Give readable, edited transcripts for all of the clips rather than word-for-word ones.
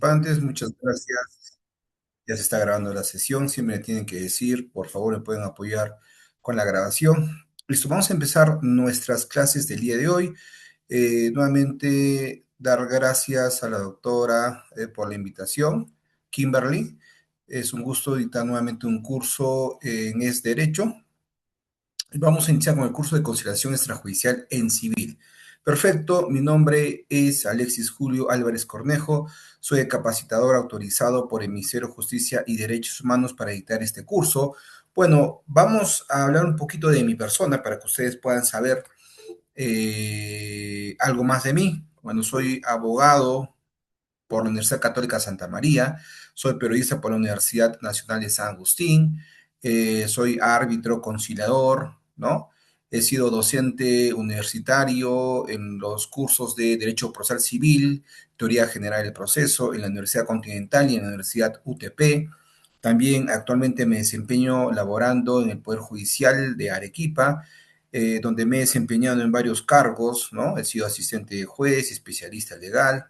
participantes, muchas gracias. Ya se está grabando la sesión. Siempre me tienen que decir, por favor, me pueden apoyar con la grabación. Listo, vamos a empezar nuestras clases del día de hoy. Nuevamente, dar gracias a la doctora por la invitación, Kimberly. Es un gusto dictar nuevamente un curso en Es Derecho. Vamos a iniciar con el curso de conciliación extrajudicial en civil. Perfecto, mi nombre es Alexis Julio Álvarez Cornejo, soy capacitador autorizado por el Ministerio de Justicia y Derechos Humanos para dictar este curso. Bueno, vamos a hablar un poquito de mi persona para que ustedes puedan saber algo más de mí. Bueno, soy abogado por la Universidad Católica Santa María, soy periodista por la Universidad Nacional de San Agustín, soy árbitro conciliador, ¿no? He sido docente universitario en los cursos de Derecho Procesal Civil, Teoría General del Proceso, en la Universidad Continental y en la Universidad UTP. También actualmente me desempeño laborando en el Poder Judicial de Arequipa, donde me he desempeñado en varios cargos, ¿no? He sido asistente de juez, especialista legal,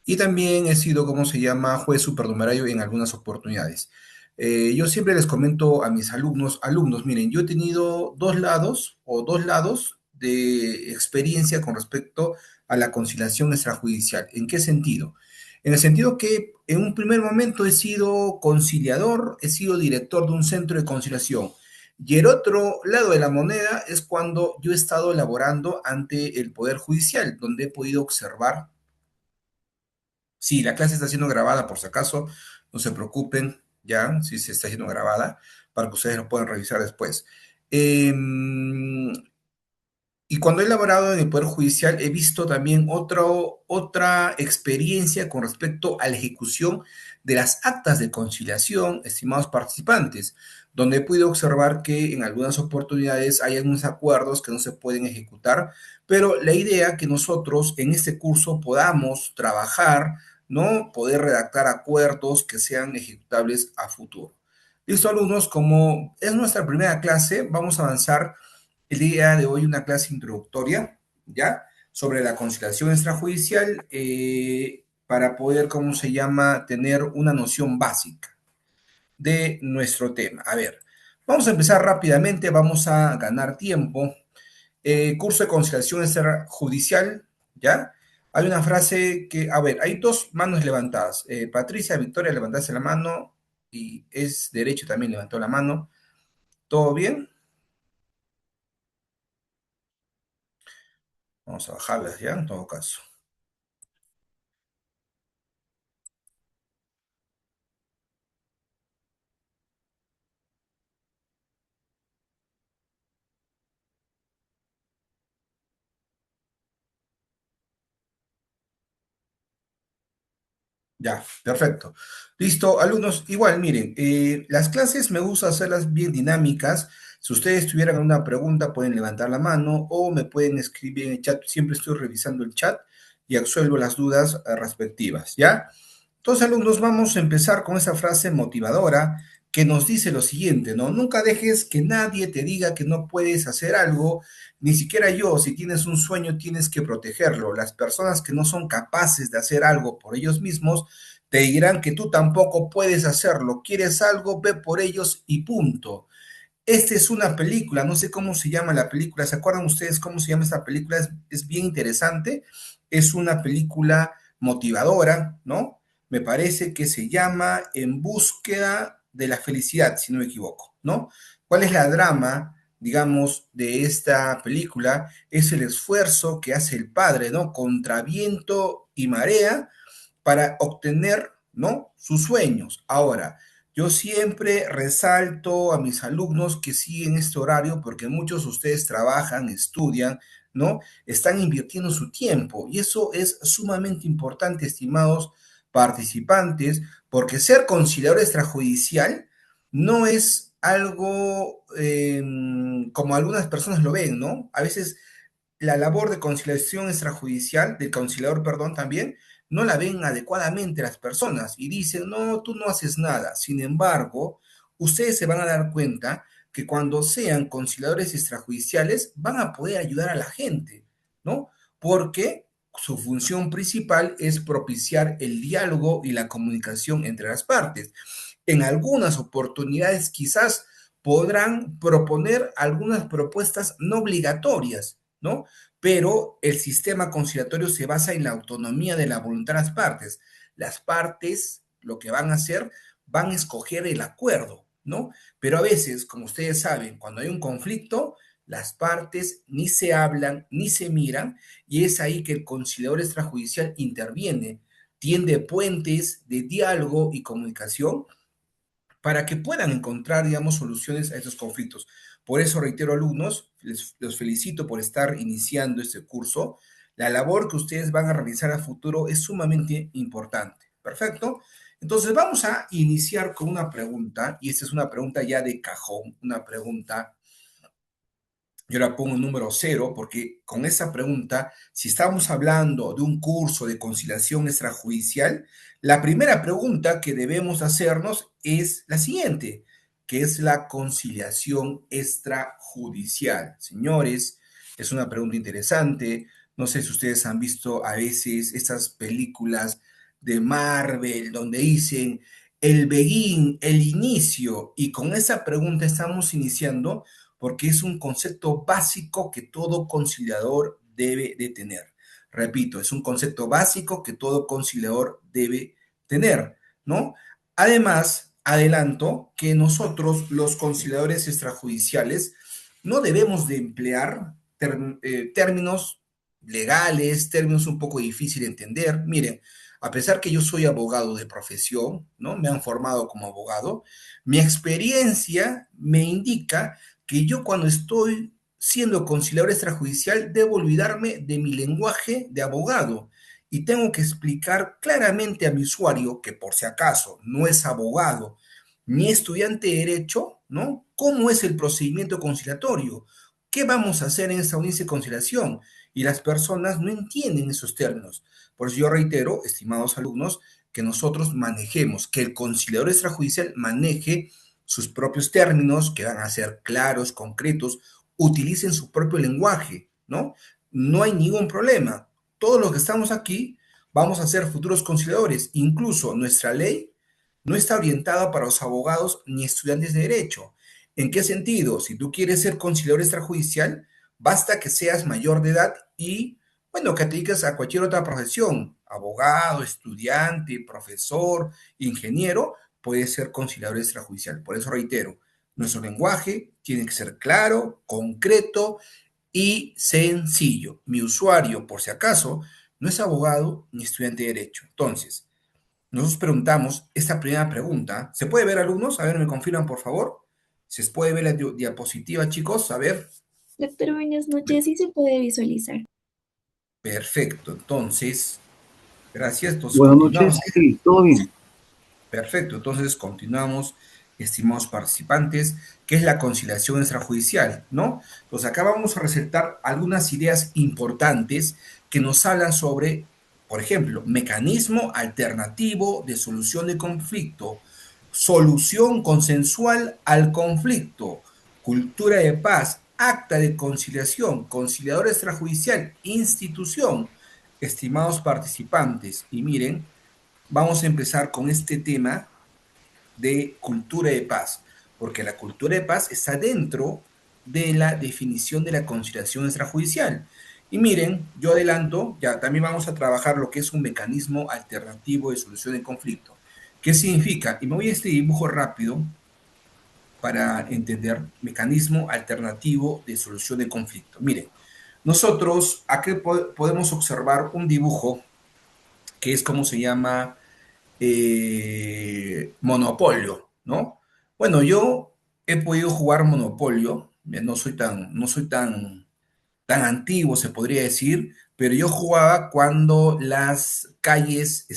y también he sido, ¿cómo se llama?, juez supernumerario en algunas oportunidades. Yo siempre les comento a mis alumnos, miren, yo he tenido dos lados de experiencia con respecto a la conciliación extrajudicial. ¿En qué sentido? En el sentido que en un primer momento he sido conciliador, he sido director de un centro de conciliación. Y el otro lado de la moneda es cuando yo he estado elaborando ante el Poder Judicial, donde he podido observar. Sí, la clase está siendo grabada, por si acaso, no se preocupen, ya, si se está siendo grabada, para que ustedes lo puedan revisar después. Eh, y cuando he elaborado en el Poder Judicial, he visto también otra experiencia con respecto a la ejecución de las actas de conciliación, estimados participantes, donde he podido observar que en algunas oportunidades hay algunos acuerdos que no se pueden ejecutar, pero la idea es que nosotros en este curso podamos trabajar, ¿no? Poder redactar acuerdos que sean ejecutables a futuro. Listo, alumnos, como es nuestra primera clase, vamos a avanzar el día de hoy una clase introductoria, ¿ya? Sobre la conciliación extrajudicial para poder, ¿cómo se llama?, tener una noción básica de nuestro tema. A ver, vamos a empezar rápidamente, vamos a ganar tiempo. Curso de conciliación extrajudicial, ¿ya? Hay una frase que, a ver, hay dos manos levantadas. Patricia, Victoria, levantaste la mano y es derecho también levantó la mano. ¿Todo bien? Vamos a bajarlas ya, en todo caso. Ya, perfecto. Listo, alumnos. Igual, miren, las clases me gusta hacerlas bien dinámicas. Si ustedes tuvieran alguna pregunta, pueden levantar la mano o me pueden escribir en el chat. Siempre estoy revisando el chat y absuelvo las dudas respectivas, ¿ya? Entonces, alumnos, vamos a empezar con esa frase motivadora que nos dice lo siguiente, ¿no? Nunca dejes que nadie te diga que no puedes hacer algo, ni siquiera yo. Si tienes un sueño, tienes que protegerlo. Las personas que no son capaces de hacer algo por ellos mismos te dirán que tú tampoco puedes hacerlo. ¿Quieres algo? Ve por ellos y punto. Esta es una película, no sé cómo se llama la película. ¿Se acuerdan ustedes cómo se llama esta película? Es bien interesante. Es una película motivadora, ¿no? Me parece que se llama En búsqueda de la felicidad, si no me equivoco, ¿no? ¿Cuál es la drama, digamos, de esta película? Es el esfuerzo que hace el padre, ¿no? Contra viento y marea para obtener, ¿no?, sus sueños. Ahora, yo siempre resalto a mis alumnos que siguen este horario porque muchos de ustedes trabajan, estudian, ¿no? Están invirtiendo su tiempo y eso es sumamente importante, estimados participantes, porque ser conciliador extrajudicial no es algo como algunas personas lo ven, ¿no? A veces la labor de conciliación extrajudicial, del conciliador, perdón, también, no la ven adecuadamente las personas y dicen, no, tú no haces nada. Sin embargo, ustedes se van a dar cuenta que cuando sean conciliadores extrajudiciales van a poder ayudar a la gente, ¿no? ¿Por qué? su función principal es propiciar el diálogo y la comunicación entre las partes. En algunas oportunidades quizás podrán proponer algunas propuestas no obligatorias, ¿no? Pero el sistema conciliatorio se basa en la autonomía de la voluntad de las partes. Las partes lo que van a hacer, van a escoger el acuerdo, ¿no? Pero a veces, como ustedes saben, cuando hay un conflicto, las partes ni se hablan ni se miran y es ahí que el conciliador extrajudicial interviene, tiende puentes de diálogo y comunicación para que puedan encontrar, digamos, soluciones a estos conflictos. Por eso reitero, alumnos, los felicito por estar iniciando este curso. La labor que ustedes van a realizar a futuro es sumamente importante. Perfecto. Entonces vamos a iniciar con una pregunta, y esta es una pregunta ya de cajón, una pregunta, yo la pongo en número cero, porque con esa pregunta, si estamos hablando de un curso de conciliación extrajudicial, la primera pregunta que debemos hacernos es la siguiente, que es la conciliación extrajudicial. Señores, es una pregunta interesante. No sé si ustedes han visto a veces estas películas de Marvel donde dicen el begin, el inicio, y con esa pregunta estamos iniciando porque es un concepto básico que todo conciliador debe de tener. Repito, es un concepto básico que todo conciliador debe tener, ¿no? Además, adelanto que nosotros, los conciliadores extrajudiciales, no debemos de emplear términos legales, términos un poco difíciles de entender. Miren, a pesar que yo soy abogado de profesión, ¿no? Me han formado como abogado, mi experiencia me indica que yo cuando estoy siendo conciliador extrajudicial debo olvidarme de mi lenguaje de abogado y tengo que explicar claramente a mi usuario, que por si acaso no es abogado ni estudiante de derecho, ¿no? ¿Cómo es el procedimiento conciliatorio? ¿Qué vamos a hacer en esta audiencia de conciliación? Y las personas no entienden esos términos. Por eso yo reitero, estimados alumnos, que nosotros manejemos, que el conciliador extrajudicial maneje sus propios términos, que van a ser claros, concretos, utilicen su propio lenguaje, ¿no? No hay ningún problema. Todos los que estamos aquí vamos a ser futuros conciliadores. Incluso nuestra ley no está orientada para los abogados ni estudiantes de derecho. ¿En qué sentido? Si tú quieres ser conciliador extrajudicial, basta que seas mayor de edad y, bueno, que te dediques a cualquier otra profesión, abogado, estudiante, profesor, ingeniero, puede ser conciliador extrajudicial. Por eso reitero, nuestro lenguaje tiene que ser claro, concreto y sencillo. Mi usuario, por si acaso, no es abogado ni estudiante de derecho. Entonces, nosotros preguntamos esta primera pregunta. ¿Se puede ver, alumnos? A ver, me confirman, por favor. ¿Se puede ver la diapositiva, chicos? A ver. Doctor, buenas noches. Sí se puede visualizar. Perfecto. Entonces, gracias. Entonces, Buenas noches, continuamos. sí, todo bien. Perfecto, entonces continuamos, estimados participantes, ¿qué es la conciliación extrajudicial? ¿No? Entonces acá vamos a resaltar algunas ideas importantes que nos hablan sobre, por ejemplo, mecanismo alternativo de solución de conflicto, solución consensual al conflicto, cultura de paz, acta de conciliación, conciliador extrajudicial, institución. Estimados participantes, y miren, vamos a empezar con este tema de cultura de paz, porque la cultura de paz está dentro de la definición de la conciliación extrajudicial. Y miren, yo adelanto, ya también vamos a trabajar lo que es un mecanismo alternativo de solución de conflicto. ¿Qué significa? Y me voy a este dibujo rápido para entender mecanismo alternativo de solución de conflicto. Miren, nosotros aquí podemos observar un dibujo que es como se llama Monopolio, ¿no? Bueno, yo he podido jugar Monopolio, no soy tan antiguo, se podría decir, pero yo jugaba cuando las calles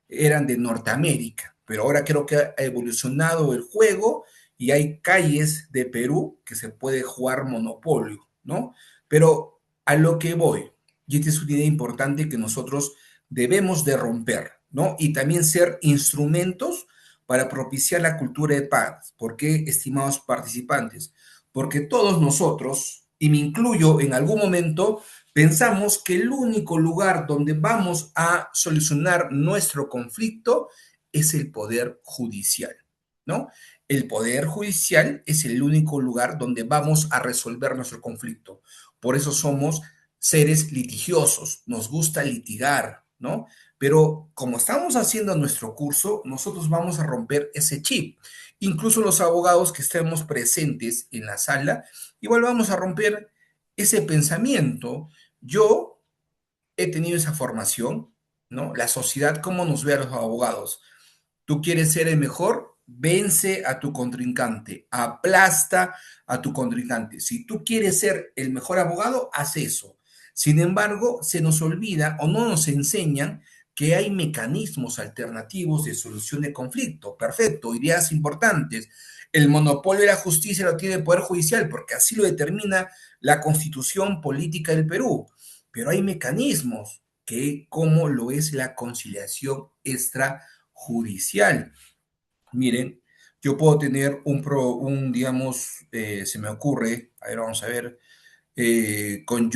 eran de Norteamérica, pero ahora creo que ha evolucionado el juego y hay calles de Perú que se puede jugar Monopolio, ¿no? Pero a lo que voy, y esta es una idea importante que nosotros debemos de romper, ¿no? Y también ser instrumentos para propiciar la cultura de paz. ¿Por qué, estimados participantes? Porque todos nosotros y me incluyo en algún momento, pensamos que el único lugar donde vamos a solucionar nuestro conflicto es el Poder Judicial, ¿no? El Poder Judicial es el único lugar donde vamos a resolver nuestro conflicto. Por eso somos seres litigiosos, nos gusta litigar, ¿no? Pero como estamos haciendo nuestro curso, nosotros vamos a romper ese chip. Incluso los abogados que estemos presentes en la sala, igual vamos a romper ese pensamiento. Yo he tenido esa formación, ¿no? La sociedad, ¿cómo nos ve a los abogados? Tú quieres ser el mejor, vence a tu contrincante, aplasta a tu contrincante. Si tú quieres ser el mejor abogado, haz eso. Sin embargo, se nos olvida o no nos enseñan que hay mecanismos alternativos de solución de conflicto. Perfecto, ideas importantes. El monopolio de la justicia lo tiene el Poder Judicial porque así lo determina la Constitución Política del Perú. Pero hay mecanismos que, como lo es la conciliación extrajudicial. Miren, yo puedo tener digamos, se me ocurre, a ver, vamos a ver, con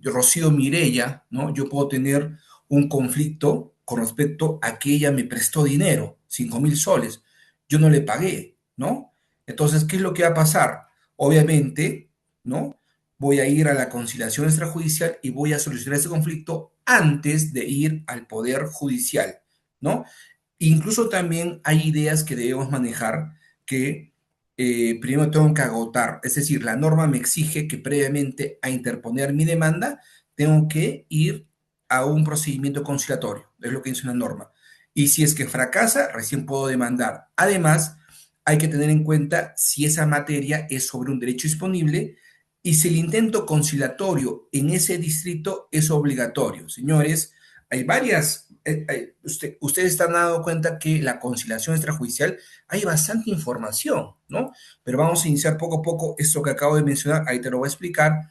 Rocío Mirella, ¿no? Yo puedo tener un conflicto con respecto a que ella me prestó dinero, 5.000 soles. Yo no le pagué, ¿no? Entonces, ¿qué es lo que va a pasar? Obviamente, ¿no? Voy a ir a la conciliación extrajudicial y voy a solucionar ese conflicto antes de ir al Poder Judicial, ¿no? Incluso también hay ideas que debemos manejar que primero tengo que agotar, es decir, la norma me exige que previamente a interponer mi demanda, tengo que ir a un procedimiento conciliatorio, es lo que dice una norma. Y si es que fracasa, recién puedo demandar. Además, hay que tener en cuenta si esa materia es sobre un derecho disponible y si el intento conciliatorio en ese distrito es obligatorio. Señores, hay varias, ustedes están dando cuenta que la conciliación extrajudicial hay bastante información, ¿no? Pero vamos a iniciar poco a poco esto que acabo de mencionar, ahí te lo voy a explicar,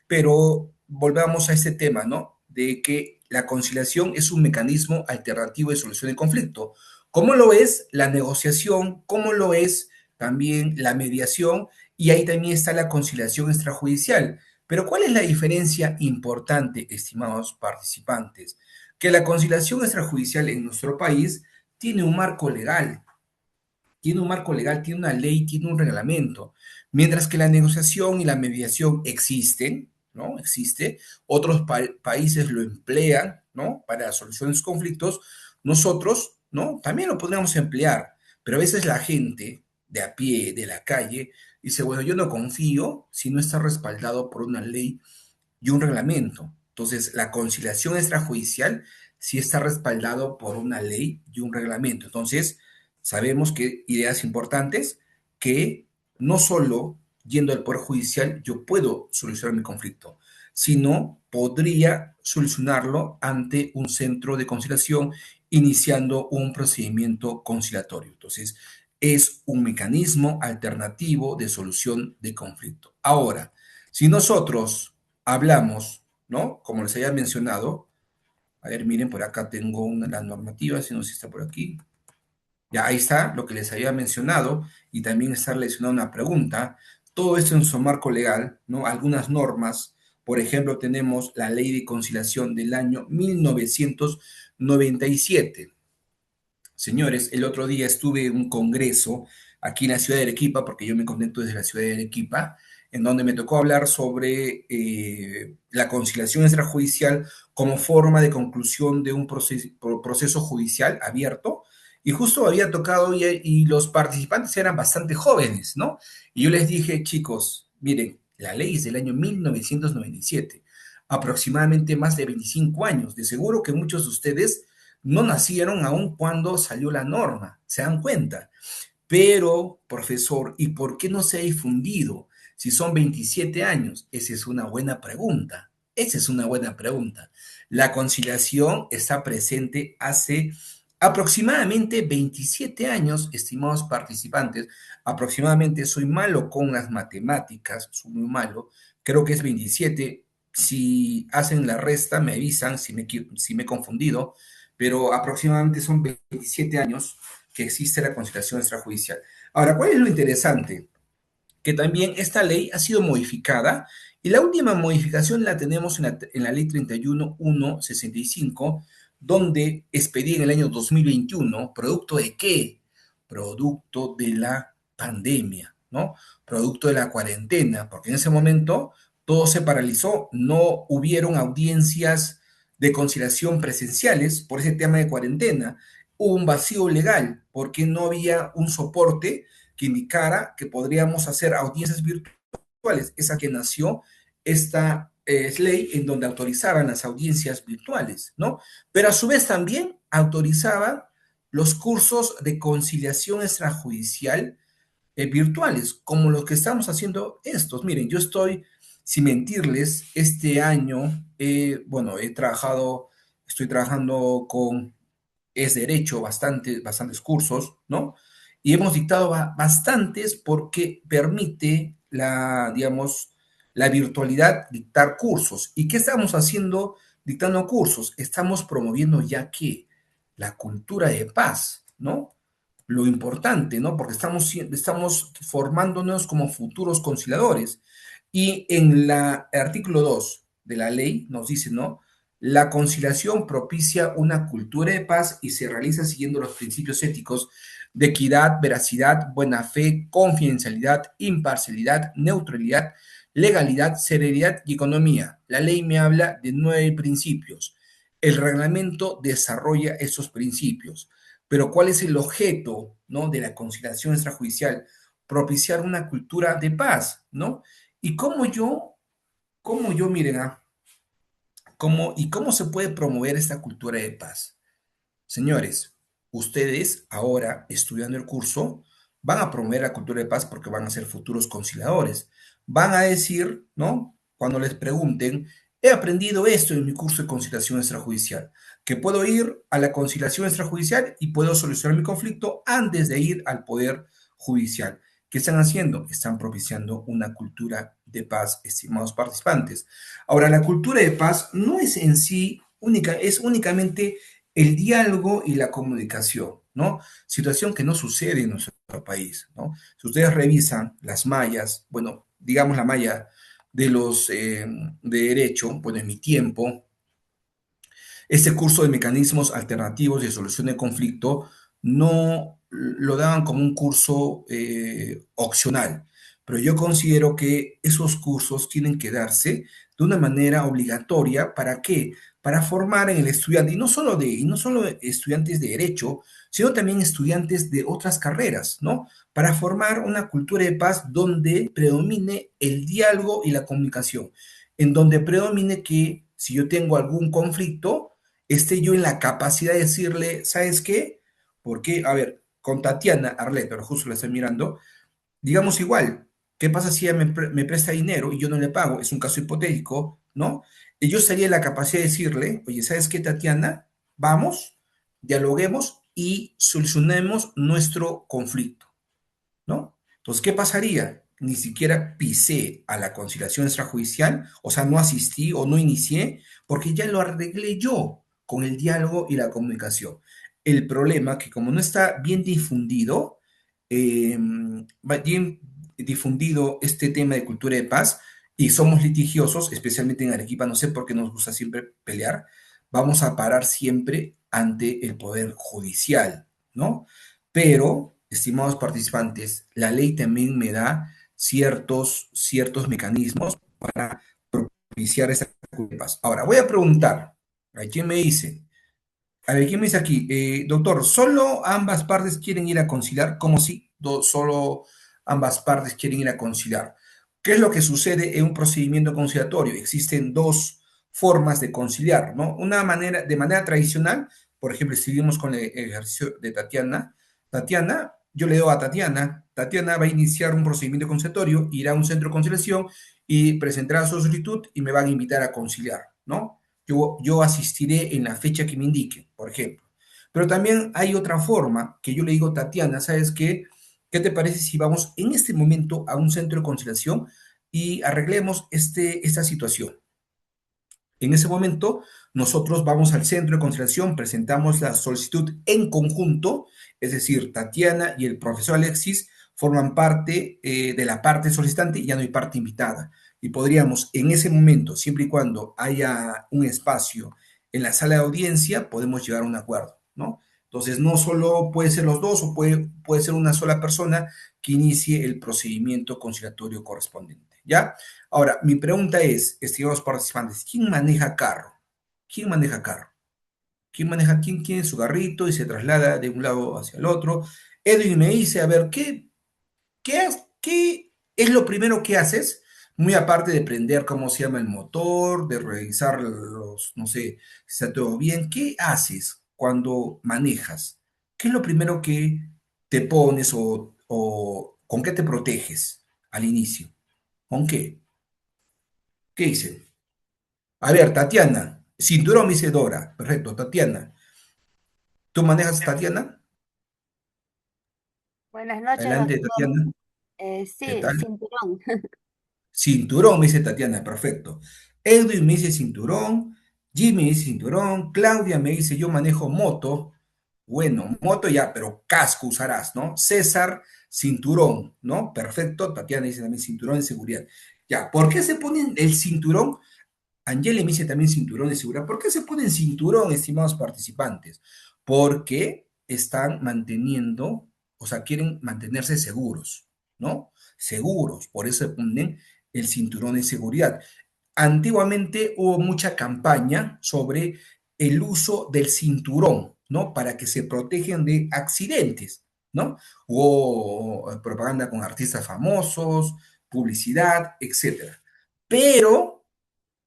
pero volvamos a este tema, ¿no? De que la conciliación es un mecanismo alternativo de solución de conflicto. ¿Cómo lo es la negociación? ¿Cómo lo es también la mediación? Y ahí también está la conciliación extrajudicial. Pero ¿cuál es la diferencia importante, estimados participantes? Que la conciliación extrajudicial en nuestro país tiene un marco legal, tiene una ley, tiene un reglamento, mientras que la negociación y la mediación existen, ¿no? Existe, otros países lo emplean, ¿no? Para solucionar los conflictos, nosotros, ¿no? También lo podríamos emplear, pero a veces la gente de a pie, de la calle, dice, bueno, yo no confío si no está respaldado por una ley y un reglamento. Entonces, la conciliación extrajudicial sí está respaldado por una ley y un reglamento. Entonces, sabemos que ideas importantes que no solo yendo al Poder Judicial yo puedo solucionar mi conflicto, sino podría solucionarlo ante un centro de conciliación iniciando un procedimiento conciliatorio. Entonces, es un mecanismo alternativo de solución de conflicto. Ahora, si nosotros hablamos, ¿no? Como les había mencionado, a ver, miren, por acá tengo la normativa, si no sé si está por aquí. Ya ahí está lo que les había mencionado y también está relacionado una pregunta. Todo esto en su marco legal, ¿no? Algunas normas, por ejemplo, tenemos la Ley de Conciliación del año 1997. Señores, el otro día estuve en un congreso aquí en la ciudad de Arequipa, porque yo me conecto desde la ciudad de Arequipa, en donde me tocó hablar sobre la conciliación extrajudicial como forma de conclusión de un proceso judicial abierto. Y justo había tocado y los participantes eran bastante jóvenes, ¿no? Y yo les dije, chicos, miren, la ley es del año 1997, aproximadamente más de 25 años. De seguro que muchos de ustedes no nacieron aún cuando salió la norma, ¿se dan cuenta? Pero, profesor, ¿y por qué no se ha difundido? Si son 27 años, esa es una buena pregunta. Esa es una buena pregunta. La conciliación está presente hace aproximadamente 27 años, estimados participantes. Aproximadamente soy malo con las matemáticas, soy muy malo. Creo que es 27. Si hacen la resta, me avisan si me he confundido, pero aproximadamente son 27 años que existe la conciliación extrajudicial. Ahora, ¿cuál es lo interesante? Que también esta ley ha sido modificada Y la última modificación la tenemos en la ley 31.165, donde expedí en el año 2021, ¿producto de qué? Producto de la pandemia, ¿no? Producto de la cuarentena, porque en ese momento todo se paralizó, no hubieron audiencias de conciliación presenciales por ese tema de cuarentena. Hubo un vacío legal porque no había un soporte que indicara que podríamos hacer audiencias virtuales. Esa que nació esta ley en donde autorizaban las audiencias virtuales, ¿no? Pero a su vez también autorizaban los cursos de conciliación extrajudicial virtuales, como los que estamos haciendo estos. Miren, yo estoy, sin mentirles, este año, bueno, estoy trabajando con es derecho, bastantes cursos, ¿no? Y hemos dictado bastantes porque permite digamos, la virtualidad dictar cursos. ¿Y qué estamos haciendo dictando cursos? Estamos promoviendo ya que la cultura de paz, ¿no? Lo importante, ¿no? Porque estamos formándonos como futuros conciliadores. Y en el artículo 2 de la ley nos dice, ¿no? La conciliación propicia una cultura de paz y se realiza siguiendo los principios éticos de equidad, veracidad, buena fe, confidencialidad, imparcialidad, neutralidad, legalidad, serenidad y economía. La ley me habla de 9 principios. El reglamento desarrolla esos principios. Pero ¿cuál es el objeto, ¿no?, de la conciliación extrajudicial? Propiciar una cultura de paz, ¿no? Y miren, cómo se puede promover esta cultura de paz. Señores, ustedes ahora, estudiando el curso, van a promover la cultura de paz porque van a ser futuros conciliadores. Van a decir, ¿no? Cuando les pregunten, he aprendido esto en mi curso de conciliación extrajudicial, que puedo ir a la conciliación extrajudicial y puedo solucionar mi conflicto antes de ir al poder judicial. ¿Qué están haciendo? Están propiciando una cultura de paz, estimados participantes. Ahora, la cultura de paz no es en sí única, es únicamente el diálogo y la comunicación, ¿no? Situación que no sucede en nuestro país, ¿no? Si ustedes revisan las mallas, bueno, digamos la malla de los de derecho, bueno, en mi tiempo, este curso de mecanismos alternativos de solución de conflicto no lo daban como un curso opcional, pero yo considero que esos cursos tienen que darse de una manera obligatoria. ¿Para qué? Para formar en el estudiante, y no solo estudiantes de derecho, sino también estudiantes de otras carreras, ¿no? Para formar una cultura de paz donde predomine el diálogo y la comunicación, en donde predomine que si yo tengo algún conflicto, esté yo en la capacidad de decirle, ¿sabes qué? Porque, a ver, con Tatiana Arlet, pero justo la estoy mirando, digamos igual, ¿qué pasa si ella me presta dinero y yo no le pago? Es un caso hipotético, ¿no? Y yo estaría en la capacidad de decirle, oye, ¿sabes qué, Tatiana? Vamos, dialoguemos y solucionemos nuestro conflicto, ¿no? Entonces, ¿qué pasaría? Ni siquiera pisé a la conciliación extrajudicial, o sea, no asistí o no inicié, porque ya lo arreglé yo con el diálogo y la comunicación. El problema que como no está bien difundido este tema de cultura de paz, y somos litigiosos, especialmente en Arequipa, no sé por qué nos gusta siempre pelear, vamos a parar siempre ante el Poder Judicial, ¿no? Pero, estimados participantes, la ley también me da ciertos mecanismos para propiciar esta cultura de paz. Ahora, voy a preguntar, ¿a quién me dice? A ver, ¿quién me dice aquí? Doctor, ¿solo ambas partes quieren ir a conciliar? ¿Cómo si solo ambas partes quieren ir a conciliar? ¿Qué es lo que sucede en un procedimiento conciliatorio? Existen dos formas de conciliar, ¿no? De manera tradicional, por ejemplo, seguimos con el ejercicio de Tatiana. Tatiana, yo le doy a Tatiana, Tatiana va a iniciar un procedimiento conciliatorio, irá a un centro de conciliación y presentará su solicitud y me van a invitar a conciliar, ¿no? Yo asistiré en la fecha que me indique, por ejemplo. Pero también hay otra forma que yo le digo, Tatiana, ¿sabes qué? ¿Qué te parece si vamos en este momento a un centro de conciliación y arreglemos esta situación? En ese momento, nosotros vamos al centro de conciliación, presentamos la solicitud en conjunto, es decir, Tatiana y el profesor Alexis forman parte de la parte solicitante y ya no hay parte invitada. y podríamos en ese momento, siempre y cuando haya un espacio en la sala de audiencia, podemos llegar a un acuerdo, ¿no? Entonces, no solo puede ser los dos o puede ser una sola persona que inicie el procedimiento conciliatorio correspondiente, ¿ya? Ahora, mi pregunta es, estimados participantes, ¿quién maneja carro? ¿Quién maneja carro? ¿Quién tiene su carrito y se traslada de un lado hacia el otro? Edwin me dice, a ver, ¿qué es lo primero que haces? Muy aparte de prender cómo se llama el motor, de revisar los, no sé, si está todo bien, ¿qué haces cuando manejas? ¿Qué es lo primero que te pones o con qué te proteges al inicio? ¿Con qué? ¿Qué dicen? A ver, Tatiana, cinturón, me dice Dora. Perfecto, Tatiana. ¿Tú manejas, Tatiana? Buenas noches, Adelante, doctor. Tatiana. ¿Qué Sí, tal? cinturón. Cinturón, me dice Tatiana, perfecto. Edwin me dice cinturón, Jimmy me dice cinturón, Claudia me dice yo manejo moto. Bueno, moto ya, pero casco usarás, ¿no? César, cinturón, ¿no? Perfecto. Tatiana dice también cinturón de seguridad. Ya, ¿por qué se ponen el cinturón? Angela me dice también cinturón de seguridad. ¿Por qué se ponen cinturón, estimados participantes? Porque están manteniendo, o sea, quieren mantenerse seguros, ¿no? Seguros, por eso se ponen el cinturón de seguridad. Antiguamente hubo mucha campaña sobre el uso del cinturón, ¿no? Para que se protejan de accidentes, ¿no? Hubo propaganda con artistas famosos, publicidad, etcétera. Pero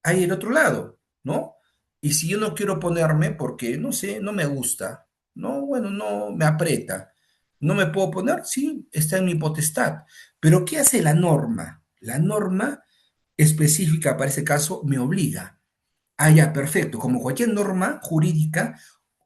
hay el otro lado, ¿no? Y si yo no quiero ponerme porque, no sé, no me gusta, no, bueno, no me aprieta, no me puedo poner, sí, está en mi potestad. Pero ¿qué hace la norma? La norma específica para ese caso me obliga. Ah, ya, perfecto. Como cualquier norma jurídica,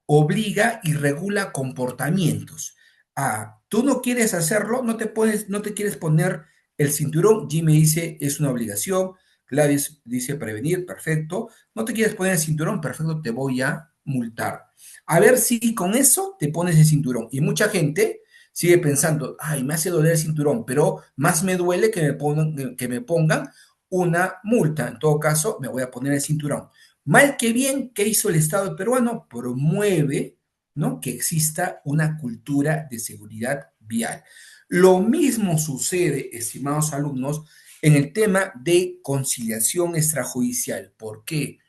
obliga y regula comportamientos. Ah, tú no quieres hacerlo, no te quieres poner el cinturón. Jimmy dice es una obligación. Gladys dice prevenir, perfecto. No te quieres poner el cinturón, perfecto, te voy a multar. A ver si con eso te pones el cinturón. Y mucha gente sigue pensando, ay, me hace doler el cinturón, pero más me duele que me pongan una multa. En todo caso, me voy a poner el cinturón. Mal que bien, ¿qué hizo el Estado peruano? Promueve, ¿no? Que exista una cultura de seguridad vial. Lo mismo sucede, estimados alumnos, en el tema de conciliación extrajudicial. ¿Por qué?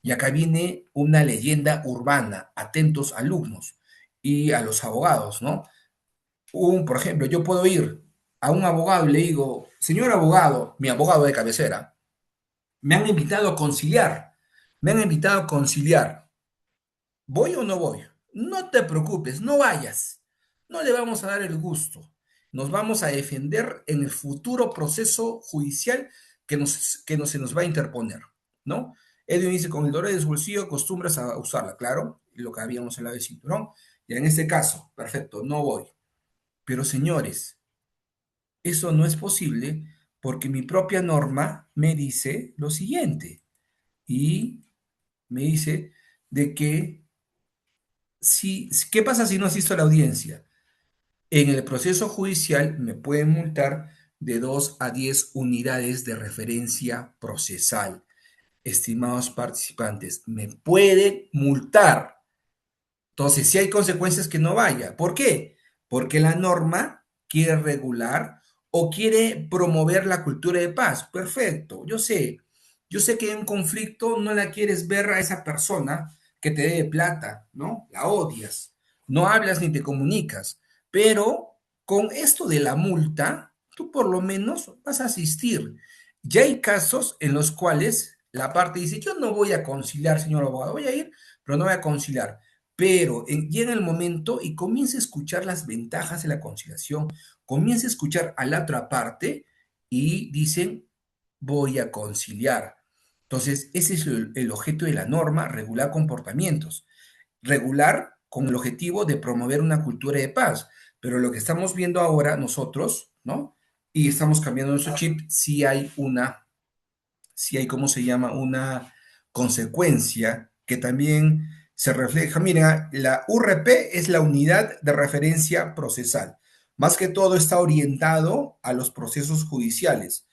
Y acá viene una leyenda urbana, atentos alumnos y a los abogados, ¿no? Por ejemplo, yo puedo ir a un abogado y le digo, señor abogado, mi abogado de cabecera, me han invitado a conciliar. Me han invitado a conciliar. ¿Voy o no voy? No te preocupes, no vayas. No le vamos a dar el gusto. Nos vamos a defender en el futuro proceso judicial se nos va a interponer, ¿no? Edwin dice, con el dolor de su bolsillo acostumbras a usarla, claro, lo que habíamos hablado de cinturón. Y en este caso, perfecto, no voy. Pero señores, eso no es posible porque mi propia norma me dice lo siguiente. Y me dice de que ¿qué pasa si no asisto a la audiencia? En el proceso judicial me pueden multar de 2 a 10 unidades de referencia procesal. Estimados participantes, me pueden multar. Entonces, si hay consecuencias que no vaya. ¿Por qué? Porque la norma quiere regular o quiere promover la cultura de paz. Perfecto, yo sé que en un conflicto no la quieres ver a esa persona que te debe plata, ¿no? La odias, no hablas ni te comunicas, pero con esto de la multa, tú por lo menos vas a asistir. Ya hay casos en los cuales la parte dice, yo no voy a conciliar, señor abogado, voy a ir, pero no voy a conciliar. Pero llega el momento y comienza a escuchar las ventajas de la conciliación, comienza a escuchar a la otra parte y dicen, voy a conciliar. Entonces, ese es el objeto de la norma, regular comportamientos, regular con el objetivo de promover una cultura de paz. Pero lo que estamos viendo ahora nosotros, ¿no? Y estamos cambiando nuestro chip, si hay, ¿cómo se llama? Una consecuencia que también se refleja. Mira, la URP es la unidad de referencia procesal. Más que todo está orientado a los procesos judiciales.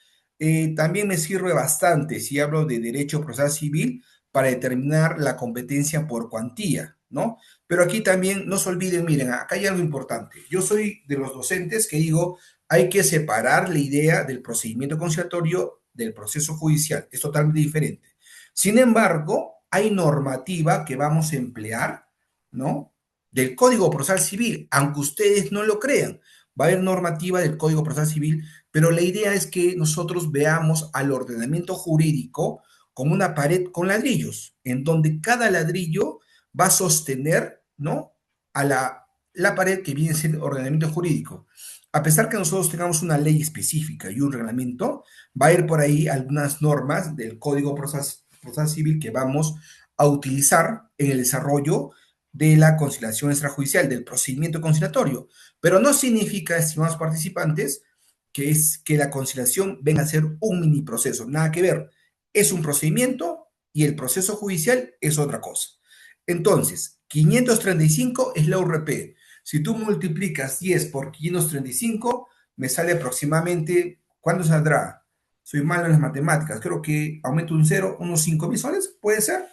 también me sirve bastante si hablo de derecho procesal civil para determinar la competencia por cuantía, ¿no? Pero aquí también no se olviden, miren, acá hay algo importante. Yo soy de los docentes que digo, hay que separar la idea del procedimiento conciliatorio del proceso judicial. Es totalmente diferente. Sin embargo, hay normativa que vamos a emplear, ¿no? Del Código Procesal Civil, aunque ustedes no lo crean. Va a haber normativa del Código Procesal Civil, pero la idea es que nosotros veamos al ordenamiento jurídico como una pared con ladrillos, en donde cada ladrillo va a sostener, ¿no? A la pared que viene siendo ordenamiento jurídico. A pesar que nosotros tengamos una ley específica y un reglamento, va a ir por ahí algunas normas del Código Procesal Civil que vamos a utilizar en el desarrollo de la conciliación extrajudicial, del procedimiento conciliatorio. Pero no significa, estimados participantes, que es que la conciliación venga a ser un mini proceso, nada que ver. Es un procedimiento y el proceso judicial es otra cosa. Entonces, 535 es la URP. Si tú multiplicas 10 por 535, me sale aproximadamente, ¿cuánto saldrá? Soy malo en las matemáticas, creo que aumento un cero, unos 5.000 soles, ¿puede ser?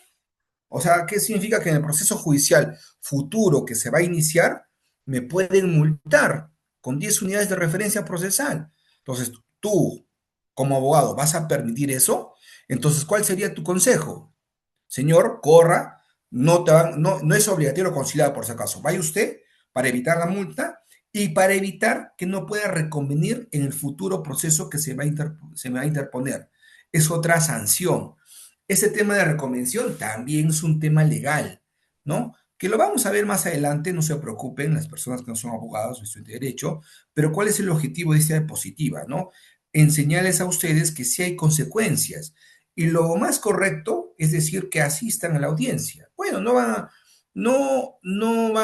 O sea, ¿qué significa? Que en el proceso judicial futuro que se va a iniciar, me pueden multar con 10 unidades de referencia procesal. Entonces, tú, como abogado, ¿vas a permitir eso? Entonces, ¿cuál sería tu consejo? Señor, corra, no es obligatorio conciliar por si acaso. Vaya usted para evitar la multa y para evitar que no pueda reconvenir en el futuro proceso que se va a interponer. Es otra sanción. Ese tema de reconvención también es un tema legal, ¿no? Que lo vamos a ver más adelante, no se preocupen las personas que no son abogados o estudian derecho, pero ¿cuál es el objetivo de esta diapositiva, no? Enseñarles a ustedes que sí hay consecuencias y lo más correcto es decir que asistan a la audiencia. Bueno, no van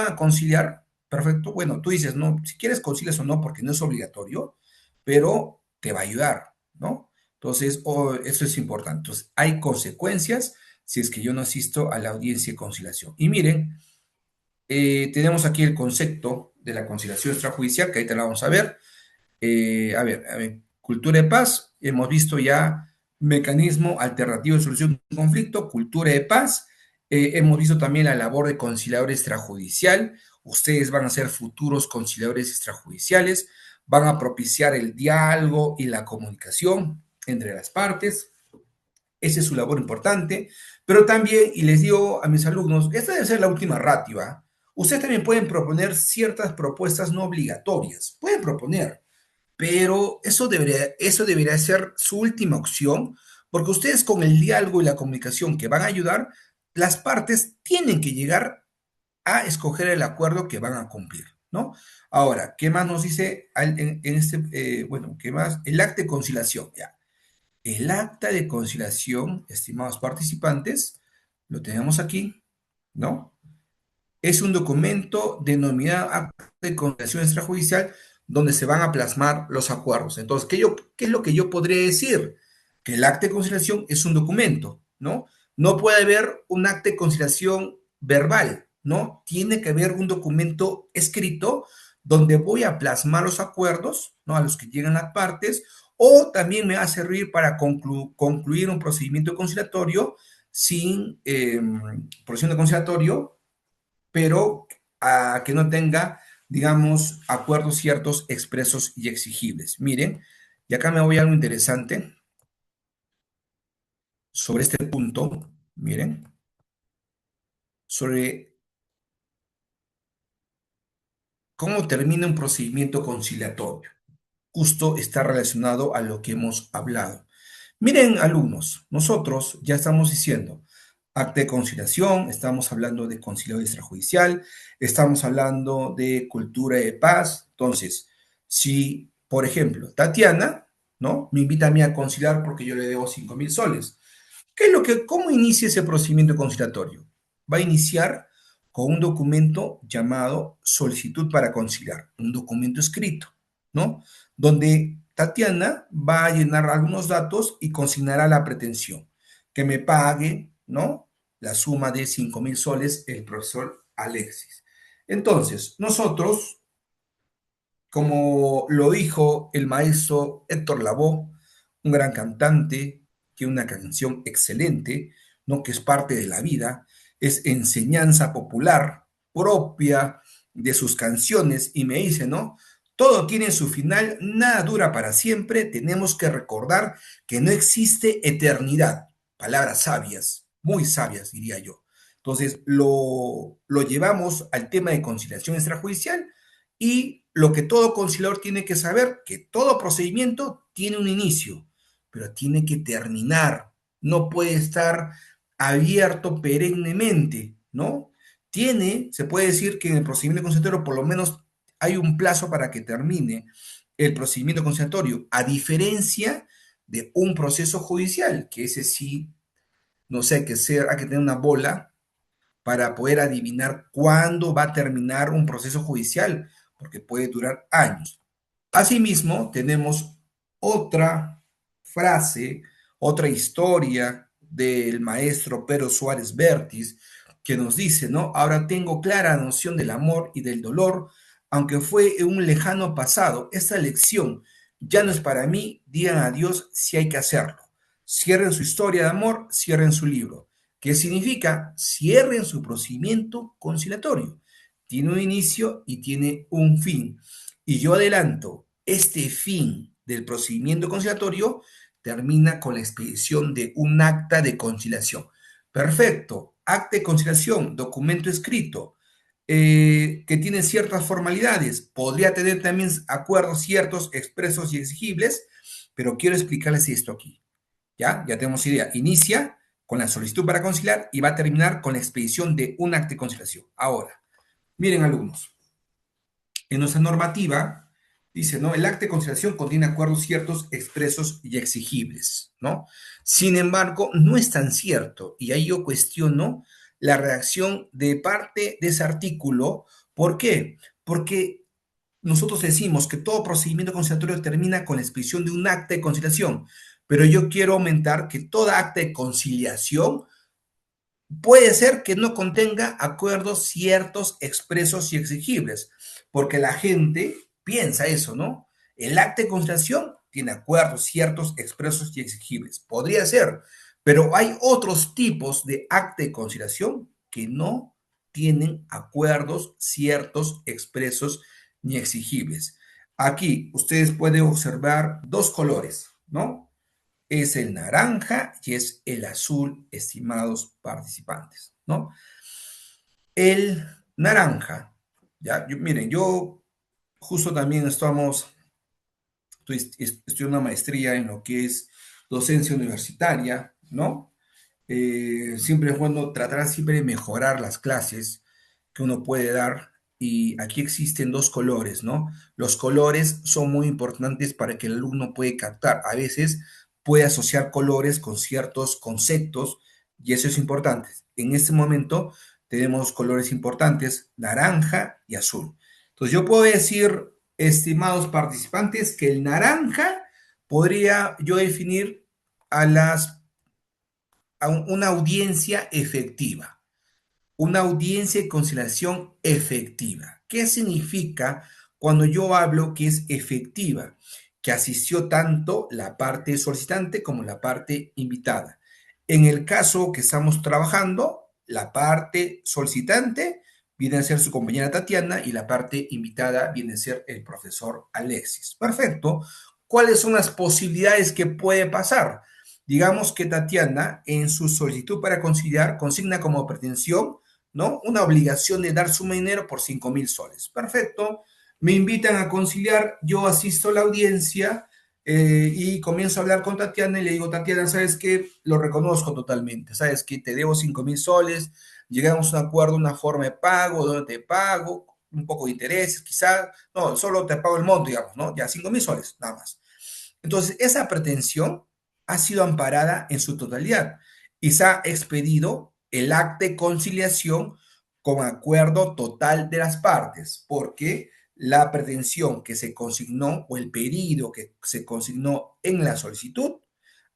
a conciliar, perfecto. Bueno, tú dices, no, si quieres concilias o no, porque no es obligatorio, pero te va a ayudar, ¿no? Entonces, eso es importante. Entonces, hay consecuencias si es que yo no asisto a la audiencia de conciliación. Y miren, tenemos aquí el concepto de la conciliación extrajudicial, que ahorita la vamos a ver. A ver, cultura de paz, hemos visto ya mecanismo alternativo de solución de conflicto, cultura de paz, hemos visto también la labor de conciliador extrajudicial, ustedes van a ser futuros conciliadores extrajudiciales, van a propiciar el diálogo y la comunicación entre las partes, esa es su labor importante, pero también, y les digo a mis alumnos, esta debe ser la última ratio, ¿eh? Ustedes también pueden proponer ciertas propuestas no obligatorias, pueden proponer, pero eso debería ser su última opción, porque ustedes con el diálogo y la comunicación que van a ayudar, las partes tienen que llegar a escoger el acuerdo que van a cumplir, ¿no? Ahora, ¿qué más nos dice en este, bueno, qué más? El acta de conciliación, ya. El acta de conciliación, estimados participantes, lo tenemos aquí, ¿no? Es un documento denominado acta de conciliación extrajudicial donde se van a plasmar los acuerdos. Entonces, ¿qué es lo que yo podría decir? Que el acta de conciliación es un documento, ¿no? No puede haber un acta de conciliación verbal, ¿no? Tiene que haber un documento escrito donde voy a plasmar los acuerdos, ¿no? A los que llegan las partes, o también me va a servir para concluir un procedimiento conciliatorio sin procedimiento conciliatorio pero a que no tenga, digamos, acuerdos ciertos, expresos y exigibles. Miren, y acá me voy a algo interesante sobre este punto, miren, sobre cómo termina un procedimiento conciliatorio. Justo está relacionado a lo que hemos hablado. Miren, alumnos, nosotros ya estamos diciendo acta de conciliación, estamos hablando de conciliación extrajudicial, estamos hablando de cultura de paz. Entonces, si, por ejemplo, Tatiana, ¿no? Me invita a mí a conciliar porque yo le debo 5.000 soles. ¿Cómo inicia ese procedimiento conciliatorio? Va a iniciar con un documento llamado solicitud para conciliar, un documento escrito, ¿no? Donde Tatiana va a llenar algunos datos y consignará la pretensión, que me pague, ¿no? La suma de 5.000 soles el profesor Alexis. Entonces, nosotros, como lo dijo el maestro Héctor Lavoe, un gran cantante, tiene una canción excelente, ¿no? Que es parte de la vida, es enseñanza popular propia de sus canciones y me dice, ¿no? Todo tiene su final, nada dura para siempre, tenemos que recordar que no existe eternidad. Palabras sabias, muy sabias, diría yo. Entonces, lo llevamos al tema de conciliación extrajudicial y lo que todo conciliador tiene que saber, que todo procedimiento tiene un inicio, pero tiene que terminar, no puede estar abierto perennemente, ¿no? Se puede decir que en el procedimiento conciliatorio por lo menos hay un plazo para que termine el procedimiento conciliatorio, a diferencia de un proceso judicial, que ese sí, no sé, hay que tener una bola para poder adivinar cuándo va a terminar un proceso judicial, porque puede durar años. Asimismo, tenemos otra frase, otra historia del maestro Pedro Suárez Vértiz, que nos dice, ¿no? Ahora tengo clara noción del amor y del dolor, aunque fue en un lejano pasado. Esta lección ya no es para mí, digan adiós si hay que hacerlo. Cierren su historia de amor, cierren su libro. ¿Qué significa? Cierren su procedimiento conciliatorio. Tiene un inicio y tiene un fin. Y yo adelanto, este fin del procedimiento conciliatorio termina con la expedición de un acta de conciliación. Perfecto, acta de conciliación, documento escrito, que tiene ciertas formalidades, podría tener también acuerdos ciertos, expresos y exigibles, pero quiero explicarles esto aquí. ¿Ya? Ya tenemos idea. Inicia con la solicitud para conciliar y va a terminar con la expedición de un acta de conciliación. Ahora, miren alumnos, en nuestra normativa dice, ¿no? El acta de conciliación contiene acuerdos ciertos, expresos y exigibles, ¿no? Sin embargo, no es tan cierto y ahí yo cuestiono la redacción de parte de ese artículo. ¿Por qué? Porque nosotros decimos que todo procedimiento conciliatorio termina con la expedición de un acta de conciliación, pero yo quiero aumentar que toda acta de conciliación puede ser que no contenga acuerdos ciertos, expresos y exigibles, porque la gente piensa eso, ¿no? El acta de conciliación tiene acuerdos ciertos, expresos y exigibles. Podría ser, pero hay otros tipos de acta de conciliación que no tienen acuerdos ciertos, expresos ni exigibles. Aquí ustedes pueden observar dos colores, ¿no? Es el naranja y es el azul, estimados participantes, ¿no? El naranja, ya, miren, yo justo también estoy una maestría en lo que es docencia universitaria, ¿no? Siempre es bueno tratar siempre de mejorar las clases que uno puede dar y aquí existen dos colores, ¿no? Los colores son muy importantes para que el alumno pueda captar. A veces puede asociar colores con ciertos conceptos y eso es importante. En este momento tenemos colores importantes, naranja y azul. Entonces yo puedo decir, estimados participantes, que el naranja podría yo definir a una audiencia efectiva, una audiencia de conciliación efectiva. ¿Qué significa cuando yo hablo que es efectiva? Que asistió tanto la parte solicitante como la parte invitada. En el caso que estamos trabajando, la parte solicitante viene a ser su compañera Tatiana y la parte invitada viene a ser el profesor Alexis. Perfecto. ¿Cuáles son las posibilidades que puede pasar? Digamos que Tatiana en su solicitud para conciliar consigna como pretensión, ¿no? Una obligación de dar suma de dinero por 5.000 soles. Perfecto. Me invitan a conciliar, yo asisto a la audiencia y comienzo a hablar con Tatiana y le digo, Tatiana, ¿sabes qué? Lo reconozco totalmente. ¿Sabes qué? Te debo 5.000 soles, llegamos a un acuerdo, una forma de pago, donde te pago, un poco de intereses, quizás, no, solo te pago el monto, digamos, ¿no? Ya 5.000 soles, nada más. Entonces, esa pretensión ha sido amparada en su totalidad y se ha expedido el acta de conciliación con acuerdo total de las partes, porque la pretensión que se consignó o el pedido que se consignó en la solicitud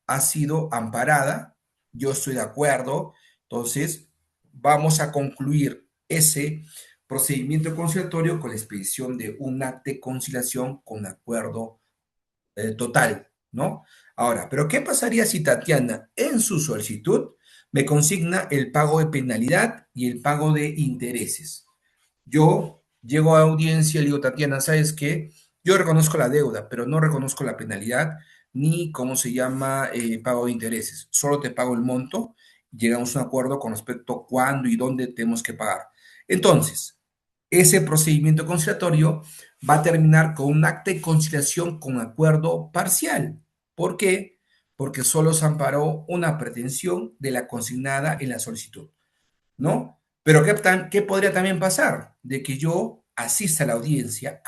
ha sido amparada. Yo estoy de acuerdo. Entonces, vamos a concluir ese procedimiento conciliatorio con la expedición de un acta de conciliación con acuerdo total ¿no? Ahora, pero ¿qué pasaría si Tatiana en su solicitud me consigna el pago de penalidad y el pago de intereses? Yo llego a audiencia y le digo, Tatiana, ¿sabes qué? Yo reconozco la deuda, pero no reconozco la penalidad ni cómo se llama pago de intereses. Solo te pago el monto. Llegamos a un acuerdo con respecto a cuándo y dónde tenemos que pagar. Entonces, ese procedimiento conciliatorio va a terminar con un acta de conciliación con acuerdo parcial. ¿Por qué? Porque solo se amparó una pretensión de la consignada en la solicitud, ¿no? Pero ¿qué podría también pasar? De que yo asista a la audiencia,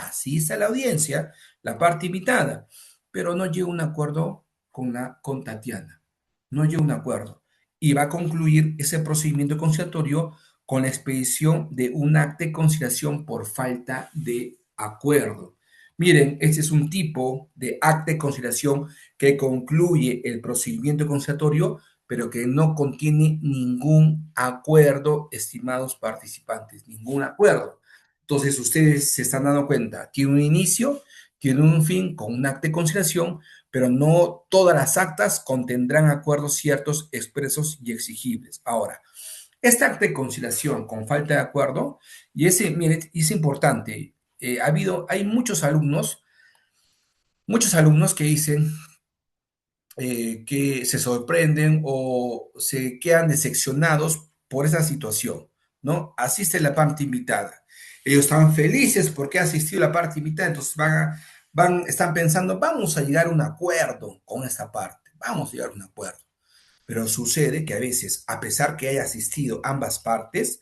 la parte invitada, pero no llegue a un acuerdo con Tatiana, no llegue a un acuerdo. Y va a concluir ese procedimiento conciliatorio con la expedición de un acta de conciliación por falta de acuerdo. Miren, este es un tipo de acta de conciliación que concluye el procedimiento conciliatorio pero que no contiene ningún acuerdo, estimados participantes, ningún acuerdo. Entonces, ustedes se están dando cuenta, tiene un inicio, tiene un fin con un acta de conciliación, pero no todas las actas contendrán acuerdos ciertos, expresos y exigibles. Ahora, esta acta de conciliación con falta de acuerdo, y ese, mire, es importante, hay muchos alumnos que dicen, que se sorprenden o se quedan decepcionados por esa situación, ¿no? Asiste la parte invitada. Ellos están felices porque ha asistido la parte invitada, entonces están pensando, vamos a llegar a un acuerdo con esta parte, vamos a llegar a un acuerdo. Pero sucede que a veces, a pesar que haya asistido ambas partes,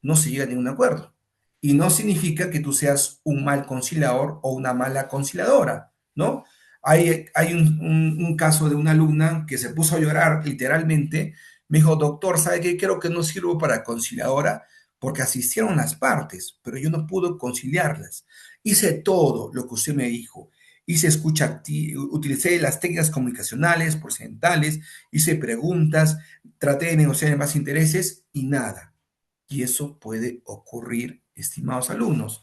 no se llega a ningún acuerdo. Y no significa que tú seas un mal conciliador o una mala conciliadora, ¿no? Hay un caso de una alumna que se puso a llorar literalmente. Me dijo, doctor, ¿sabe qué? Creo que no sirvo para conciliadora porque asistieron las partes, pero yo no pude conciliarlas. Hice todo lo que usted me dijo. Hice escucha activa, utilicé las técnicas comunicacionales, porcentuales, hice preguntas, traté de negociar en más intereses y nada. Y eso puede ocurrir, estimados alumnos.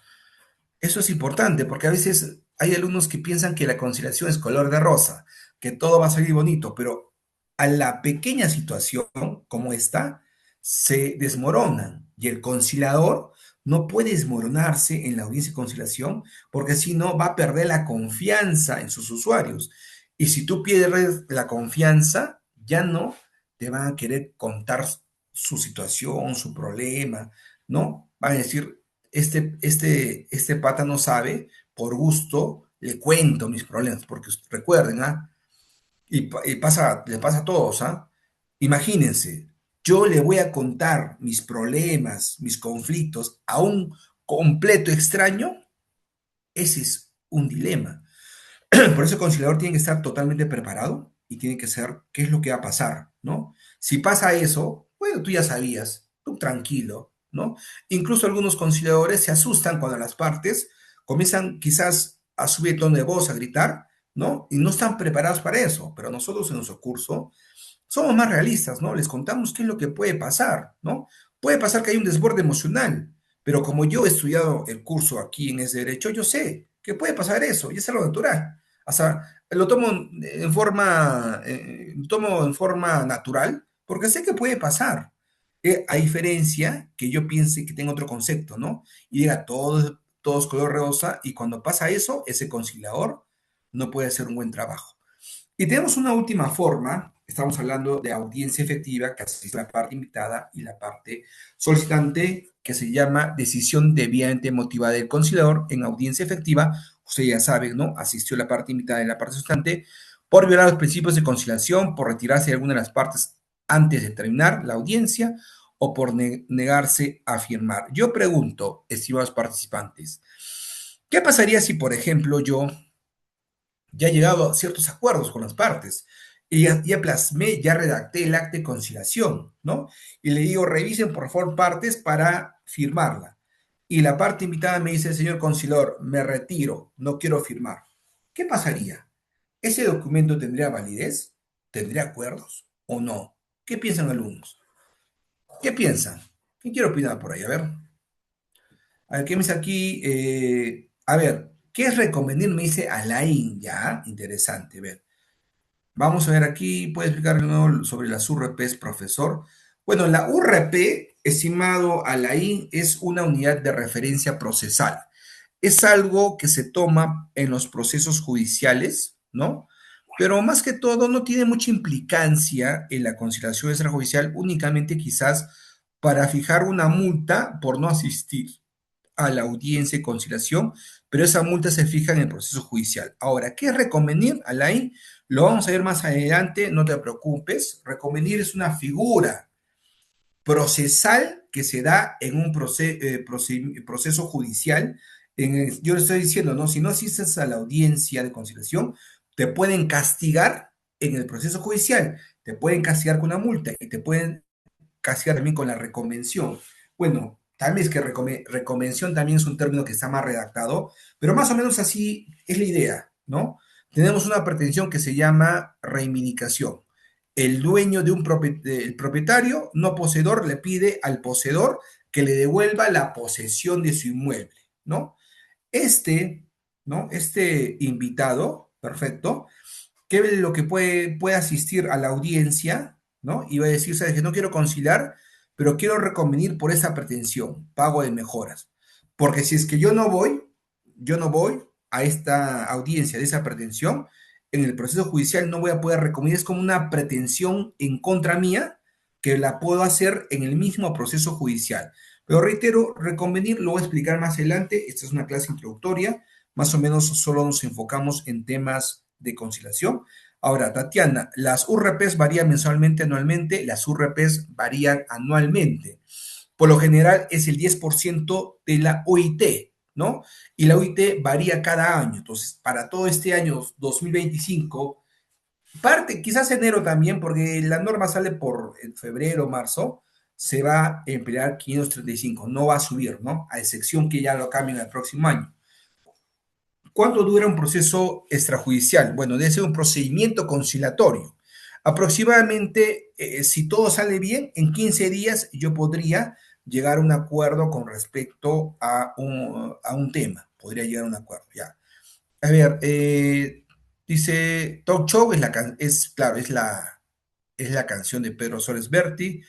Eso es importante porque a veces hay alumnos que piensan que la conciliación es color de rosa, que todo va a salir bonito, pero a la pequeña situación como esta se desmoronan y el conciliador no puede desmoronarse en la audiencia de conciliación porque si no va a perder la confianza en sus usuarios. Y si tú pierdes la confianza, ya no te van a querer contar su situación, su problema, ¿no? Van a decir, este pata no sabe, por gusto le cuento mis problemas, porque recuerden, ¿ah? Le pasa a todos, ¿ah? Imagínense, yo le voy a contar mis problemas, mis conflictos a un completo extraño, ese es un dilema. Por eso el conciliador tiene que estar totalmente preparado y tiene que saber qué es lo que va a pasar, ¿no? Si pasa eso, bueno, tú ya sabías, tú tranquilo, ¿no? Incluso algunos conciliadores se asustan cuando las partes comienzan quizás a subir el tono de voz, a gritar, ¿no? Y no están preparados para eso, pero nosotros en nuestro curso somos más realistas, ¿no? Les contamos qué es lo que puede pasar, ¿no? Puede pasar que hay un desborde emocional, pero como yo he estudiado el curso aquí en ese derecho, yo sé que puede pasar eso, y es algo natural. O sea, lo tomo en forma natural, porque sé que puede pasar. A diferencia que yo piense que tengo otro concepto, ¿no? Y diga, todo es color rosa, y cuando pasa eso, ese conciliador no puede hacer un buen trabajo. Y tenemos una última forma, estamos hablando de audiencia efectiva, que asiste la parte invitada y la parte solicitante, que se llama decisión debidamente motivada del conciliador en audiencia efectiva. Usted ya sabe, ¿no? Asistió la parte invitada y la parte solicitante por violar los principios de conciliación, por retirarse de alguna de las partes antes de terminar la audiencia o por negarse a firmar. Yo pregunto, estimados participantes, ¿qué pasaría si, por ejemplo, yo ya he llegado a ciertos acuerdos con las partes? Y ya plasmé, ya redacté el acta de conciliación, ¿no? Y le digo, revisen por favor partes para firmarla. Y la parte invitada me dice, señor conciliador, me retiro, no quiero firmar. ¿Qué pasaría? ¿Ese documento tendría validez? ¿Tendría acuerdos o no? ¿Qué piensan alumnos? ¿Qué piensan? ¿Quién quiere opinar por ahí? A ver, ¿qué me dice aquí? A ver, ¿qué es recomendar? Me dice Alain, ya, interesante, a ver. Vamos a ver aquí, puede explicar de nuevo sobre las URPs, profesor. Bueno, la URP, estimado Alain, es una unidad de referencia procesal. Es algo que se toma en los procesos judiciales, ¿no? Pero más que todo no tiene mucha implicancia en la conciliación extrajudicial, únicamente quizás para fijar una multa por no asistir a la audiencia de conciliación, pero esa multa se fija en el proceso judicial. Ahora, ¿qué es reconvenir, Alain? Lo vamos a ver más adelante, no te preocupes. Reconvenir es una figura procesal que se da en un proceso judicial. Yo le estoy diciendo, ¿no? Si no asistes a la audiencia de conciliación, te pueden castigar en el proceso judicial, te pueden castigar con una multa y te pueden castigar también con la reconvención. Bueno, tal vez que reconvención también es un término que está más redactado, pero más o menos así es la idea, ¿no? Tenemos una pretensión que se llama reivindicación. El dueño de el propietario no poseedor le pide al poseedor que le devuelva la posesión de su inmueble, ¿no? Este, ¿no? Este invitado, perfecto, qué es lo que puede asistir a la audiencia, ¿no? Y va a decir, sabes que no quiero conciliar, pero quiero reconvenir por esa pretensión, pago de mejoras. Porque si es que yo no voy a esta audiencia de esa pretensión, en el proceso judicial no voy a poder reconvenir, es como una pretensión en contra mía que la puedo hacer en el mismo proceso judicial. Pero reitero, reconvenir lo voy a explicar más adelante, esta es una clase introductoria, más o menos solo nos enfocamos en temas de conciliación. Ahora, Tatiana, las URPs varían mensualmente, anualmente, las URPs varían anualmente. Por lo general es el 10% de la OIT, ¿no? Y la OIT varía cada año. Entonces, para todo este año 2025, parte, quizás enero también, porque la norma sale por febrero, marzo, se va a emplear 535, no va a subir, ¿no? A excepción que ya lo cambien el próximo año. ¿Cuánto dura un proceso extrajudicial? Bueno, debe ser un procedimiento conciliatorio. Aproximadamente, si todo sale bien, en 15 días yo podría llegar a un acuerdo con respecto a un tema. Podría llegar a un acuerdo, ya. A ver, dice, Talk Show claro, es la canción de Pedro Soles Berti,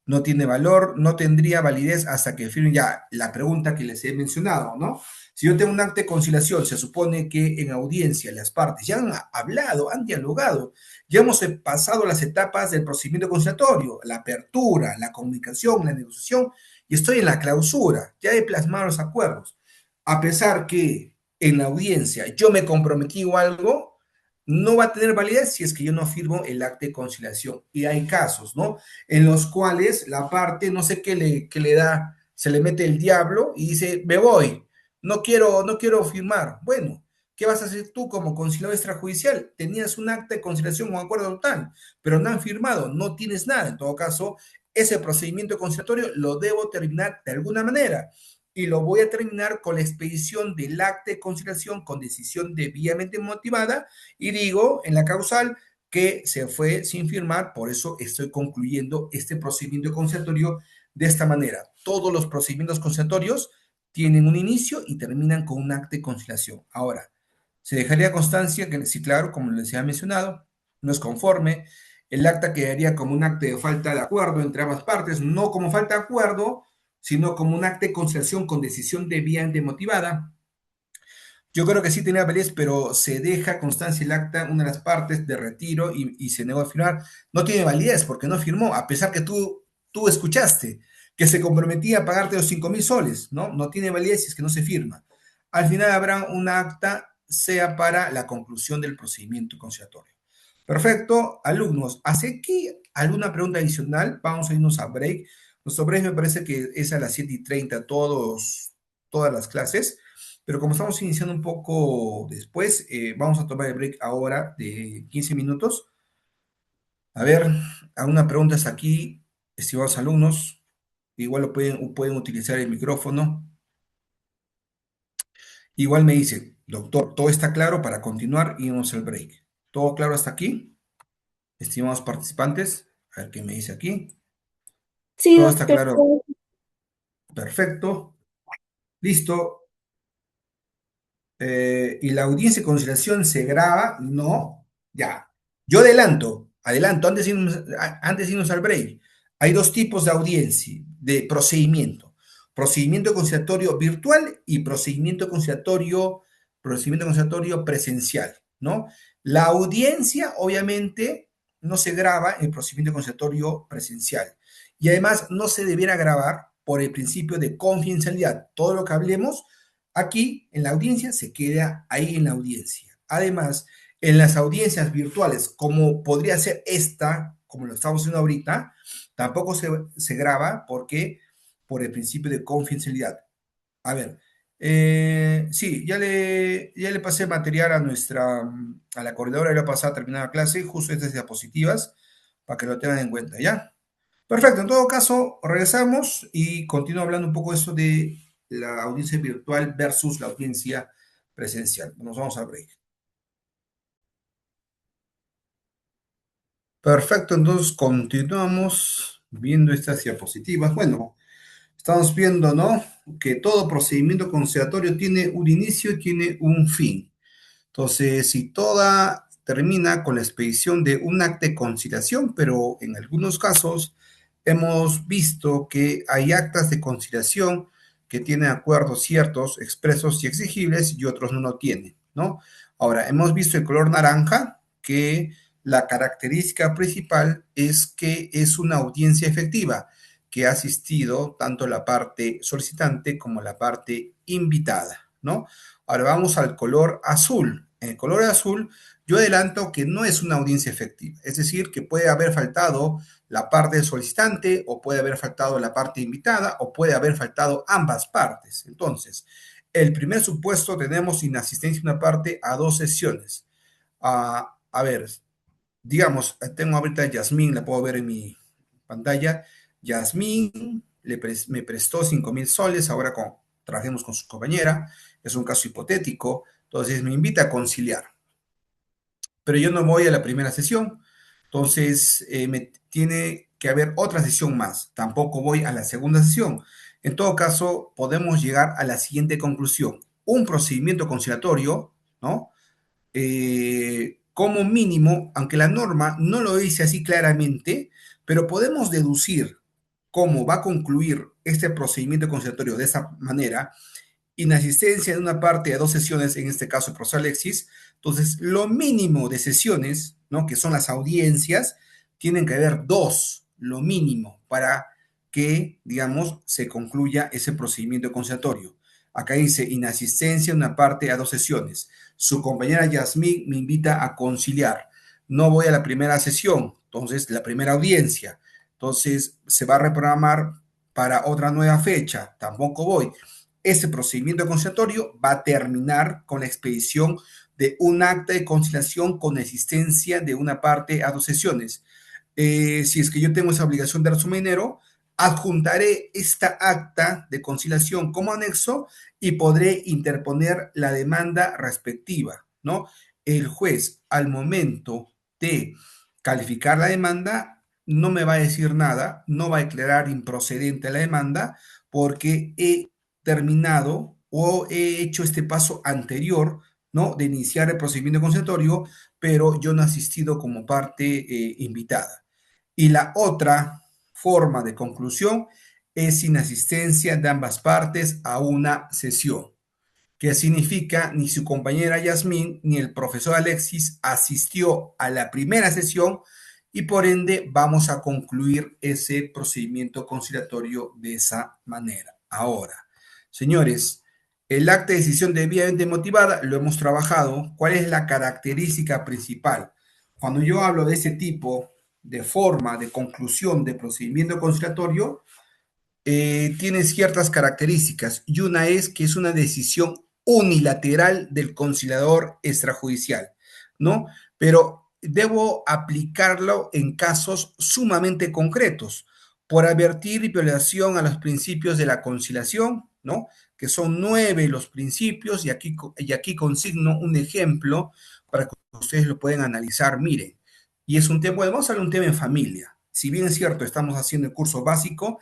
no tiene valor, no tendría validez hasta que firme ya la pregunta que les he mencionado, ¿no? Si yo tengo un acta de conciliación, se supone que en audiencia las partes ya han hablado, han dialogado, ya hemos pasado las etapas del procedimiento conciliatorio, la apertura, la comunicación, la negociación, y estoy en la clausura, ya he plasmado los acuerdos. A pesar que en la audiencia yo me comprometí o algo, no va a tener validez si es que yo no firmo el acta de conciliación. Y hay casos, ¿no? En los cuales la parte, no sé qué le da, se le mete el diablo y dice, me voy, no quiero firmar. Bueno, ¿qué vas a hacer tú como conciliador extrajudicial? Tenías un acta de conciliación o un acuerdo total, pero no han firmado, no tienes nada. En todo caso, ese procedimiento conciliatorio lo debo terminar de alguna manera y lo voy a terminar con la expedición del acta de conciliación con decisión debidamente motivada y digo en la causal que se fue sin firmar, por eso estoy concluyendo este procedimiento conciliatorio de esta manera. Todos los procedimientos conciliatorios tienen un inicio y terminan con un acta de conciliación. Ahora, se dejaría constancia que, sí, claro, como les había mencionado, no es conforme. El acta quedaría como un acta de falta de acuerdo entre ambas partes, no como falta de acuerdo, sino como un acta de conciliación con decisión debidamente motivada. Yo creo que sí tenía validez, pero se deja constancia el acta, una de las partes de retiro y se negó a firmar. No tiene validez porque no firmó, a pesar que tú escuchaste que se comprometía a pagarte los 5.000 soles, ¿no? No tiene validez si es que no se firma. Al final habrá un acta, sea para la conclusión del procedimiento conciliatorio. Perfecto, alumnos. ¿Hace aquí alguna pregunta adicional? Vamos a irnos a break. Nuestro break me parece que es a las 7:30 todas las clases. Pero como estamos iniciando un poco después, vamos a tomar el break ahora de 15 minutos. A ver, algunas preguntas aquí, estimados alumnos. Igual pueden utilizar el micrófono. Igual me dice, doctor, ¿todo está claro para continuar y vamos al break? ¿Todo claro hasta aquí? Estimados participantes, a ver qué me dice aquí. Sí, Todo está doctor. claro. Perfecto. Listo. ¿Y la audiencia de conciliación se graba? No. Ya. Yo adelanto, antes de irnos al break. Hay dos tipos de audiencia, de procedimiento. Procedimiento conciliatorio virtual y procedimiento conciliatorio presencial, ¿no? La audiencia, obviamente, no se graba en el procedimiento conciliatorio presencial. Y además no se debiera grabar por el principio de confidencialidad. Todo lo que hablemos aquí en la audiencia se queda ahí en la audiencia. Además, en las audiencias virtuales, como podría ser esta, como lo estamos haciendo ahorita, tampoco se graba porque por el principio de confidencialidad. A ver, sí, ya le pasé material a la coordinadora de la pasada terminada clase, justo estas diapositivas, para que lo tengan en cuenta, ¿ya? Perfecto, en todo caso, regresamos y continúo hablando un poco de eso de la audiencia virtual versus la audiencia presencial. Nos vamos a break. Perfecto, entonces continuamos viendo estas diapositivas. Bueno, estamos viendo, ¿no? Que todo procedimiento conciliatorio tiene un inicio y tiene un fin. Entonces, si toda termina con la expedición de un acta de conciliación, pero en algunos casos hemos visto que hay actas de conciliación que tienen acuerdos ciertos, expresos y exigibles y otros no lo tienen, ¿no? Ahora, hemos visto el color naranja que la característica principal es que es una audiencia efectiva que ha asistido tanto la parte solicitante como la parte invitada, ¿no? Ahora vamos al color azul. En el color azul, yo adelanto que no es una audiencia efectiva, es decir, que puede haber faltado la parte solicitante o puede haber faltado la parte invitada o puede haber faltado ambas partes. Entonces, el primer supuesto tenemos inasistencia de una parte a dos sesiones. A ver, digamos, tengo ahorita a Yasmín, la puedo ver en mi pantalla. Yasmín me prestó 5,000 soles, ahora trabajemos con su compañera, es un caso hipotético, entonces me invita a conciliar, pero yo no voy a la primera sesión, entonces me tiene que haber otra sesión más, tampoco voy a la segunda sesión. En todo caso, podemos llegar a la siguiente conclusión. Un procedimiento conciliatorio, ¿no? Como mínimo, aunque la norma no lo dice así claramente, pero podemos deducir cómo va a concluir este procedimiento conciliatorio de esa manera, inasistencia de una parte a dos sesiones, en este caso el profesor Alexis, entonces lo mínimo de sesiones, ¿no? Que son las audiencias, tienen que haber dos, lo mínimo, para que, digamos, se concluya ese procedimiento conciliatorio. Acá dice inasistencia de una parte a dos sesiones. Su compañera Yasmín me invita a conciliar. No voy a la primera sesión, entonces la primera audiencia. Entonces se va a reprogramar para otra nueva fecha. Tampoco voy. Ese procedimiento conciliatorio va a terminar con la expedición de un acta de conciliación con existencia de una parte a dos sesiones. Si es que yo tengo esa obligación de resumen dinero, adjuntaré esta acta de conciliación como anexo y podré interponer la demanda respectiva, ¿no? El juez, al momento de calificar la demanda, no me va a decir nada, no va a declarar improcedente la demanda porque he terminado o he hecho este paso anterior, ¿no? De iniciar el procedimiento conciliatorio, pero yo no he asistido como parte invitada. Y la otra forma de conclusión es sin asistencia de ambas partes a una sesión, que significa ni su compañera Yasmín ni el profesor Alexis asistió a la primera sesión y por ende vamos a concluir ese procedimiento conciliatorio de esa manera. Ahora, señores, el acta de decisión debidamente motivada lo hemos trabajado. ¿Cuál es la característica principal? Cuando yo hablo de ese tipo de forma de conclusión de procedimiento conciliatorio, tiene ciertas características y una es que es una decisión unilateral del conciliador extrajudicial, ¿no? Pero debo aplicarlo en casos sumamente concretos por advertir y violación a los principios de la conciliación, ¿no? Que son 9 los principios y aquí consigno un ejemplo para que ustedes lo puedan analizar. Miren, y es un tema, bueno, vamos a hablar de un tema en familia. Si bien es cierto, estamos haciendo el curso básico,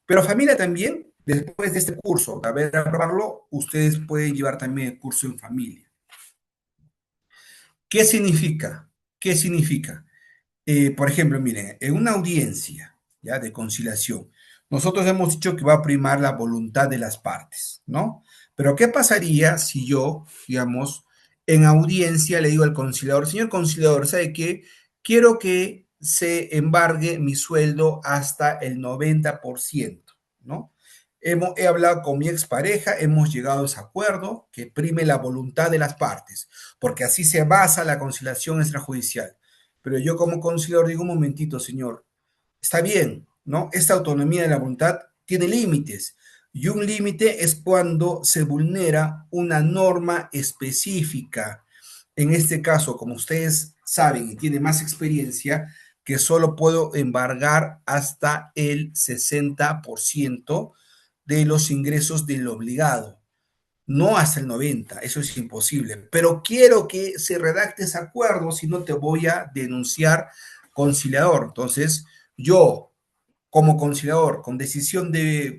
pero familia también, después de este curso, de haber aprobarlo, ustedes pueden llevar también el curso en familia. ¿Qué significa? ¿Qué significa? Por ejemplo, miren, en una audiencia ya de conciliación, nosotros hemos dicho que va a primar la voluntad de las partes, ¿no? Pero ¿qué pasaría si yo, digamos, en audiencia le digo al conciliador, señor conciliador, ¿sabe qué? Quiero que se embargue mi sueldo hasta el 90%, ¿no? He hablado con mi expareja, hemos llegado a ese acuerdo que prime la voluntad de las partes, porque así se basa la conciliación extrajudicial. Pero yo como conciliador digo, un momentito, señor, está bien, ¿no? Esta autonomía de la voluntad tiene límites y un límite es cuando se vulnera una norma específica. En este caso, como ustedes saben y tienen más experiencia, que solo puedo embargar hasta el 60% de los ingresos del obligado, no hasta el 90%, eso es imposible, pero quiero que se redacte ese acuerdo, si no te voy a denunciar conciliador. Entonces, yo como conciliador, con decisión de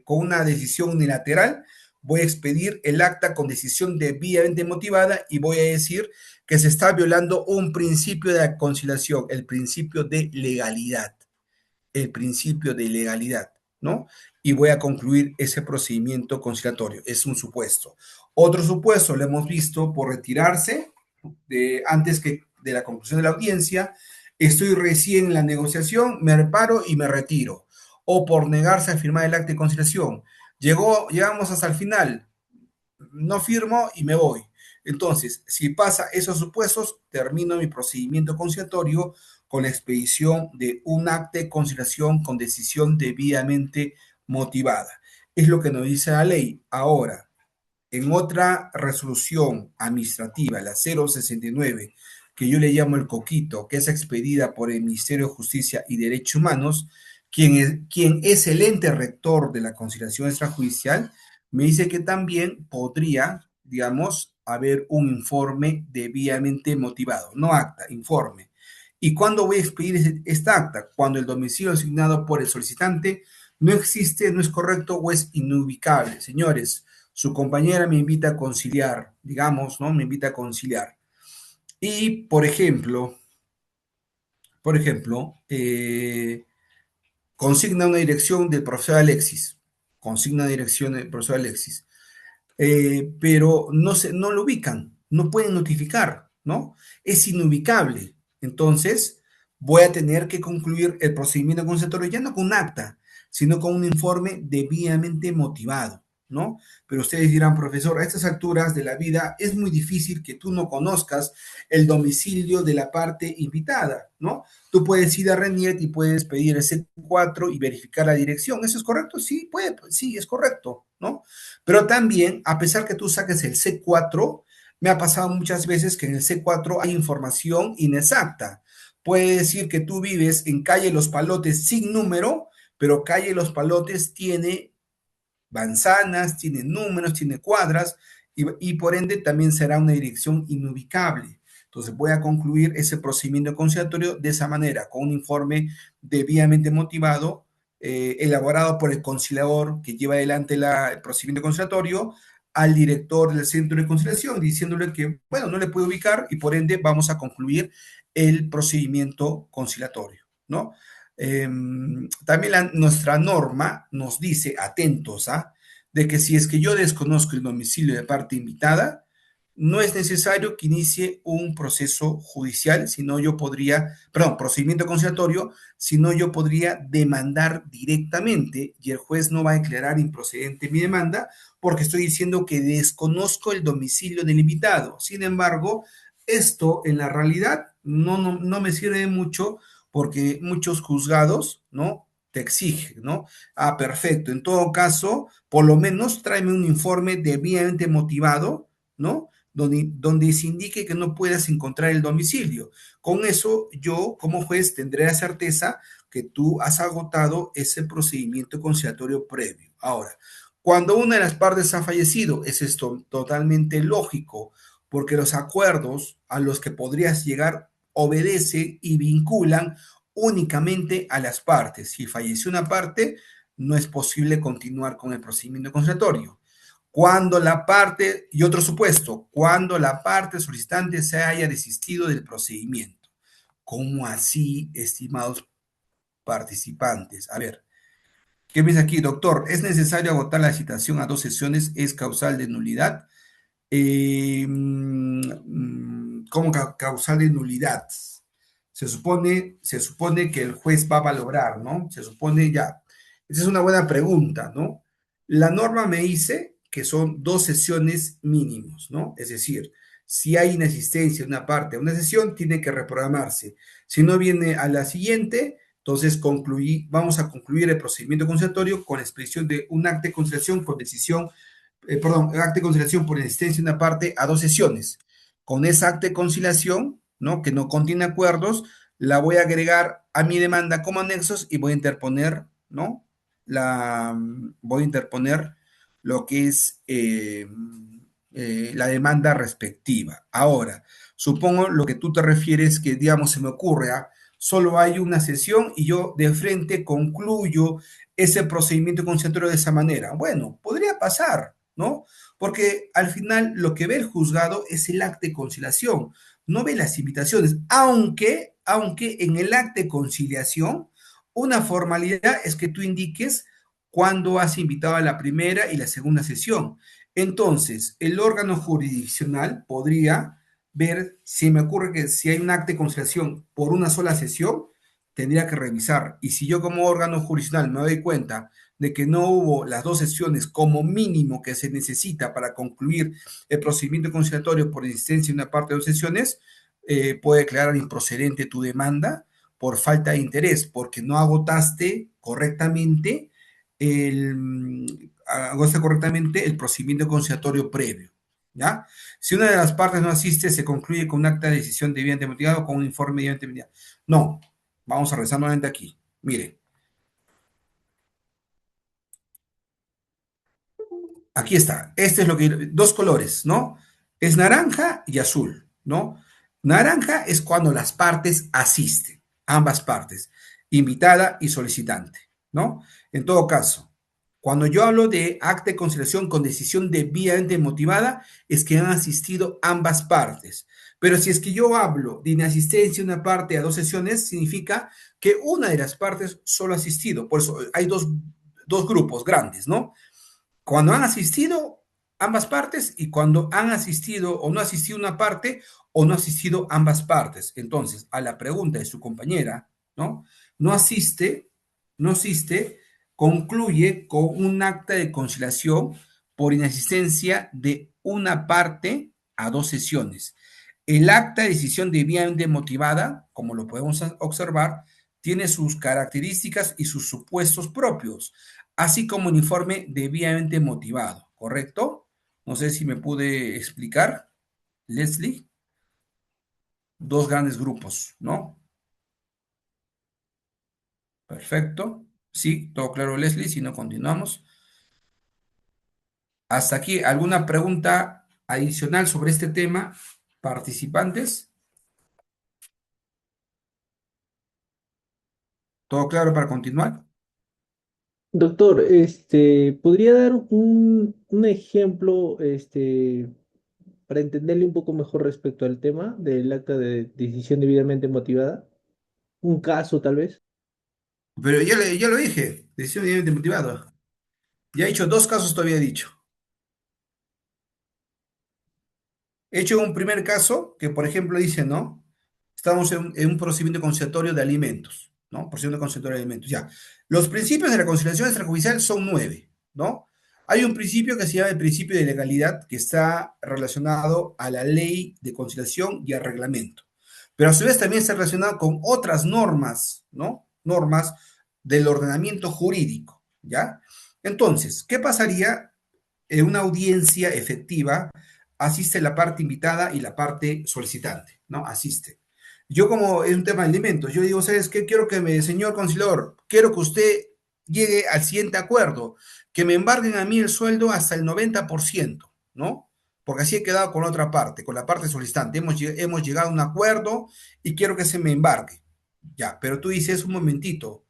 con una decisión unilateral, voy a expedir el acta con decisión debidamente motivada y voy a decir que se está violando un principio de la conciliación, el principio de legalidad, ¿no? Y voy a concluir ese procedimiento conciliatorio. Es un supuesto. Otro supuesto lo hemos visto por retirarse antes que de la conclusión de la audiencia. Estoy recién en la negociación, me reparo y me retiro. O por negarse a firmar el acta de conciliación. Llegamos hasta el final, no firmo y me voy. Entonces, si pasa esos supuestos, termino mi procedimiento conciliatorio con la expedición de un acta de conciliación con decisión debidamente motivada. Es lo que nos dice la ley. Ahora, en otra resolución administrativa, la 069, que yo le llamo el Coquito, que es expedida por el Ministerio de Justicia y Derechos Humanos, quien es el ente rector de la conciliación extrajudicial, me dice que también podría, digamos, haber un informe debidamente motivado, no acta, informe. ¿Y cuándo voy a expedir esta acta? Cuando el domicilio asignado por el solicitante no existe, no es correcto o es inubicable. Señores, su compañera me invita a conciliar, digamos, ¿no? Me invita a conciliar. Y, por ejemplo, consigna una dirección del profesor Alexis, consigna dirección del profesor Alexis, pero no lo ubican, no pueden notificar, ¿no? Es inubicable. Entonces, voy a tener que concluir el procedimiento conciliatorio ya no con un acta, sino con un informe debidamente motivado, ¿no? Pero ustedes dirán, profesor, a estas alturas de la vida es muy difícil que tú no conozcas el domicilio de la parte invitada, ¿no? Tú puedes ir a RENIET y puedes pedir el C4 y verificar la dirección. ¿Eso es correcto? Sí, sí, es correcto, ¿no? Pero también, a pesar que tú saques el C4, me ha pasado muchas veces que en el C4 hay información inexacta. Puede decir que tú vives en calle Los Palotes sin número, pero calle Los Palotes tiene manzanas, tiene números, tiene cuadras y por ende también será una dirección inubicable. Entonces voy a concluir ese procedimiento conciliatorio de esa manera, con un informe debidamente motivado, elaborado por el conciliador que lleva adelante el procedimiento conciliatorio, al director del centro de conciliación, diciéndole que, bueno, no le puede ubicar y por ende vamos a concluir el procedimiento conciliatorio, ¿no? También nuestra norma nos dice, atentos, de que si es que yo desconozco el domicilio de parte invitada, no es necesario que inicie un proceso judicial, sino yo podría, perdón, procedimiento conciliatorio, sino yo podría demandar directamente y el juez no va a declarar improcedente mi demanda porque estoy diciendo que desconozco el domicilio del invitado. Sin embargo, esto en la realidad no me sirve mucho porque muchos juzgados, ¿no? Te exigen, ¿no? Ah, perfecto. En todo caso, por lo menos tráeme un informe debidamente motivado, ¿no? Donde se indique que no puedas encontrar el domicilio. Con eso, yo como juez tendré la certeza que tú has agotado ese procedimiento conciliatorio previo. Ahora, cuando una de las partes ha fallecido, es esto totalmente lógico, porque los acuerdos a los que podrías llegar obedecen y vinculan únicamente a las partes. Si falleció una parte, no es posible continuar con el procedimiento conciliatorio. Cuando la parte, y otro supuesto, cuando la parte solicitante se haya desistido del procedimiento. ¿Cómo así, estimados participantes? A ver, ¿qué dice aquí, doctor? ¿Es necesario agotar la citación a 2 sesiones? ¿Es causal de nulidad? ¿Cómo causal de nulidad? Se supone que el juez va a valorar, ¿no? Se supone ya. Esa es una buena pregunta, ¿no? La norma me dice que son 2 sesiones mínimos, ¿no? Es decir, si hay inasistencia de una parte a una sesión, tiene que reprogramarse. Si no viene a la siguiente, entonces vamos a concluir el procedimiento conciliatorio con la expedición de un acta de conciliación con decisión acta de conciliación por insistencia de una parte a 2 sesiones. Con esa acta de conciliación, ¿no? Que no contiene acuerdos, la voy a agregar a mi demanda como anexos y voy a interponer, ¿no? Voy a interponer lo que es la demanda respectiva. Ahora, supongo lo que tú te refieres que, digamos, se me ocurre, solo hay una sesión y yo de frente concluyo ese procedimiento conciliatorio de esa manera. Bueno, podría pasar, ¿no? Porque al final lo que ve el juzgado es el acta de conciliación, no ve las invitaciones, aunque en el acta de conciliación una formalidad es que tú indiques cuándo has invitado a la primera y la segunda sesión. Entonces, el órgano jurisdiccional podría ver, si me ocurre que si hay un acta de conciliación por una sola sesión, tendría que revisar. Y si yo como órgano jurisdiccional me doy cuenta de que no hubo las 2 sesiones como mínimo que se necesita para concluir el procedimiento conciliatorio por insistencia en una parte de 2 sesiones, puede declarar improcedente tu demanda por falta de interés, porque no agotaste correctamente el procedimiento conciliatorio previo. ¿Ya? Si una de las partes no asiste, se concluye con un acta de decisión debidamente motivado o con un informe debidamente motivado. No, vamos a revisar nuevamente aquí. Mire, aquí está. Este es lo que. Dos colores, ¿no? Es naranja y azul, ¿no? Naranja es cuando las partes asisten, ambas partes, invitada y solicitante, ¿no? En todo caso, cuando yo hablo de acta de conciliación con decisión debidamente motivada, es que han asistido ambas partes. Pero si es que yo hablo de inasistencia de una parte a 2 sesiones, significa que una de las partes solo ha asistido. Por eso hay dos grupos grandes, ¿no? Cuando han asistido ambas partes y cuando han asistido o no ha asistido una parte o no ha asistido ambas partes. Entonces, a la pregunta de su compañera, ¿no? No asiste, no asiste, concluye con un acta de conciliación por inasistencia de una parte a 2 sesiones. El acta de decisión debidamente motivada, como lo podemos observar, tiene sus características y sus supuestos propios, así como un informe debidamente motivado, ¿correcto? No sé si me pude explicar, Leslie. Dos grandes grupos, ¿no? Perfecto. Sí, todo claro, Leslie, si no continuamos. Hasta aquí, ¿alguna pregunta adicional sobre este tema, participantes? ¿Todo claro para continuar? Doctor, ¿podría dar un ejemplo, para entenderle un poco mejor respecto al tema del acta de decisión debidamente motivada? Un caso, tal vez. Pero ya lo dije, decisión debidamente motivada. Ya he hecho 2 casos, todavía he dicho. He hecho un primer caso que, por ejemplo, dice, ¿no? Estamos en un procedimiento conciliatorio de alimentos, ¿no? Procedimiento conciliatorio de alimentos, ya. Los principios de la conciliación extrajudicial son 9, ¿no? Hay un principio que se llama el principio de legalidad que está relacionado a la ley de conciliación y al reglamento. Pero a su vez también está relacionado con otras normas, ¿no? Normas del ordenamiento jurídico, ¿ya? Entonces, ¿qué pasaría en una audiencia efectiva? Asiste la parte invitada y la parte solicitante, ¿no? Asiste. Yo como es un tema de alimentos, yo digo, ¿sabes qué? Quiero que me, señor conciliador, quiero que usted llegue al siguiente acuerdo, que me embarguen a mí el sueldo hasta el 90%, ¿no? Porque así he quedado con la otra parte, con la parte solicitante. Hemos llegado a un acuerdo y quiero que se me embargue. Ya, pero tú dices, un momentito,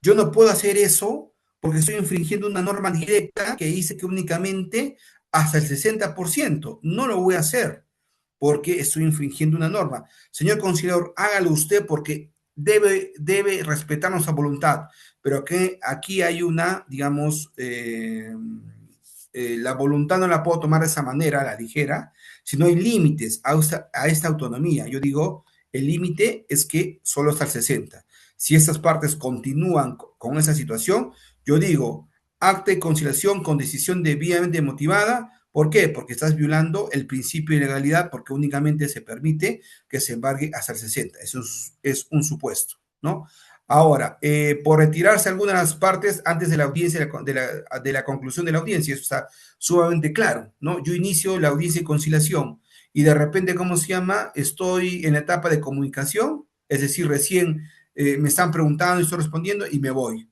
yo no puedo hacer eso porque estoy infringiendo una norma directa que dice que únicamente hasta el 60%. No lo voy a hacer porque estoy infringiendo una norma. Señor conciliador, hágalo usted porque debe respetar nuestra voluntad, pero que aquí hay una, digamos, la voluntad no la puedo tomar de esa manera, a la ligera, si no hay límites a esta autonomía. Yo digo, el límite es que solo hasta el 60. Si estas partes continúan con esa situación, yo digo, acta de conciliación con decisión debidamente motivada. ¿Por qué? Porque estás violando el principio de legalidad porque únicamente se permite que se embargue hasta el 60. Eso es un supuesto, ¿no? Ahora, por retirarse algunas de las partes antes de la audiencia, de la conclusión de la audiencia, eso está sumamente claro, ¿no? Yo inicio la audiencia de conciliación y de repente, ¿cómo se llama? Estoy en la etapa de comunicación, es decir, recién me están preguntando y estoy respondiendo y me voy.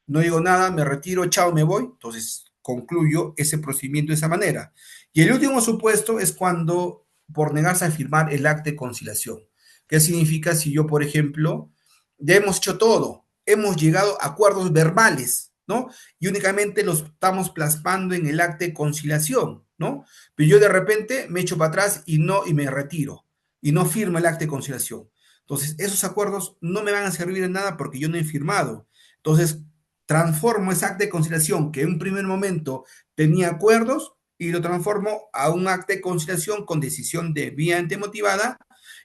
No digo nada, me retiro, chao, me voy. Entonces, concluyo ese procedimiento de esa manera. Y el último supuesto es cuando, por negarse a firmar el acta de conciliación. ¿Qué significa si yo, por ejemplo, ya hemos hecho todo, hemos llegado a acuerdos verbales, ¿no? Y únicamente los estamos plasmando en el acta de conciliación, ¿no? Pero yo de repente me echo para atrás y me retiro y no firmo el acta de conciliación. Entonces, esos acuerdos no me van a servir de nada porque yo no he firmado. Entonces, transformo ese acta de conciliación que en un primer momento tenía acuerdos y lo transformo a un acta de conciliación con decisión debidamente motivada,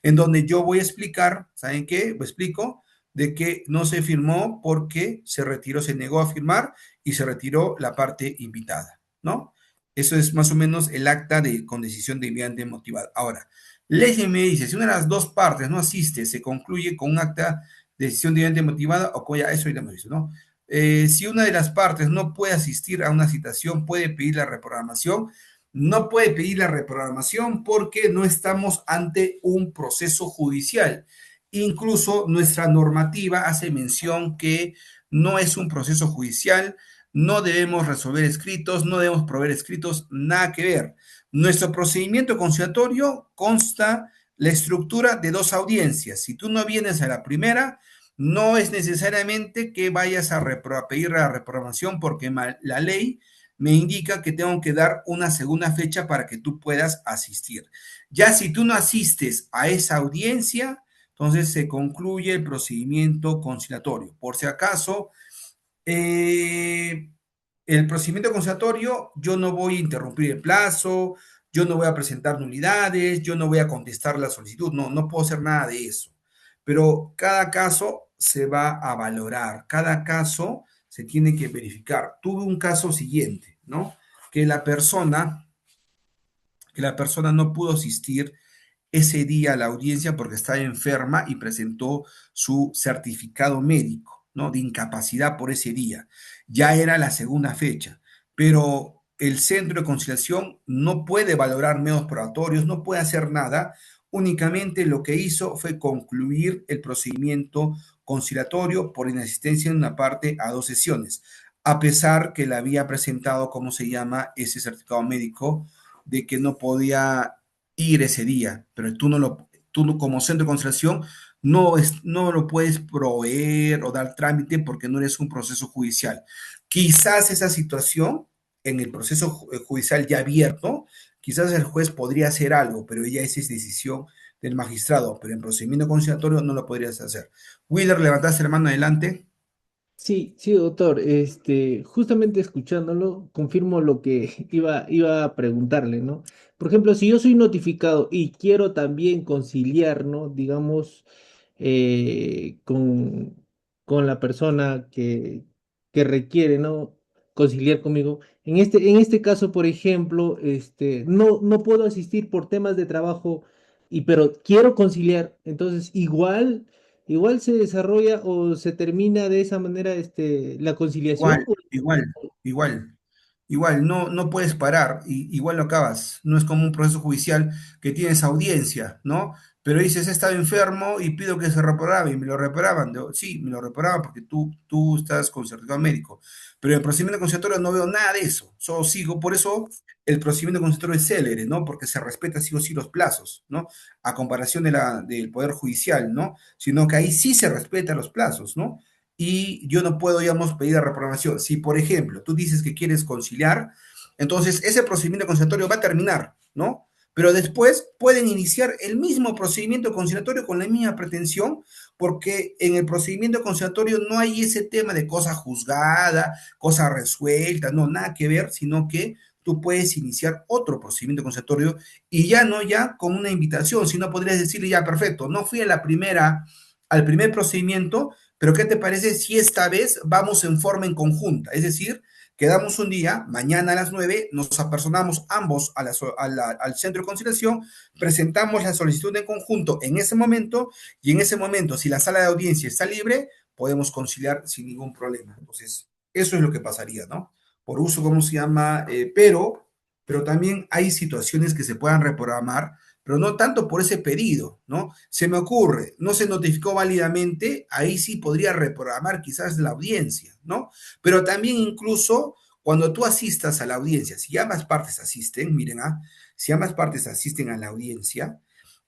en donde yo voy a explicar, ¿saben qué? Lo explico, de que no se firmó porque se retiró, se negó a firmar y se retiró la parte invitada, ¿no? Eso es más o menos el acta de con decisión debidamente motivada. Ahora, ley me dice, si una de las dos partes no asiste, se concluye con un acta de decisión debidamente motivada, o ya eso ya hemos visto, ¿no? Si una de las partes no puede asistir a una citación, puede pedir la reprogramación. No puede pedir la reprogramación porque no estamos ante un proceso judicial. Incluso nuestra normativa hace mención que no es un proceso judicial, no debemos resolver escritos, no debemos proveer escritos, nada que ver. Nuestro procedimiento conciliatorio consta la estructura de dos audiencias. Si tú no vienes a la primera, no es necesariamente que vayas a pedir la reprobación porque la ley me indica que tengo que dar una segunda fecha para que tú puedas asistir. Ya si tú no asistes a esa audiencia, entonces se concluye el procedimiento conciliatorio. Por si acaso, el procedimiento conciliatorio, yo no voy a interrumpir el plazo, yo no voy a presentar nulidades, yo no voy a contestar la solicitud, no puedo hacer nada de eso. Pero cada caso se va a valorar, cada caso se tiene que verificar. Tuve un caso siguiente, ¿no? Que la persona no pudo asistir ese día a la audiencia porque estaba enferma y presentó su certificado médico, ¿no? De incapacidad por ese día. Ya era la segunda fecha, pero el centro de conciliación no puede valorar medios probatorios, no puede hacer nada, únicamente lo que hizo fue concluir el procedimiento conciliatorio por inasistencia en una parte a dos sesiones, a pesar que le había presentado, ¿cómo se llama?, ese certificado médico de que no podía ir ese día, pero tú como centro de conciliación no lo puedes proveer o dar trámite porque no eres un proceso judicial. Quizás esa situación en el proceso judicial ya abierto, quizás el juez podría hacer algo, pero ya esa es decisión del magistrado, pero en procedimiento conciliatorio no lo podrías hacer. Wheeler, levantaste la mano adelante. Sí, sí, doctor. Justamente escuchándolo, confirmo lo que iba a preguntarle, ¿no? Por ejemplo, si yo soy notificado y quiero también conciliar, ¿no? Digamos, con la persona que requiere, ¿no? Conciliar conmigo. En este caso, por ejemplo, no puedo asistir por temas de trabajo, pero quiero conciliar. Entonces, igual se desarrolla o se termina de esa manera la conciliación. Igual, igual, igual. Igual, no puedes parar, igual lo acabas. No es como un proceso judicial que tienes audiencia, ¿no? Pero dices, he estado enfermo y pido que se reprograme y me lo reprograban. Sí, me lo reprograban porque tú estás con certificado médico. Pero en el procedimiento conciliatorio no veo nada de eso. Solo sigo, por eso el procedimiento conciliatorio es célere, ¿no? Porque se respeta sí o sí los plazos, ¿no? A comparación del Poder Judicial, ¿no? Sino que ahí sí se respetan los plazos, ¿no? Y yo no puedo, digamos, pedir la reprogramación. Si, por ejemplo, tú dices que quieres conciliar, Entonces, ese procedimiento conciliatorio va a terminar, ¿no? Pero después pueden iniciar el mismo procedimiento conciliatorio con la misma pretensión, porque en el procedimiento conciliatorio no hay ese tema de cosa juzgada, cosa resuelta, no, nada que ver, sino que tú puedes iniciar otro procedimiento conciliatorio y ya no ya con una invitación, sino podrías decirle ya, perfecto, no fui a la primera, al primer procedimiento, pero ¿qué te parece si esta vez vamos en forma en conjunta? Es decir, quedamos un día, mañana a las 9, nos apersonamos ambos al centro de conciliación, presentamos la solicitud en conjunto en ese momento, y en ese momento, si la sala de audiencia está libre, podemos conciliar sin ningún problema. Entonces, eso es lo que pasaría, ¿no? Por uso, ¿cómo se llama? Pero también hay situaciones que se puedan reprogramar, pero no tanto por ese pedido, ¿no? Se me ocurre, no se notificó válidamente, ahí sí podría reprogramar quizás la audiencia, ¿no? Pero también incluso cuando tú asistas a la audiencia, si ambas partes asisten, miren, si ambas partes asisten a la audiencia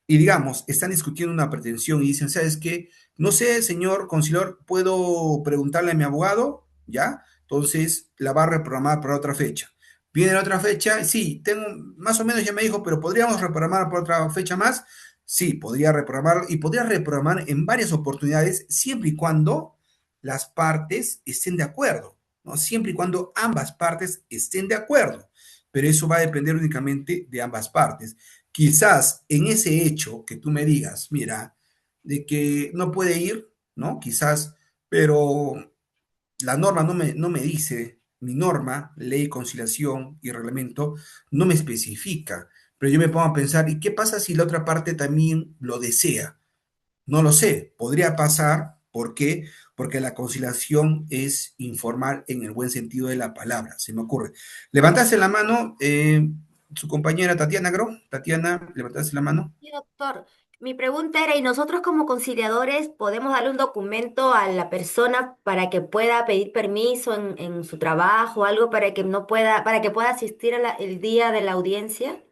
y digamos, están discutiendo una pretensión y dicen, ¿sabes qué? No sé, señor conciliador, ¿puedo preguntarle a mi abogado? ¿Ya? Entonces la va a reprogramar para otra fecha. Viene la otra fecha, sí, tengo, más o menos ya me dijo, pero ¿podríamos reprogramar por otra fecha más? Sí, podría reprogramar y podría reprogramar en varias oportunidades siempre y cuando las partes estén de acuerdo, ¿no? Siempre y cuando ambas partes estén de acuerdo, pero eso va a depender únicamente de ambas partes. Quizás en ese hecho que tú me digas, mira, de que no puede ir, ¿no? Quizás, pero la norma no me dice, mi norma, ley, conciliación y reglamento, no me especifica. Pero yo me pongo a pensar, ¿y qué pasa si la otra parte también lo desea? No lo sé, podría pasar. ¿Por qué? Porque la conciliación es informal en el buen sentido de la palabra, se me ocurre. Levantaste la mano, su compañera Tatiana, creo. Tatiana, levantaste la mano. Sí, doctor, mi pregunta era, ¿y nosotros como conciliadores podemos darle un documento a la persona para que pueda pedir permiso en su trabajo, algo para que no pueda, para que pueda asistir a el día de la audiencia?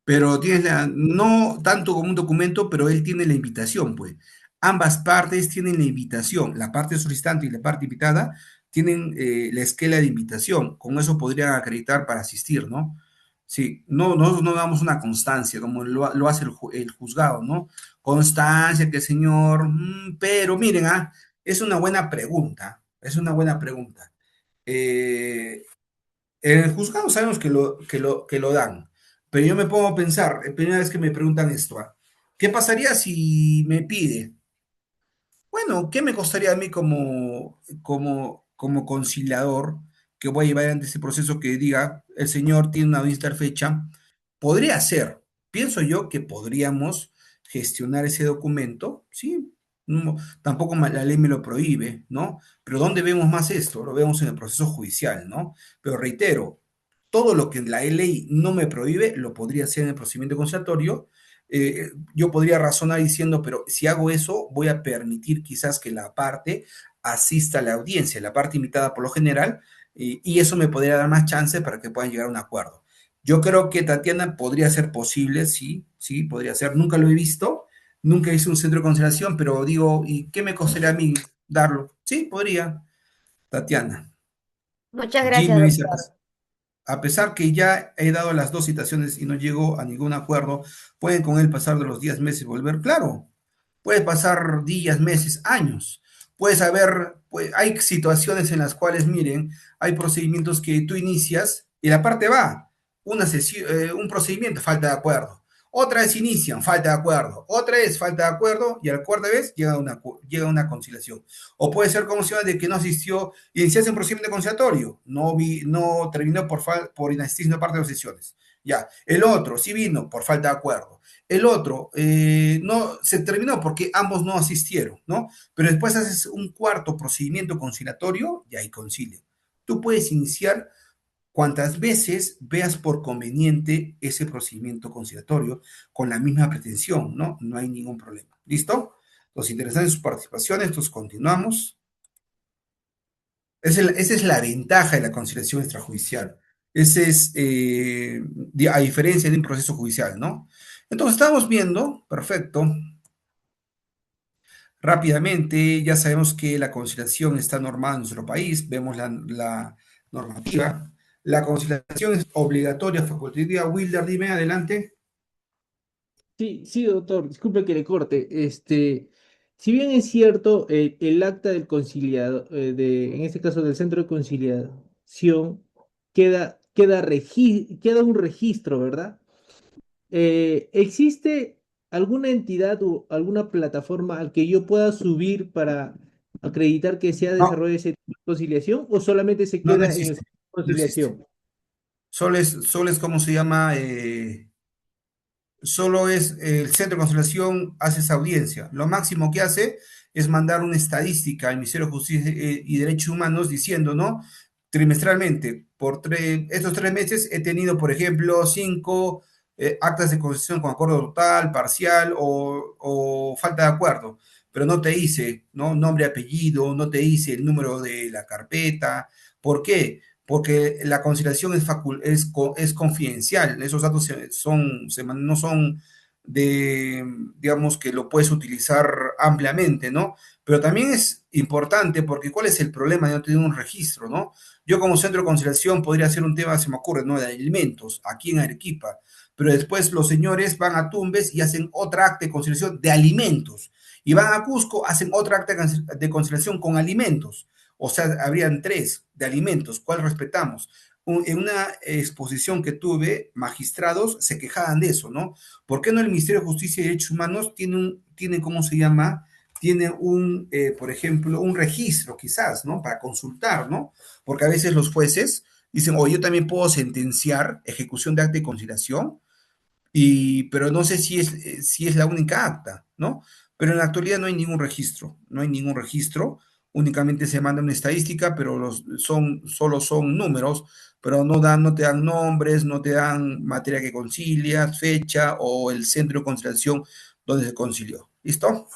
Pero tienes no tanto como un documento, pero él tiene la invitación, pues. Ambas partes tienen la invitación, la parte solicitante y la parte invitada tienen la esquela de invitación, con eso podrían acreditar para asistir, ¿no? Sí, no, nosotros no damos una constancia como lo hace el juzgado, ¿no? Constancia que el señor, pero miren, es una buena pregunta, es una buena pregunta. Eh, en el juzgado sabemos que lo dan, pero yo me pongo a pensar, la primera vez que me preguntan esto, ¿qué pasaría si me pide? Bueno, ¿qué me costaría a mí como conciliador que voy a llevar ante ese proceso que diga, el señor tiene una audiencia tal fecha? Podría ser, pienso yo que podríamos gestionar ese documento, ¿sí? Tampoco la ley me lo prohíbe, ¿no? Pero ¿dónde vemos más esto? Lo vemos en el proceso judicial, ¿no? Pero reitero, todo lo que la ley no me prohíbe, lo podría hacer en el procedimiento conciliatorio. Yo podría razonar diciendo, pero si hago eso, voy a permitir quizás que la parte asista a la audiencia, la parte invitada por lo general, y eso me podría dar más chance para que puedan llegar a un acuerdo. Yo creo que Tatiana podría ser posible, sí, sí, podría ser. Nunca lo he visto, nunca hice un centro de conciliación, pero digo, ¿y qué me costaría a mí darlo? Sí, podría, Tatiana. Muchas Jim gracias, me dice, doctor. a pesar que ya he dado las dos citaciones y no llego a ningún acuerdo, pueden con él pasar de los días, meses y volver. Claro, puede pasar días, meses, años. Puedes haber, pues, hay situaciones en las cuales, miren, hay procedimientos que tú inicias y la parte va, una sesión, un procedimiento, falta de acuerdo. Otra vez inician, falta de acuerdo. Otra vez falta de acuerdo y a la cuarta vez llega una conciliación. O puede ser como se llama de que no asistió y se hace un procedimiento conciliatorio. No terminó por inasistencia de parte de las sesiones. Ya. El otro sí vino por falta de acuerdo. El otro no se terminó porque ambos no asistieron, ¿no? Pero después haces un cuarto procedimiento conciliatorio y ahí concilia. Tú puedes iniciar cuantas veces veas por conveniente ese procedimiento conciliatorio con la misma pretensión, ¿no? No hay ningún problema. ¿Listo? Los interesantes en sus participaciones, entonces continuamos. Esa es la ventaja de la conciliación extrajudicial. Ese es, a diferencia de un proceso judicial, ¿no? Entonces, estamos viendo, perfecto, rápidamente, ya sabemos que la conciliación está normada en nuestro país, vemos la normativa. La conciliación es obligatoria, facultativa. Wilder, dime, adelante. Sí, sí, doctor, disculpe que le corte. Si bien es cierto, el acta del conciliador, en este caso del centro de conciliación, queda un registro, ¿verdad? ¿Existe alguna entidad o alguna plataforma al que yo pueda subir para acreditar que se ha No, desarrollado ese tipo de conciliación o solamente se no, no queda en el existe. centro de No existe. conciliación? Solo es ¿cómo se llama? Solo es el centro de conciliación hace esa audiencia. Lo máximo que hace es mandar una estadística al Ministerio de Justicia y Derechos Humanos diciendo, ¿no? Trimestralmente, estos 3 meses he tenido, por ejemplo, 5 actas de conciliación con acuerdo total, parcial o falta de acuerdo, pero no te dice, ¿no? Nombre, apellido, no te dice el número de la carpeta. ¿Por qué? Porque la conciliación es confidencial, esos datos no son digamos, que lo puedes utilizar ampliamente, ¿no? Pero también es importante porque ¿cuál es el problema de no tener un registro, ¿no? Yo como centro de conciliación podría hacer un tema, se me ocurre, ¿no? De alimentos, aquí en Arequipa, pero después los señores van a Tumbes y hacen otra acta de conciliación de alimentos, y van a Cusco, hacen otra acta de conciliación con alimentos. O sea, habrían 3 de alimentos. ¿Cuál respetamos? En una exposición que tuve, magistrados se quejaban de eso, ¿no? ¿Por qué no el Ministerio de Justicia y Derechos Humanos tiene ¿cómo se llama? Tiene por ejemplo, un registro quizás, ¿no? Para consultar, ¿no? Porque a veces los jueces dicen, oye, yo también puedo sentenciar ejecución de acta de conciliación, pero no sé si es la única acta, ¿no? Pero en la actualidad no hay ningún registro, no hay ningún registro, únicamente se manda una estadística, pero solo son números, pero no te dan nombres, no te dan materia que concilias, fecha o el centro de conciliación donde se concilió. ¿Listo?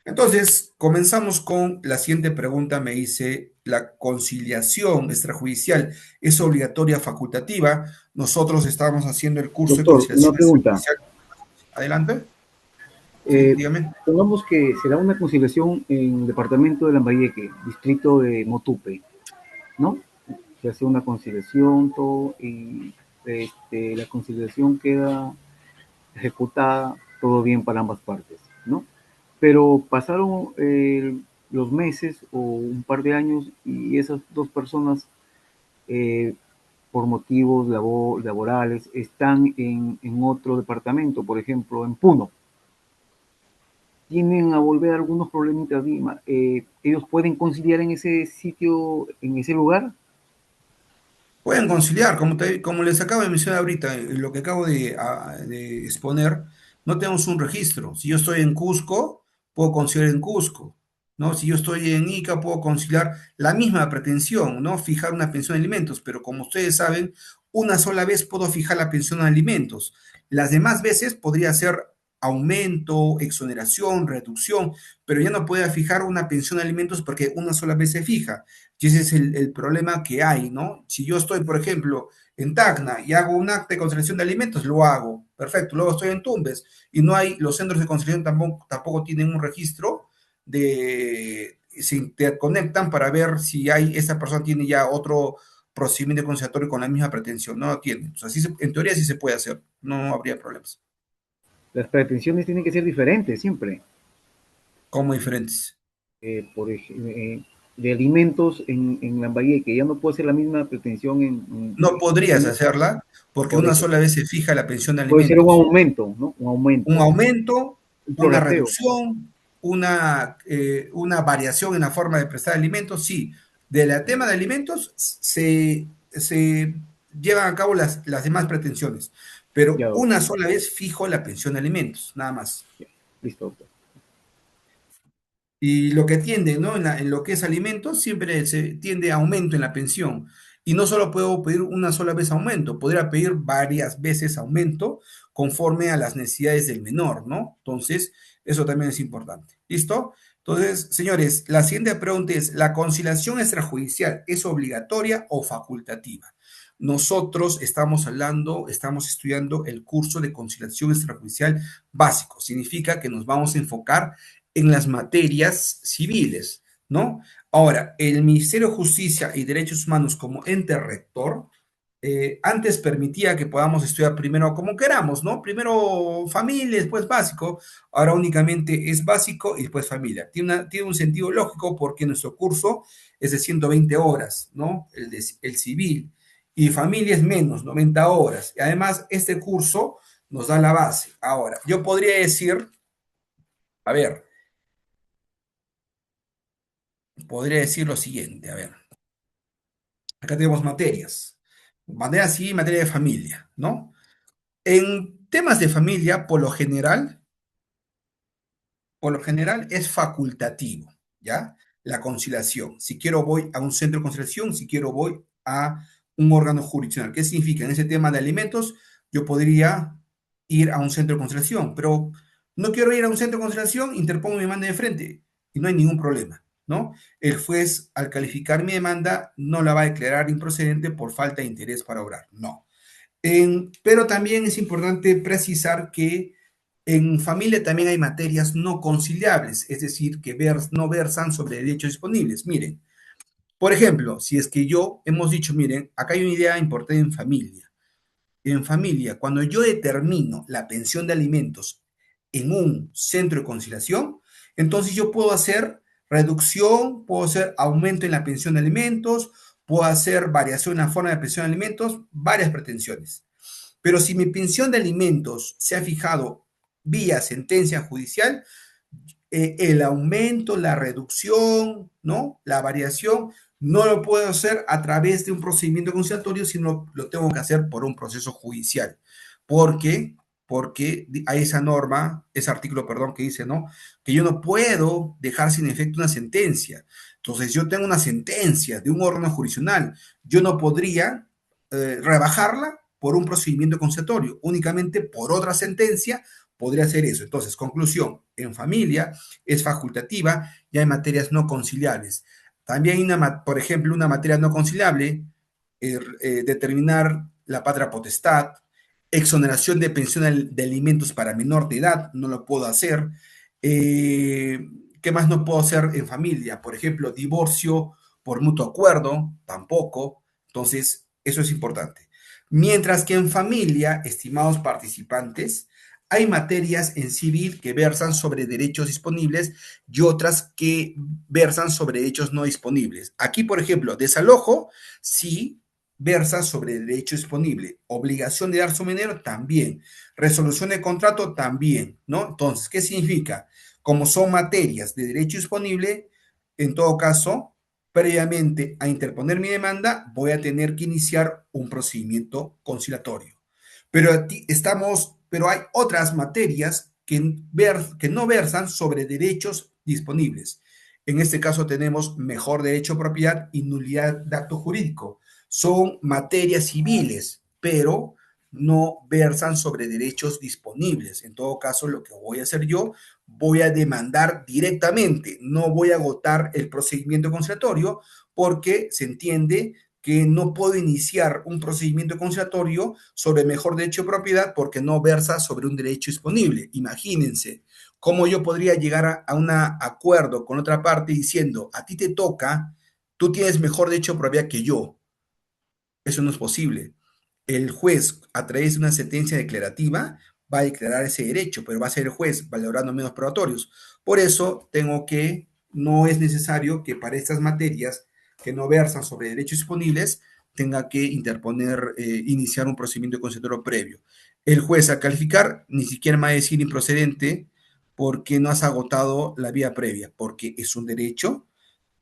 Entonces, comenzamos con la siguiente pregunta. Me dice, ¿la conciliación extrajudicial es obligatoria facultativa? Nosotros estamos haciendo el curso de Doctor, una conciliación pregunta. extrajudicial. Adelante. Sí, Eh, dígame. Pongamos que será una conciliación en el departamento de Lambayeque, distrito de Motupe, ¿no? Se hace una conciliación, todo, y la conciliación queda ejecutada, todo bien para ambas partes, ¿no? Pero pasaron los meses o un par de años y esas dos personas, eh, por motivos laborales, están en otro departamento, por ejemplo, en Puno. Tienen a volver algunos problemitas, ellos pueden conciliar en ese sitio, en ese lugar. Pueden conciliar, como les acabo de mencionar ahorita, lo que acabo de exponer, no tenemos un registro. Si yo estoy en Cusco, puedo conciliar en Cusco, ¿no? Si yo estoy en Ica, puedo conciliar la misma pretensión, ¿no? Fijar una pensión de alimentos, pero como ustedes saben, una sola vez puedo fijar la pensión de alimentos. Las demás veces podría ser aumento, exoneración, reducción, pero ya no puedo fijar una pensión de alimentos porque una sola vez se fija. Y ese es el problema que hay, ¿no? Si yo estoy, por ejemplo, en Tacna y hago un acta de conciliación de alimentos, lo hago, perfecto. Luego estoy en Tumbes y no hay, los centros de conciliación tampoco tienen un registro se interconectan para ver si esa persona tiene ya otro procedimiento conciliatorio con la misma pretensión. No lo tiene. O sea, en teoría sí se puede hacer, no habría problemas. Las pretensiones tienen que ser diferentes siempre. Como diferentes. Por ejemplo, de alimentos en Lambayeque, ya no puede ser la misma pretensión No podrías hacerla porque por una eso. sola vez se fija la pensión de Puede ser un alimentos. aumento, ¿no? Un Un aumento, aumento, un una prorrateo. reducción, una variación en la forma de prestar alimentos, sí. Del tema de alimentos se llevan a cabo las demás pretensiones, pero Ya, una sola vez fijo la pensión de alimentos, nada más. ya. Listo, doctor. Y lo que tiende, ¿no? En lo que es alimentos, siempre se tiende a aumento en la pensión. Y no solo puedo pedir una sola vez aumento, podría pedir varias veces aumento conforme a las necesidades del menor, ¿no? Entonces, eso también es importante. ¿Listo? Entonces, señores, la siguiente pregunta es, ¿la conciliación extrajudicial es obligatoria o facultativa? Nosotros estamos estudiando el curso de conciliación extrajudicial básico. Significa que nos vamos a enfocar en las materias civiles, ¿no? Ahora, el Ministerio de Justicia y Derechos Humanos como ente rector, antes permitía que podamos estudiar primero como queramos, ¿no? Primero familia, después básico, ahora únicamente es básico y después familia. Tiene un sentido lógico porque nuestro curso es de 120 horas, ¿no? El civil, y familia es menos, 90 horas. Y además, este curso nos da la base. Ahora, yo podría decir, a ver, podría decir lo siguiente, a ver, acá tenemos materias, materia civil y materia de familia, ¿no? En temas de familia, por lo general es facultativo, ¿ya? La conciliación. Si quiero voy a un centro de conciliación, si quiero voy a un órgano jurisdiccional. ¿Qué significa? En ese tema de alimentos, yo podría ir a un centro de conciliación, pero no quiero ir a un centro de conciliación, interpongo mi demanda de frente y no hay ningún problema, ¿no? El juez, al calificar mi demanda, no la va a declarar improcedente por falta de interés para obrar, no. Pero también es importante precisar que en familia también hay materias no conciliables, es decir, que no versan sobre derechos disponibles. Miren, por ejemplo, si es que hemos dicho, miren, acá hay una idea importante en familia. En familia, cuando yo determino la pensión de alimentos en un centro de conciliación, entonces yo puedo hacer reducción, puedo hacer aumento en la pensión de alimentos, puedo hacer variación en la forma de pensión de alimentos, varias pretensiones. Pero si mi pensión de alimentos se ha fijado vía sentencia judicial, el aumento, la reducción, ¿no? La variación, no lo puedo hacer a través de un procedimiento conciliatorio, sino lo tengo que hacer por un proceso judicial. ¿Por qué? Porque hay esa norma, ese artículo, perdón, que dice, ¿no? Que yo no puedo dejar sin efecto una sentencia. Entonces, yo tengo una sentencia de un órgano jurisdiccional. Yo no podría rebajarla por un procedimiento conciliatorio. Únicamente por otra sentencia podría hacer eso. Entonces, conclusión, en familia es facultativa y hay materias no conciliables. También hay, por ejemplo, una materia no conciliable, determinar la patria potestad, exoneración de pensión de alimentos para menor de edad, no lo puedo hacer. ¿Qué más no puedo hacer en familia? Por ejemplo, divorcio por mutuo acuerdo, tampoco. Entonces, eso es importante. Mientras que en familia, estimados participantes, hay materias en civil que versan sobre derechos disponibles y otras que versan sobre derechos no disponibles. Aquí, por ejemplo, desalojo, sí versa sobre derecho disponible. Obligación de dar su dinero, también. Resolución de contrato, también, ¿no? Entonces, ¿qué significa? Como son materias de derecho disponible, en todo caso, previamente a interponer mi demanda, voy a tener que iniciar un procedimiento conciliatorio. Pero hay otras materias que no versan sobre derechos disponibles. En este caso tenemos mejor derecho a propiedad y nulidad de acto jurídico. Son materias civiles, pero no versan sobre derechos disponibles. En todo caso, lo que voy a hacer yo, voy a demandar directamente, no voy a agotar el procedimiento conciliatorio porque se entiende que no puedo iniciar un procedimiento conciliatorio sobre mejor derecho de propiedad porque no versa sobre un derecho disponible. Imagínense cómo yo podría llegar a un acuerdo con otra parte diciendo, a ti te toca, tú tienes mejor derecho de propiedad que yo. Eso no es posible. El juez, a través de una sentencia declarativa, va a declarar ese derecho, pero va a ser el juez valorando menos probatorios. Por eso no es necesario que para estas materias que no versan sobre derechos disponibles, tenga que iniciar un procedimiento conciliatorio previo. El juez a calificar ni siquiera me va a decir improcedente porque no has agotado la vía previa, porque es un derecho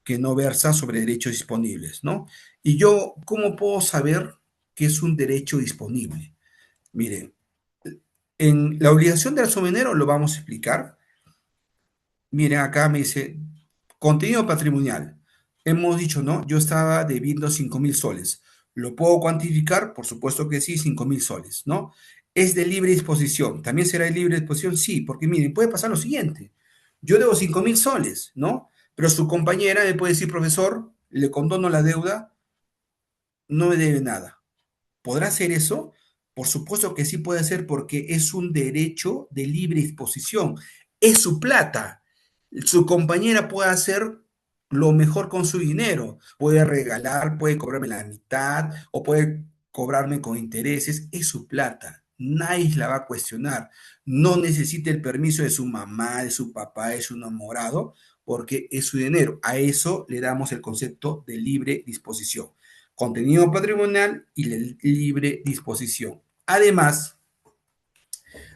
que no versa sobre derechos disponibles, ¿no? Y yo, ¿cómo puedo saber que es un derecho disponible? Miren, en la obligación del alzominero lo vamos a explicar. Miren, acá me dice, contenido patrimonial. Hemos dicho, ¿no? Yo estaba debiendo 5.000 soles. ¿Lo puedo cuantificar? Por supuesto que sí, 5.000 soles, ¿no? ¿Es de libre disposición? ¿También será de libre disposición? Sí, porque miren, puede pasar lo siguiente. Yo debo 5.000 soles, ¿no? Pero su compañera me puede decir, profesor, le condono la deuda, no me debe nada. ¿Podrá hacer eso? Por supuesto que sí puede hacer porque es un derecho de libre disposición. Es su plata. Su compañera puede hacer lo mejor con su dinero. Puede regalar, puede cobrarme la mitad o puede cobrarme con intereses. Es su plata. Nadie la va a cuestionar. No necesita el permiso de su mamá, de su papá, de su enamorado, porque es su dinero. A eso le damos el concepto de libre disposición. Contenido patrimonial y libre disposición. Además,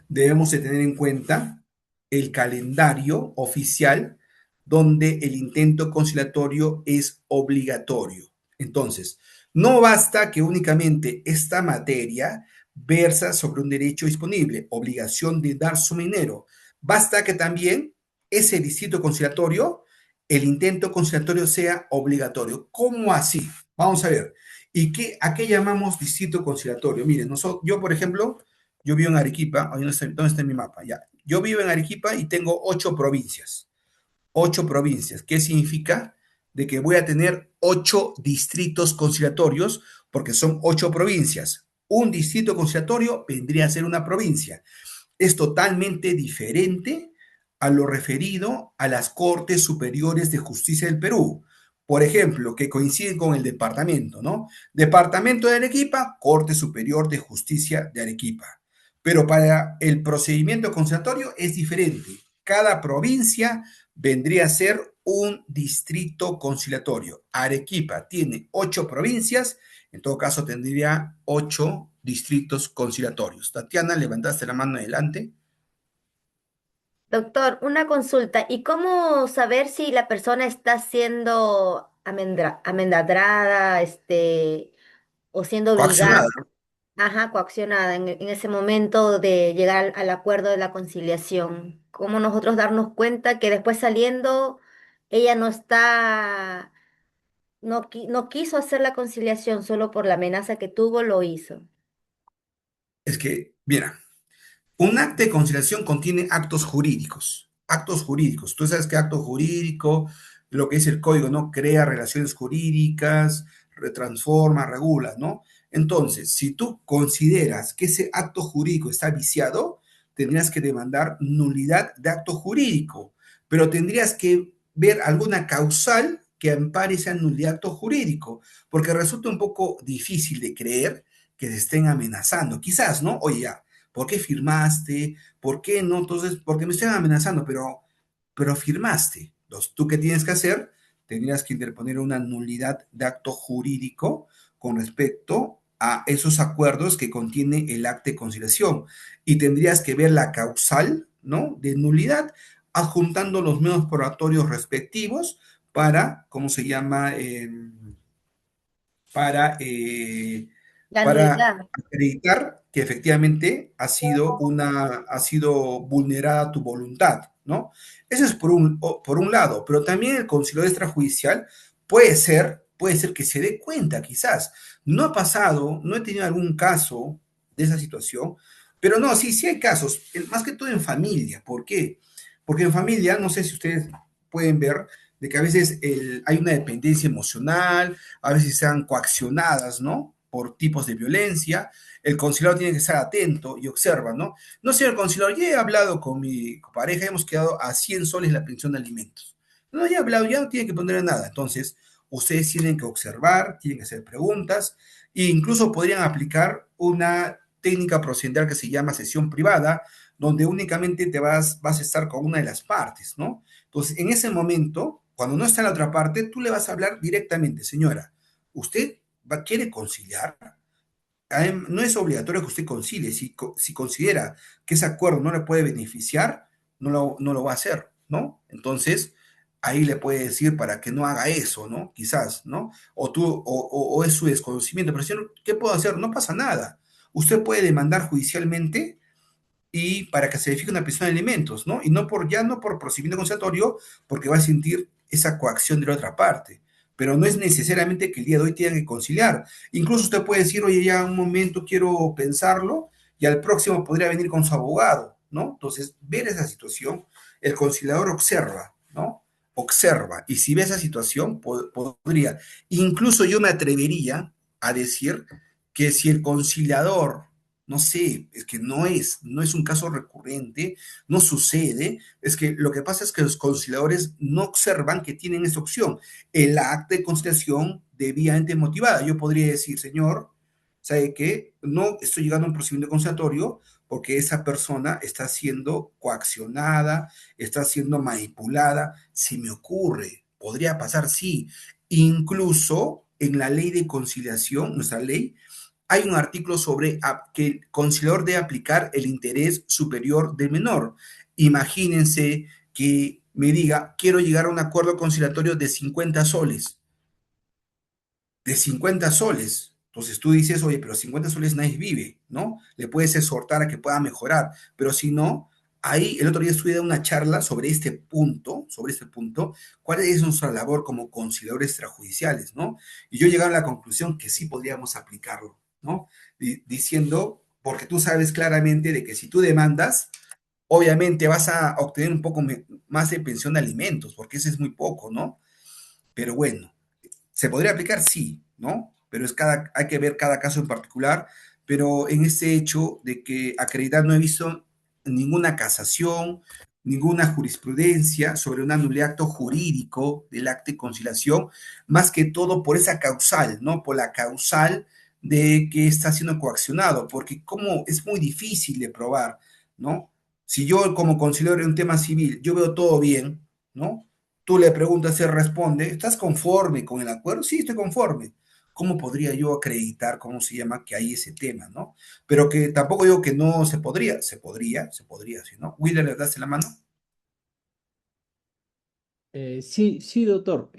debemos de tener en cuenta el calendario oficial donde el intento conciliatorio es obligatorio. Entonces, no basta que únicamente esta materia versa sobre un derecho disponible, obligación de dar su dinero. Basta que también ese distrito conciliatorio, el intento conciliatorio sea obligatorio. ¿Cómo así? Vamos a ver. ¿A qué llamamos distrito conciliatorio? Miren, yo, por ejemplo, yo vivo en Arequipa. ¿Dónde está mi mapa? Ya. Yo vivo en Arequipa y tengo 8 provincias. 8 provincias. ¿Qué significa? De que voy a tener 8 distritos conciliatorios porque son 8 provincias. Un distrito conciliatorio vendría a ser una provincia. Es totalmente diferente a lo referido a las Cortes Superiores de Justicia del Perú. Por ejemplo, que coinciden con el departamento, ¿no? Departamento de Arequipa, Corte Superior de Justicia de Arequipa. Pero para el procedimiento conciliatorio es diferente. Cada provincia vendría a ser un distrito conciliatorio. Arequipa tiene 8 provincias, en todo caso tendría 8 distritos conciliatorios. Tatiana, levantaste la mano adelante. Doctor, una consulta. ¿Y cómo saber si la persona está siendo amendrada, o siendo obligada, Coaccionada. ajá, coaccionada en ese momento de llegar al acuerdo de la conciliación? ¿Cómo nosotros darnos cuenta que después saliendo ella no está, no quiso hacer la conciliación solo por la amenaza que tuvo, lo hizo? Es que, mira, un acta de conciliación contiene actos jurídicos. Actos jurídicos. Tú sabes que acto jurídico, lo que es el código, ¿no? Crea relaciones jurídicas, retransforma, regula, ¿no? Entonces, si tú consideras que ese acto jurídico está viciado, tendrías que demandar nulidad de acto jurídico, pero tendrías que ver alguna causal que ampare esa nulidad de acto jurídico, porque resulta un poco difícil de creer que se estén amenazando. Quizás, ¿no? Oye, ya, ¿por qué firmaste? ¿Por qué no? Entonces, porque me están amenazando, pero firmaste. Entonces, ¿tú qué tienes que hacer? Tendrías que interponer una nulidad de acto jurídico con respecto a esos acuerdos que contiene el acta de conciliación. Y tendrías que ver la causal, ¿no? De nulidad, adjuntando los medios probatorios respectivos para, ¿cómo se llama? Para La para nulidad. acreditar que efectivamente ha sido vulnerada tu voluntad, ¿no? Eso es por un lado, pero también el conciliador extrajudicial puede ser que se dé cuenta, quizás. No ha pasado, no he tenido algún caso de esa situación, pero no, sí, sí hay casos, más que todo en familia. ¿Por qué? Porque en familia, no sé si ustedes pueden ver, de que a veces hay una dependencia emocional, a veces sean coaccionadas, ¿no? Por tipos de violencia. El conciliador tiene que estar atento y observa, ¿no? No, señor conciliador, ya he hablado con mi pareja, hemos quedado a 100 soles la pensión de alimentos. No, ya he hablado, ya no tiene que poner nada. Entonces, ustedes tienen que observar, tienen que hacer preguntas e incluso podrían aplicar una técnica procedimental que se llama sesión privada, donde únicamente vas a estar con una de las partes, ¿no? Entonces, en ese momento, cuando no está en la otra parte, tú le vas a hablar directamente, señora, ¿usted quiere conciliar? No es obligatorio que usted concilie. Si considera que ese acuerdo no le puede beneficiar, no lo va a hacer, ¿no? Entonces, ahí le puede decir para que no haga eso, ¿no? Quizás, ¿no? O es su desconocimiento. Pero, señor, ¿qué puedo hacer? No pasa nada. Usted puede demandar judicialmente y para que se verifique una prisión de alimentos, ¿no? Y ya no por procedimiento conciliatorio, porque va a sentir esa coacción de la otra parte. Pero no es necesariamente que el día de hoy tengan que conciliar. Incluso usted puede decir, oye, ya un momento quiero pensarlo, y al próximo podría venir con su abogado, ¿no? Entonces, ver esa situación, el conciliador observa, ¿no? Observa, y si ve esa situación, podría. Incluso yo me atrevería a decir que si el conciliador No sé, es que no es un caso recurrente, no sucede. Es que lo que pasa es que los conciliadores no observan que tienen esa opción. El acta de conciliación debidamente motivada. Yo podría decir, señor, ¿sabe qué? No estoy llegando a un procedimiento conciliatorio porque esa persona está siendo coaccionada, está siendo manipulada. Se me ocurre, podría pasar, sí. Incluso en la ley de conciliación, nuestra ley, hay un artículo sobre que el conciliador debe aplicar el interés superior del menor. Imagínense que me diga, quiero llegar a un acuerdo conciliatorio de 50 soles, de 50 soles. Entonces tú dices, oye, pero 50 soles nadie vive, ¿no? Le puedes exhortar a que pueda mejorar, pero si no, ahí el otro día estuve dando una charla sobre este punto, cuál es nuestra labor como conciliadores extrajudiciales, ¿no? Y yo llegaba a la conclusión que sí podríamos aplicarlo, ¿no? Diciendo, porque tú sabes claramente de que si tú demandas, obviamente vas a obtener un poco más de pensión de alimentos, porque ese es muy poco, ¿no? Pero bueno, ¿se podría aplicar? Sí, ¿no? Pero hay que ver cada caso en particular, pero en este hecho de que acreditar no he visto ninguna casación, ninguna jurisprudencia sobre un anulacto jurídico del acta de conciliación, más que todo por esa causal, ¿no? Por la causal de que está siendo coaccionado, porque como es muy difícil de probar, ¿no? Si yo como conciliador en un tema civil, yo veo todo bien, ¿no? Tú le preguntas, él responde, ¿estás conforme con el acuerdo? Sí, estoy conforme. ¿Cómo podría yo acreditar, cómo se llama, que hay ese tema, ¿no? Pero que tampoco digo que no se podría, ¿sí, no? Willer, ¿le das la mano? Sí, sí, doctor.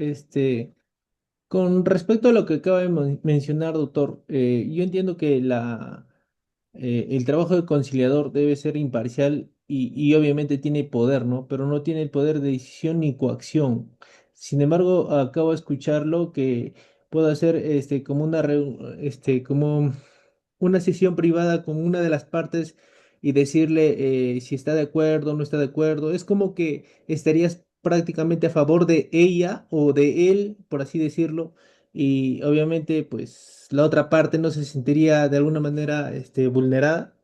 Con respecto a lo que acaba de mencionar, doctor, yo entiendo que el trabajo de conciliador debe ser imparcial y obviamente tiene poder, ¿no? Pero no tiene el poder de decisión ni coacción. Sin embargo, acabo de escucharlo que puedo hacer como como una sesión privada con una de las partes y decirle si está de acuerdo o no está de acuerdo. Es como que estarías prácticamente a favor de ella o de él, por así decirlo, y obviamente pues la otra parte no se sentiría de alguna manera vulnerada.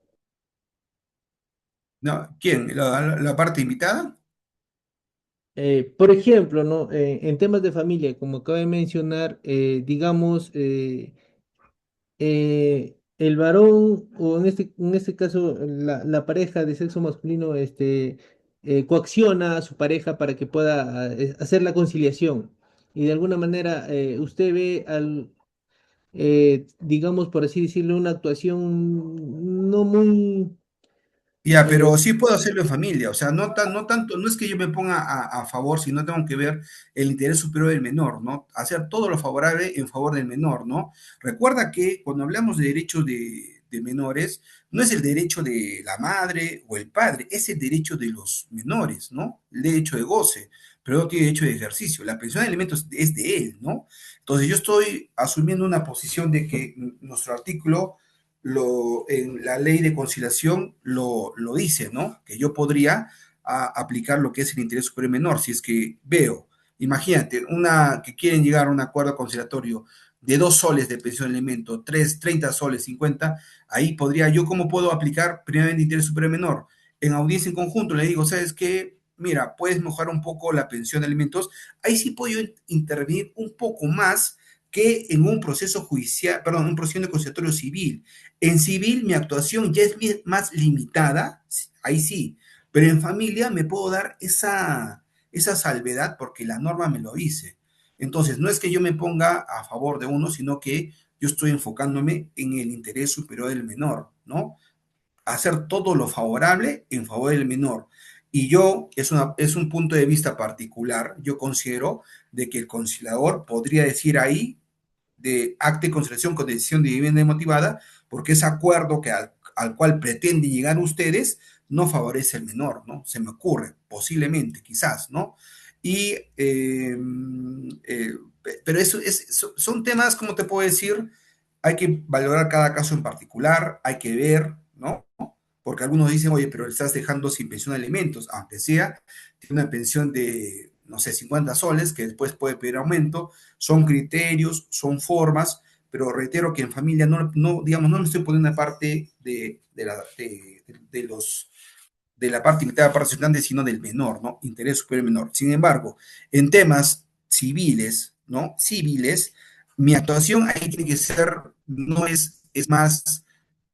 No, ¿quién? ¿La parte invitada? Por ejemplo, ¿no? En temas de familia, como acabo de mencionar, digamos, el varón, o en este caso la pareja de sexo masculino, coacciona a su pareja para que pueda hacer la conciliación. Y de alguna manera usted ve digamos, por así decirlo, una actuación no muy... Ya, eh, pero sí puedo hacerlo en familia, o sea, no tanto, no es que yo me ponga a favor, sino tengo que ver el interés superior del menor, ¿no? Hacer todo lo favorable en favor del menor, ¿no? Recuerda que cuando hablamos de derechos de menores, no es el derecho de la madre o el padre, es el derecho de los menores, ¿no? El derecho de goce, pero no tiene derecho de ejercicio. La pensión de alimentos es de él, ¿no? Entonces yo estoy asumiendo una posición de que nuestro artículo en la ley de conciliación lo dice, ¿no? Que yo podría aplicar lo que es el interés superior menor, si es que veo, imagínate, que quieren llegar a un acuerdo conciliatorio de 2 soles de pensión de alimento, 30 soles, 50, ahí podría, yo cómo puedo aplicar primeramente interés superior menor. En audiencia en conjunto le digo, ¿sabes qué? Mira, puedes mejorar un poco la pensión de alimentos, ahí sí puedo intervenir un poco más que en un proceso judicial, perdón, un procedimiento conciliatorio civil. En civil mi actuación ya es más limitada, ahí sí, pero en familia me puedo dar esa salvedad porque la norma me lo dice. Entonces, no es que yo me ponga a favor de uno, sino que yo estoy enfocándome en el interés superior del menor, ¿no? Hacer todo lo favorable en favor del menor. Y es un punto de vista particular, yo considero de que el conciliador podría decir ahí de acta de conciliación con decisión de vivienda motivada, porque ese acuerdo al cual pretenden llegar ustedes no favorece al menor, ¿no? Se me ocurre, posiblemente, quizás, ¿no? Y, pero son temas, como te puedo decir, hay que valorar cada caso en particular, hay que ver, ¿no? Porque algunos dicen, oye, pero le estás dejando sin pensión de alimentos, aunque sea, tiene una pensión no sé, 50 soles, que después puede pedir aumento, son criterios, son formas, pero reitero que en familia digamos, no me estoy poniendo parte de la parte limitada participante, sino del menor, ¿no? Interés superior menor. Sin embargo, en temas civiles, ¿no? Civiles, mi actuación ahí tiene que ser, no es más,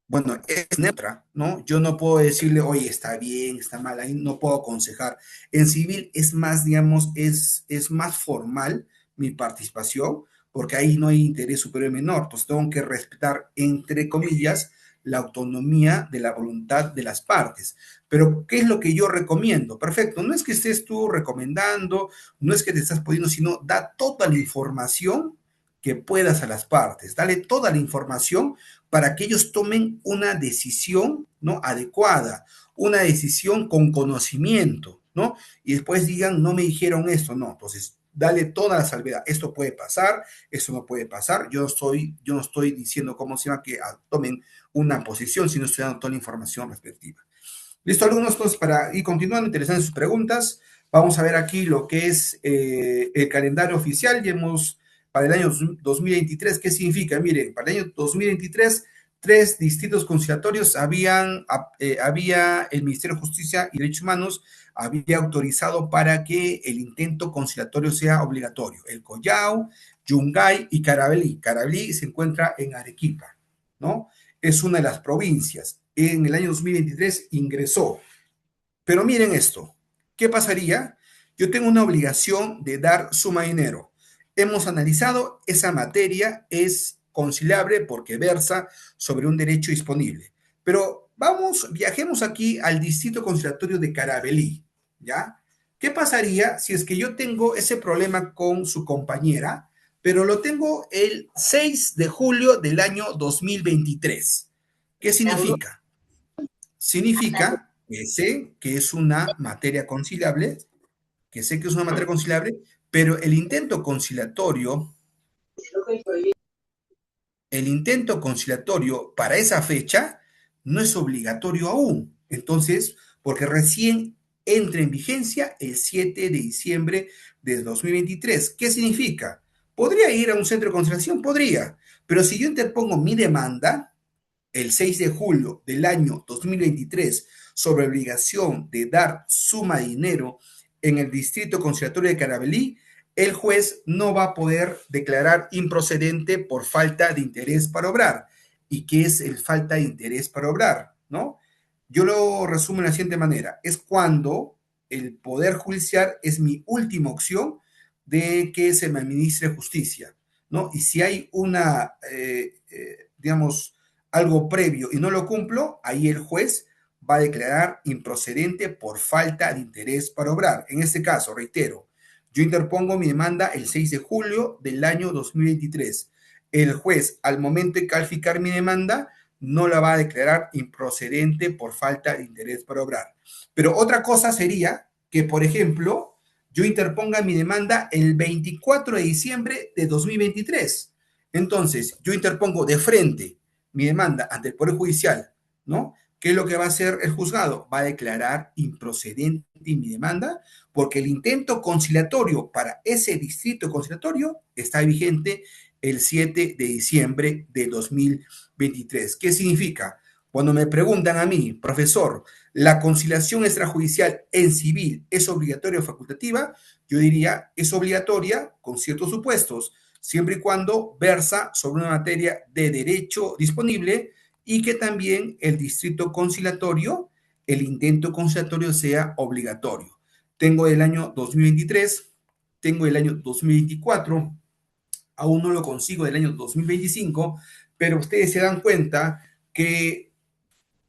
bueno, es neutra, ¿no? Yo no puedo decirle, oye, está bien, está mal, ahí no puedo aconsejar. En civil es más, digamos, es más formal mi participación, porque ahí no hay interés superior menor, entonces tengo que respetar, entre comillas, la autonomía de la voluntad de las partes. Pero, ¿qué es lo que yo recomiendo? Perfecto, no es que estés tú recomendando, no es que te estás poniendo, sino da toda la información que puedas a las partes, dale toda la información para que ellos tomen una decisión, ¿no? Adecuada, una decisión con conocimiento, ¿no? Y después digan, no me dijeron esto, no. Entonces, dale toda la salvedad. Esto puede pasar, esto no puede pasar. Yo no estoy diciendo cómo se llama que tomen una posición, sino estoy dando toda la información respectiva. Listo, alumnos, entonces para ir continuando, interesantes sus preguntas. Vamos a ver aquí lo que es el calendario oficial. Ya hemos, para el año 2023, ¿qué significa? Miren, para el año 2023, 3 distritos conciliatorios había el Ministerio de Justicia y Derechos Humanos había autorizado para que el intento conciliatorio sea obligatorio. El Collao, Yungay y Carabalí. Carabalí se encuentra en Arequipa, ¿no? Es una de las provincias. En el año 2023 ingresó. Pero miren esto, ¿qué pasaría? Yo tengo una obligación de dar suma de dinero. Hemos analizado, esa materia es conciliable porque versa sobre un derecho disponible. Pero viajemos aquí al distrito conciliatorio de Carabalí, ¿ya? ¿Qué pasaría si es que yo tengo ese problema con su compañera, pero lo tengo el 6 de julio del año 2023? ¿Qué significa? Significa que sé que es una materia conciliable, pero el intento conciliatorio para esa fecha no es obligatorio aún. Entonces, porque recién entra en vigencia el 7 de diciembre de 2023. ¿Qué significa? ¿Podría ir a un centro de conciliación? Podría, pero si yo interpongo mi demanda el 6 de julio del año 2023 sobre obligación de dar suma de dinero en el distrito conciliatorio de Carabalí, el juez no va a poder declarar improcedente por falta de interés para obrar. ¿Y qué es el falta de interés para obrar? ¿No? Yo lo resumo de la siguiente manera. Es cuando el Poder Judicial es mi última opción de que se me administre justicia, ¿no? Y si hay digamos, algo previo y no lo cumplo, ahí el juez va a declarar improcedente por falta de interés para obrar. En este caso, reitero, yo interpongo mi demanda el 6 de julio del año 2023. El juez, al momento de calificar mi demanda, no la va a declarar improcedente por falta de interés para obrar. Pero otra cosa sería que, por ejemplo, yo interponga mi demanda el 24 de diciembre de 2023. Entonces, yo interpongo de frente mi demanda ante el Poder Judicial, ¿no? ¿Qué es lo que va a hacer el juzgado? Va a declarar improcedente mi demanda porque el intento conciliatorio para ese distrito conciliatorio está vigente el 7 de diciembre de 2023. ¿Qué significa? Cuando me preguntan a mí, profesor, ¿la conciliación extrajudicial en civil es obligatoria o facultativa? Yo diría, es obligatoria con ciertos supuestos, siempre y cuando versa sobre una materia de derecho disponible y que también el distrito conciliatorio, el intento conciliatorio sea obligatorio. Tengo el año 2023, tengo el año 2024, aún no lo consigo del año 2025, pero ustedes se dan cuenta que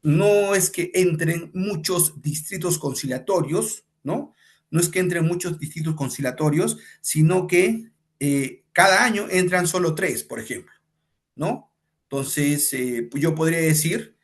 no es que entren muchos distritos conciliatorios, ¿no? No es que entren muchos distritos conciliatorios, sino que cada año entran solo 3, por ejemplo, ¿no? Entonces, pues yo podría decir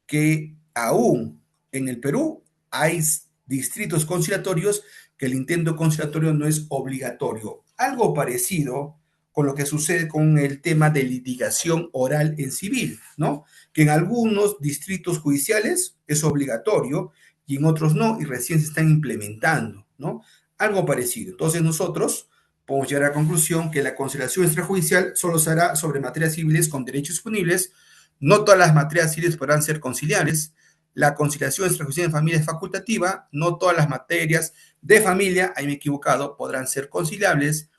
que aún en el Perú hay distritos conciliatorios que el intento conciliatorio no es obligatorio. Algo parecido con lo que sucede con el tema de litigación oral en civil, ¿no? Que en algunos distritos judiciales es obligatorio y en otros no, y recién se están implementando, ¿no? Algo parecido. Entonces nosotros podemos llegar a la conclusión que la conciliación extrajudicial solo se hará sobre materias civiles con derechos disponibles. No todas las materias civiles podrán ser conciliables. La conciliación extrajudicial en familia es facultativa. No todas las materias de familia, ahí me he equivocado, podrán ser conciliables.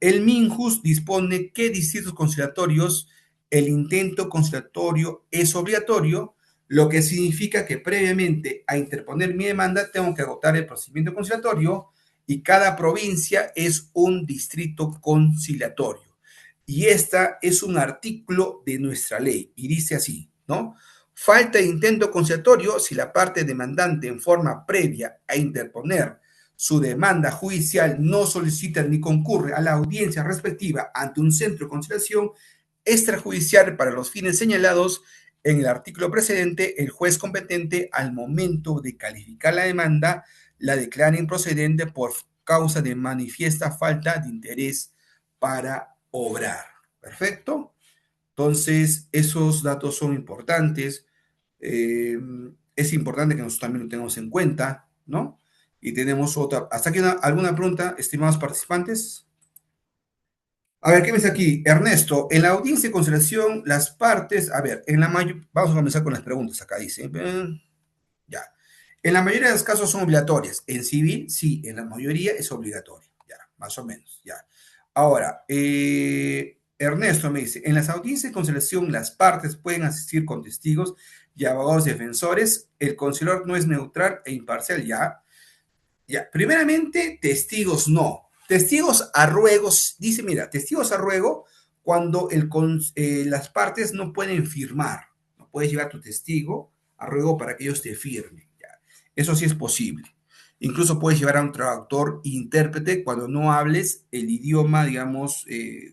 El MINJUS dispone que distritos conciliatorios, el intento conciliatorio es obligatorio, lo que significa que previamente a interponer mi demanda tengo que agotar el procedimiento conciliatorio y cada provincia es un distrito conciliatorio. Y esta es un artículo de nuestra ley y dice así, ¿no? Falta de intento conciliatorio si la parte demandante en forma previa a interponer su demanda judicial no solicita ni concurre a la audiencia respectiva ante un centro de conciliación extrajudicial para los fines señalados en el artículo precedente, el juez competente al momento de calificar la demanda la declara improcedente por causa de manifiesta falta de interés para obrar. ¿Perfecto? Entonces, esos datos son importantes. Es importante que nosotros también lo tengamos en cuenta, ¿no? Y tenemos otra. ¿Hasta aquí alguna pregunta, estimados participantes? A ver, ¿qué me dice aquí? Ernesto, en la audiencia de conciliación, las partes, a ver, vamos a comenzar con las preguntas acá, dice. Ya. En la mayoría de los casos son obligatorias. En civil, sí, en la mayoría es obligatoria. Ya, más o menos, ya. Ahora, Ernesto me dice, en las audiencias de conciliación, las partes pueden asistir con testigos y abogados defensores. El conciliador no es neutral e imparcial, ya. Ya, primeramente, testigos no. Testigos a ruegos, dice, mira, testigos a ruego cuando las partes no pueden firmar. No puedes llevar tu testigo a ruego para que ellos te firmen. Ya. Eso sí es posible. Incluso puedes llevar a un traductor e intérprete cuando no hables el idioma, digamos,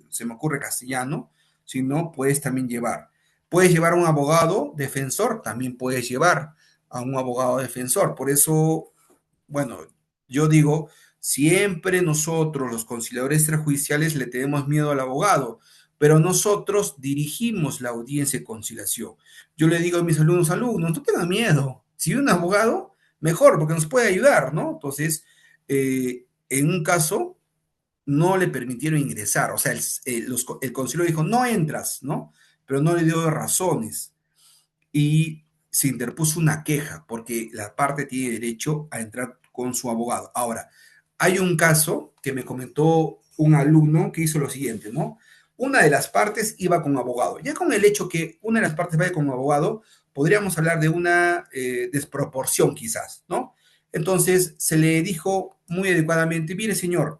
se me ocurre castellano, si no, puedes también llevar. Puedes llevar a un abogado defensor, también puedes llevar a un abogado defensor. Por eso, bueno, yo digo, siempre nosotros, los conciliadores extrajudiciales, le tenemos miedo al abogado, pero nosotros dirigimos la audiencia de conciliación. Yo le digo a mis alumnos, no tengan miedo. Si hay un abogado, mejor, porque nos puede ayudar, ¿no? Entonces, en un caso, no le permitieron ingresar. O sea, el conciliador dijo, no entras, ¿no? Pero no le dio razones. Y se interpuso una queja, porque la parte tiene derecho a entrar con su abogado. Ahora, hay un caso que me comentó un alumno que hizo lo siguiente, ¿no? Una de las partes iba con abogado. Ya con el hecho que una de las partes vaya con abogado, podríamos hablar de una desproporción quizás, ¿no? Entonces se le dijo muy adecuadamente, mire señor,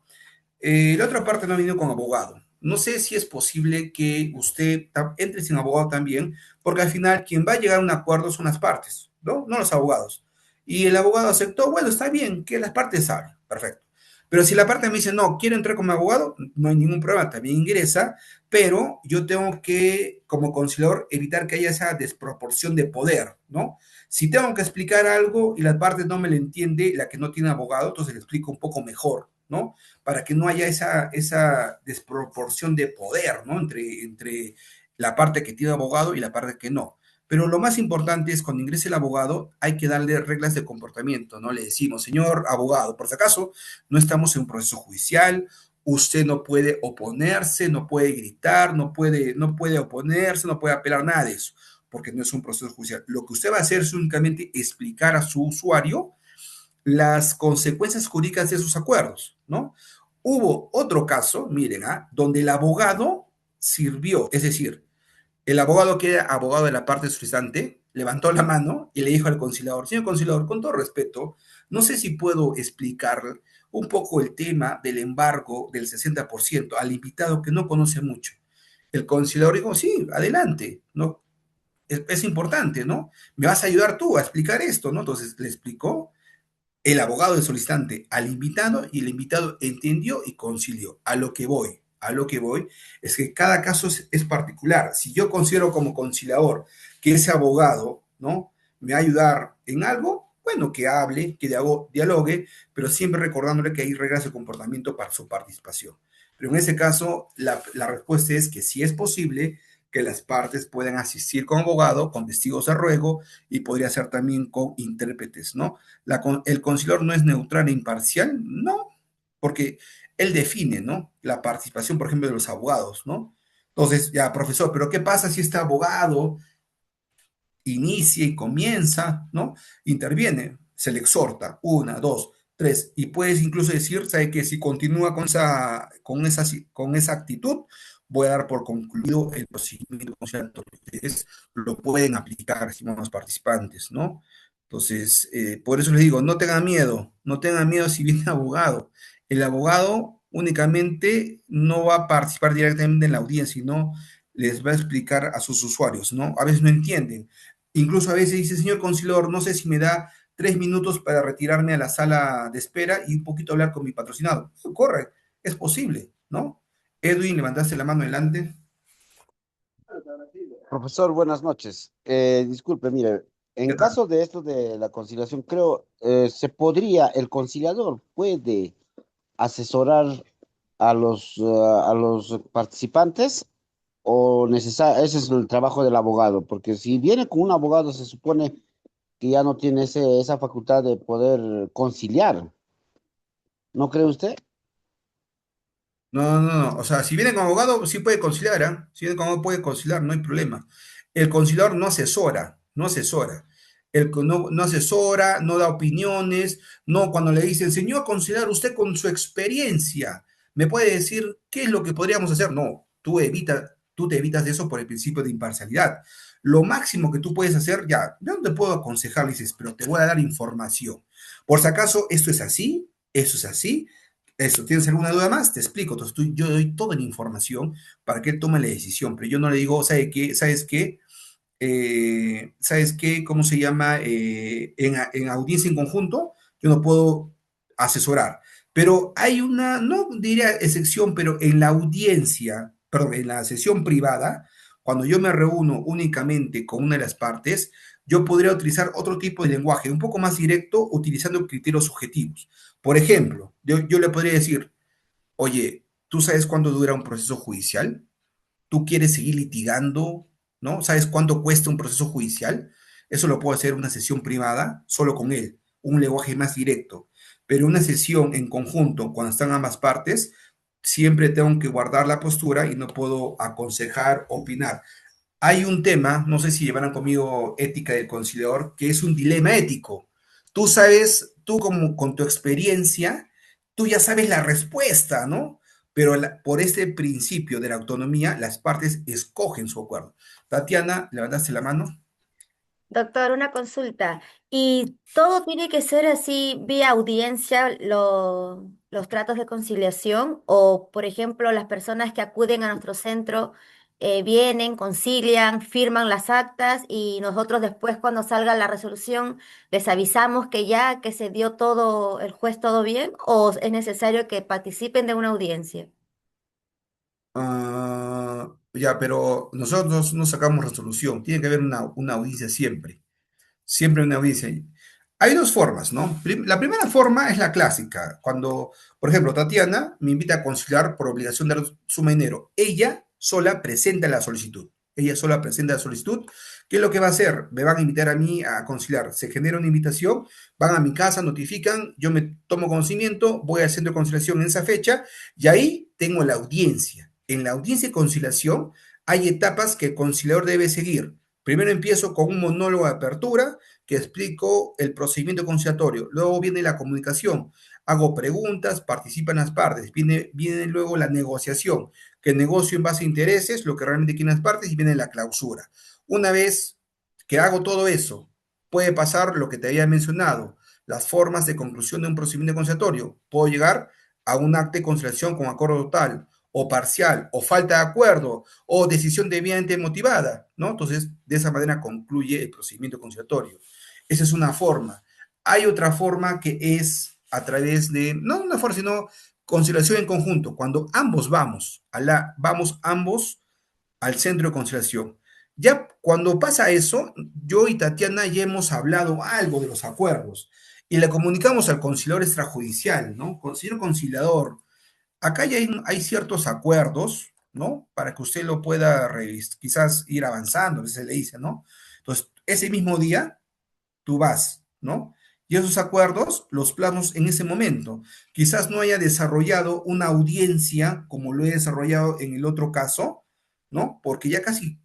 la otra parte no ha venido con abogado. No sé si es posible que usted entre sin abogado también, porque al final quien va a llegar a un acuerdo son las partes, ¿no? No los abogados. Y el abogado aceptó, bueno, está bien, que las partes hablen, perfecto. Pero si la parte me dice, no, quiero entrar como abogado, no hay ningún problema, también ingresa, pero yo tengo que, como conciliador, evitar que haya esa desproporción de poder, ¿no? Si tengo que explicar algo y la parte no me lo entiende, la que no tiene abogado, entonces le explico un poco mejor, ¿no? Para que no haya esa desproporción de poder, ¿no? Entre la parte que tiene abogado y la parte que no. Pero lo más importante es cuando ingrese el abogado, hay que darle reglas de comportamiento, ¿no? Le decimos, señor abogado, por si acaso, no estamos en un proceso judicial, usted no puede oponerse, no puede gritar, no puede oponerse, no puede apelar, nada de eso, porque no es un proceso judicial. Lo que usted va a hacer es únicamente explicar a su usuario las consecuencias jurídicas de sus acuerdos, ¿no? Hubo otro caso, miren, donde el abogado sirvió, es decir, el abogado que era abogado de la parte solicitante levantó la mano y le dijo al conciliador, señor conciliador, con todo respeto, no sé si puedo explicar un poco el tema del embargo del 60% al invitado que no conoce mucho. El conciliador dijo, sí, adelante, ¿no? Es importante, ¿no? Me vas a ayudar tú a explicar esto, ¿no? Entonces le explicó el abogado del solicitante al invitado y el invitado entendió y concilió. A lo que voy es que cada caso es particular. Si yo considero como conciliador que ese abogado, ¿no? Me va a ayudar en algo, bueno, que hable, que dialogue, pero siempre recordándole que hay reglas de comportamiento para su participación. Pero en ese caso, la respuesta es que sí es posible que las partes puedan asistir con abogado, con testigos a ruego y podría ser también con intérpretes, ¿no? ¿El conciliador no es neutral e imparcial? No, porque él define, ¿no? La participación, por ejemplo, de los abogados, ¿no? Entonces, ya, profesor, pero ¿qué pasa si este abogado inicia y comienza, ¿no? Interviene, se le exhorta, una, dos, tres, y puedes incluso decir, ¿sabe que si continúa con esa actitud, voy a dar por concluido el procedimiento conciliatorio? Ustedes lo pueden aplicar, estimados participantes, ¿no? Entonces, por eso les digo, no tengan miedo, no tengan miedo si viene abogado. El abogado únicamente no va a participar directamente en la audiencia, sino les va a explicar a sus usuarios, ¿no? A veces no entienden. Incluso a veces dice, señor conciliador, no sé si me da 3 minutos para retirarme a la sala de espera y un poquito hablar con mi patrocinado. Corre, es posible, ¿no? Edwin, levantaste la mano adelante. Profesor, buenas noches. Disculpe, mire, ¿Qué en tal? caso de esto de la conciliación, creo, el conciliador puede asesorar a los participantes ese es el trabajo del abogado, porque si viene con un abogado se supone que ya no tiene esa facultad de poder conciliar, ¿no cree usted? No, no, no. O sea, si viene como abogado, sí puede conciliar, ¿ah? Si viene como abogado, puede conciliar, no hay problema. El conciliador no asesora, no asesora. No asesora, no da opiniones, no cuando le dicen, señor conciliador, usted con su experiencia, ¿me puede decir qué es lo que podríamos hacer? No, tú te evitas de eso por el principio de imparcialidad. Lo máximo que tú puedes hacer, ya, yo no te puedo aconsejar, dices, pero te voy a dar información. Por si acaso, esto es así, eso es así, eso, ¿tienes alguna duda más? Te explico. Entonces, yo doy toda la información para que él tome la decisión, pero yo no le digo, ¿sabe qué? ¿Sabes qué? ¿Sabes qué? ¿Cómo se llama? En audiencia en conjunto, yo no puedo asesorar. Pero hay una, no diría excepción, pero en la audiencia, perdón, en la sesión privada, cuando yo me reúno únicamente con una de las partes, yo podría utilizar otro tipo de lenguaje, un poco más directo, utilizando criterios subjetivos. Por ejemplo, yo le podría decir, oye, ¿tú sabes cuánto dura un proceso judicial? ¿Tú quieres seguir litigando? ¿No? ¿Sabes cuánto cuesta un proceso judicial? Eso lo puedo hacer en una sesión privada, solo con él, un lenguaje más directo. Pero una sesión en conjunto, cuando están ambas partes, siempre tengo que guardar la postura y no puedo aconsejar, opinar. Hay un tema, no sé si llevarán conmigo ética del conciliador, que es un dilema ético. Tú sabes, tú como con tu experiencia, tú ya sabes la respuesta, ¿no? Pero por este principio de la autonomía, las partes escogen su acuerdo. Tatiana, levantaste la mano. Doctor, una consulta. ¿Y todo tiene que ser así vía audiencia, los tratos de conciliación? O, por ejemplo, las personas que acuden a nuestro centro vienen, concilian, firman las actas y nosotros después, cuando salga la resolución, les avisamos que ya que se dio todo, el juez todo bien, o es necesario que participen de una audiencia. Ya, pero nosotros no sacamos resolución. Tiene que haber una audiencia siempre. Siempre una audiencia. Hay dos formas, ¿no? La primera forma es la clásica, cuando, por ejemplo, Tatiana me invita a conciliar por obligación de dar suma de dinero. Ella sola presenta la solicitud. Ella sola presenta la solicitud. ¿Qué es lo que va a hacer? Me van a invitar a mí a conciliar. Se genera una invitación, van a mi casa, notifican, yo me tomo conocimiento, voy al centro de conciliación en esa fecha y ahí tengo la audiencia. En la audiencia de conciliación hay etapas que el conciliador debe seguir. Primero empiezo con un monólogo de apertura que explico el procedimiento conciliatorio. Luego viene la comunicación, hago preguntas, participan las partes. Viene luego la negociación, que negocio en base a intereses, lo que realmente quieren las partes, y viene la clausura. Una vez que hago todo eso, puede pasar lo que te había mencionado, las formas de conclusión de un procedimiento conciliatorio. Puedo llegar a un acta de conciliación con acuerdo total, o parcial, o falta de acuerdo, o decisión debidamente motivada, ¿no? Entonces, de esa manera concluye el procedimiento conciliatorio. Esa es una forma. Hay otra forma que es a través de, no una forma, sino conciliación en conjunto, cuando ambos vamos ambos al centro de conciliación. Ya cuando pasa eso, yo y Tatiana ya hemos hablado algo de los acuerdos y le comunicamos al conciliador extrajudicial, ¿no? Señor conciliador, acá ya hay ciertos acuerdos, ¿no? Para que usted lo pueda quizás ir avanzando, a veces se le dice, ¿no? Entonces, ese mismo día tú vas, ¿no? y esos acuerdos los plasmamos en ese momento. Quizás no haya desarrollado una audiencia como lo he desarrollado en el otro caso, ¿no? Porque ya casi,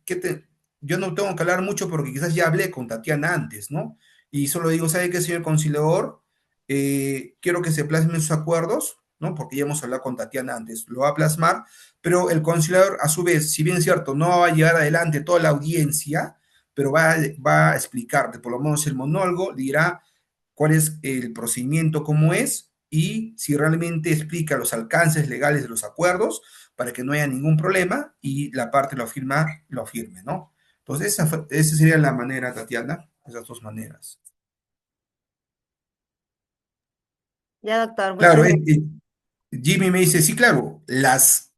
yo no tengo que hablar mucho porque quizás ya hablé con Tatiana antes, ¿no? Y solo digo, ¿sabe qué, señor conciliador? Quiero que se plasmen sus acuerdos, ¿no? Porque ya hemos hablado con Tatiana antes, lo va a plasmar, pero el conciliador, a su vez, si bien es cierto, no va a llevar adelante toda la audiencia, pero va a explicarte, por lo menos el monólogo, dirá cuál es el procedimiento, cómo es, y si realmente explica los alcances legales de los acuerdos para que no haya ningún problema y la parte lo firme, ¿no? Entonces, esa sería la manera, Tatiana, esas dos maneras. Ya, doctor, muchas Claro, gracias. Jimmy me dice, sí, claro, las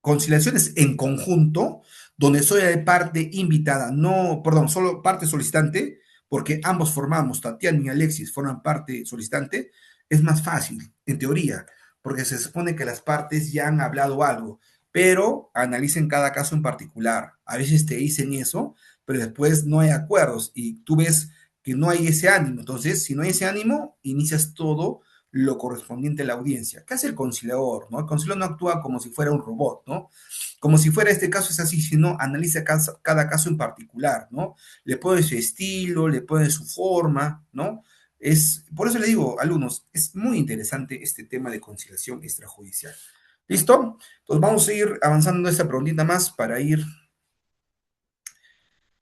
conciliaciones en conjunto, donde soy de parte invitada, no, perdón, solo parte solicitante, porque ambos formamos, Tatiana y Alexis forman parte solicitante, es más fácil, en teoría, porque se supone que las partes ya han hablado algo, pero analicen cada caso en particular. A veces te dicen eso, pero después no hay acuerdos y tú ves que no hay ese ánimo. Entonces, si no hay ese ánimo, inicias todo lo correspondiente a la audiencia. ¿Qué hace el conciliador? ¿No? El conciliador no actúa como si fuera un robot, ¿no? Como si fuera este caso es así, sino analiza cada caso en particular, ¿no? Le pone su estilo, le pone su forma, ¿no? Por eso le digo, alumnos, es muy interesante este tema de conciliación extrajudicial. ¿Listo? Entonces vamos a ir avanzando esta preguntita más para ir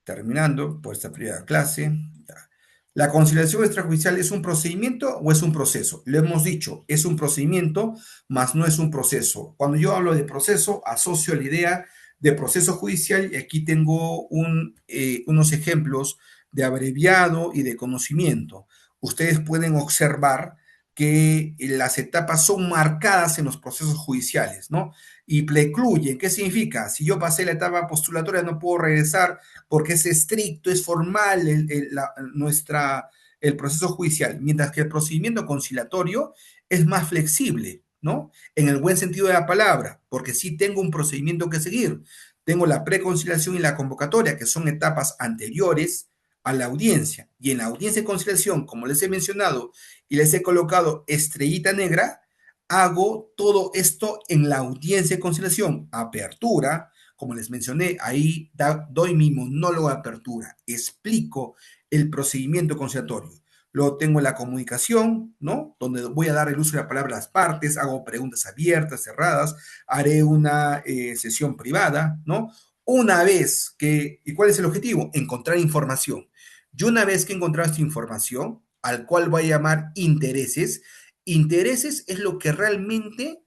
terminando por esta primera clase. Ya. ¿La conciliación extrajudicial es un procedimiento o es un proceso? Lo hemos dicho, es un procedimiento, mas no es un proceso. Cuando yo hablo de proceso, asocio la idea de proceso judicial y aquí tengo unos ejemplos de abreviado y de conocimiento. Ustedes pueden observar que las etapas son marcadas en los procesos judiciales, ¿no? Y precluyen, ¿qué significa? Si yo pasé la etapa postulatoria no puedo regresar porque es estricto, es formal el proceso judicial, mientras que el procedimiento conciliatorio es más flexible, ¿no? En el buen sentido de la palabra, porque sí tengo un procedimiento que seguir. Tengo la preconciliación y la convocatoria, que son etapas anteriores a la audiencia. Y en la audiencia de conciliación, como les he mencionado y les he colocado estrellita negra, hago todo esto en la audiencia de conciliación, apertura, como les mencioné, ahí doy mi monólogo de apertura, explico el procedimiento conciliatorio. Luego tengo la comunicación, ¿no? Donde voy a dar el uso de la palabra a las partes, hago preguntas abiertas, cerradas, haré una sesión privada, ¿no? ¿Y cuál es el objetivo? Encontrar información. Y una vez que he encontrado esta información, al cual voy a llamar intereses, intereses es lo que realmente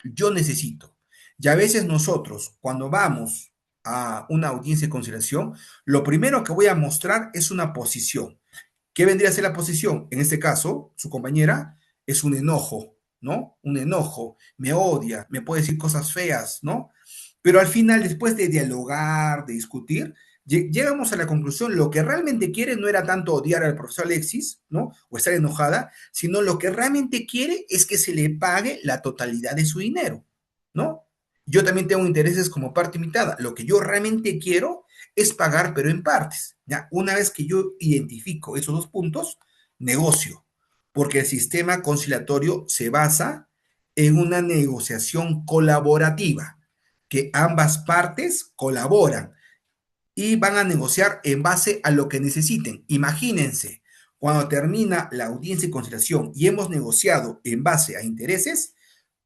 yo necesito. Y a veces nosotros, cuando vamos a una audiencia de conciliación, lo primero que voy a mostrar es una posición. ¿Qué vendría a ser la posición? En este caso, su compañera es un enojo, ¿no? Un enojo, me odia, me puede decir cosas feas, ¿no? Pero al final, después de dialogar, de discutir, llegamos a la conclusión, lo que realmente quiere no era tanto odiar al profesor Alexis, ¿no? O estar enojada, sino lo que realmente quiere es que se le pague la totalidad de su dinero, ¿no? Yo también tengo intereses como parte invitada. Lo que yo realmente quiero es pagar, pero en partes, ¿ya? Una vez que yo identifico esos dos puntos, negocio, porque el sistema conciliatorio se basa en una negociación colaborativa, que ambas partes colaboran y van a negociar en base a lo que necesiten. Imagínense, cuando termina la audiencia de conciliación y hemos negociado en base a intereses,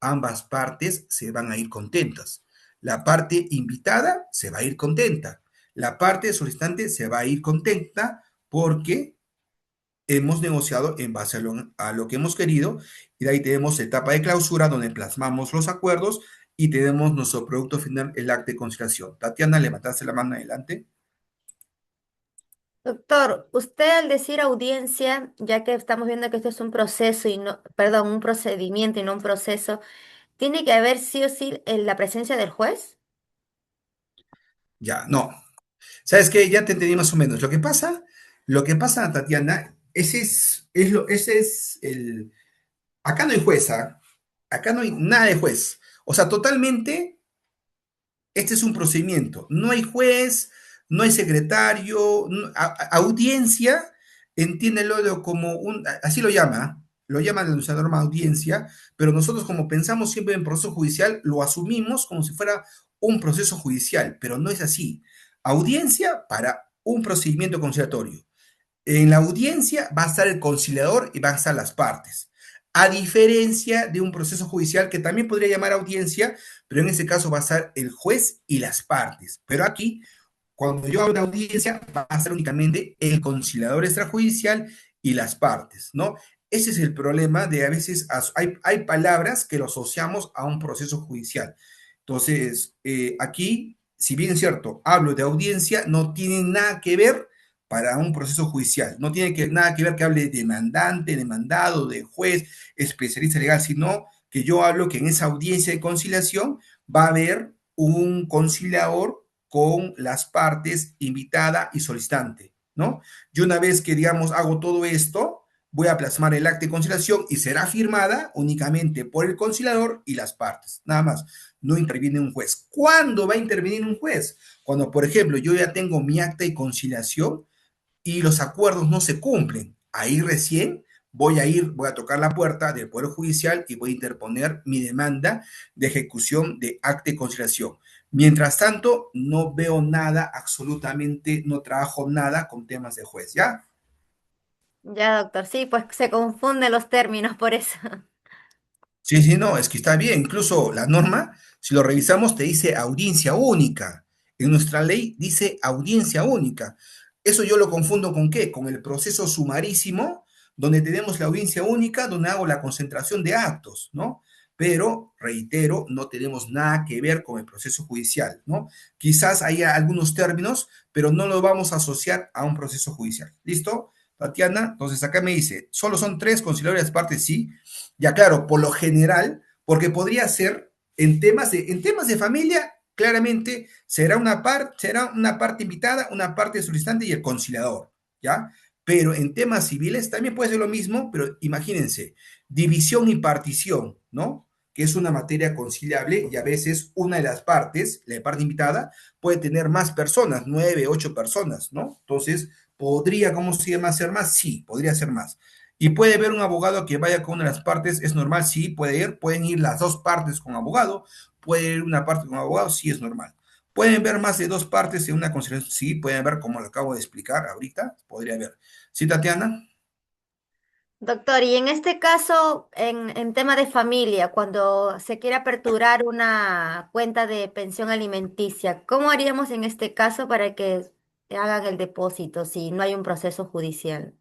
ambas partes se van a ir contentas. La parte invitada se va a ir contenta. La parte solicitante se va a ir contenta porque hemos negociado en base a lo que hemos querido y de ahí tenemos etapa de clausura donde plasmamos los acuerdos y tenemos nuestro producto final, el acta de conciliación. Tatiana, levantaste la mano adelante. Doctor, usted al decir audiencia, ya que estamos viendo que esto es un proceso y no, perdón, un procedimiento y no un proceso, ¿tiene que haber sí o sí la presencia del juez? Ya, no. ¿Sabes qué? Ya te entendí más o menos. Lo que pasa, Tatiana, ese es el... Acá no hay jueza, acá no hay nada de juez. O sea, totalmente, este es un procedimiento. No hay juez, no hay secretario, audiencia entiéndelo como así lo llama la norma audiencia, pero nosotros como pensamos siempre en proceso judicial, lo asumimos como si fuera un proceso judicial, pero no es así. Audiencia para un procedimiento conciliatorio. En la audiencia va a estar el conciliador y van a estar las partes. A diferencia de un proceso judicial que también podría llamar audiencia, pero en este caso va a estar el juez y las partes. Pero aquí, cuando yo hablo de audiencia, va a ser únicamente el conciliador extrajudicial y las partes, ¿no? Ese es el problema de a veces hay palabras que lo asociamos a un proceso judicial. Entonces, aquí, si bien es cierto, hablo de audiencia, no tiene nada que ver para un proceso judicial. No tiene nada que ver que hable de demandante, demandado, de juez, especialista legal, sino que yo hablo que en esa audiencia de conciliación va a haber un conciliador con las partes invitada y solicitante, ¿no? Yo una vez que, digamos, hago todo esto, voy a plasmar el acta de conciliación y será firmada únicamente por el conciliador y las partes, nada más. No interviene un juez. ¿Cuándo va a intervenir un juez? Cuando, por ejemplo, yo ya tengo mi acta de conciliación y los acuerdos no se cumplen. Ahí recién voy a tocar la puerta del Poder Judicial y voy a interponer mi demanda de ejecución de acta de conciliación. Mientras tanto, no veo nada, absolutamente, no trabajo nada con temas de juez, ¿ya? Ya, doctor, sí, pues se confunden los términos por eso. Sí, sí, no, es que está bien. Incluso la norma, si lo revisamos, te dice audiencia única. En nuestra ley dice audiencia única. Eso yo lo confundo con qué? Con el proceso sumarísimo, donde tenemos la audiencia única, donde hago la concentración de actos, ¿no? Pero, reitero, no tenemos nada que ver con el proceso judicial, ¿no? Quizás haya algunos términos, pero no lo vamos a asociar a un proceso judicial. ¿Listo? Tatiana, entonces acá me dice, solo son 3 conciliadores partes, sí. Ya claro, por lo general, porque podría ser en temas de familia, claramente será una parte invitada, una parte solicitante y el conciliador, ¿ya? Pero en temas civiles también puede ser lo mismo, pero imagínense, división y partición, ¿no? Que es una materia conciliable y a veces una de las partes, la parte invitada, puede tener más personas, 9, 8 personas, ¿no? Entonces, ¿podría, cómo se llama, ser más? Sí, podría ser más. Y puede haber un abogado que vaya con una de las partes, es normal, sí, puede ir, pueden ir las dos partes con abogado, puede ir una parte con abogado, sí, es normal. Pueden ver más de dos partes en una conciliación, sí, pueden ver como lo acabo de explicar ahorita, podría haber. ¿Sí, Tatiana? Doctor, y en este caso, en tema de familia, cuando se quiere aperturar una cuenta de pensión alimenticia, ¿cómo haríamos en este caso para que hagan el depósito si no hay un proceso judicial?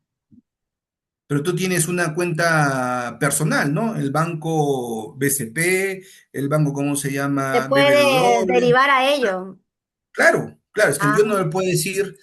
Pero tú tienes una cuenta personal, ¿no? El banco BCP, el banco, ¿cómo se ¿Se llama? puede BBW. derivar a ello? Claro, claro, es que yo no Ah, le puedo decir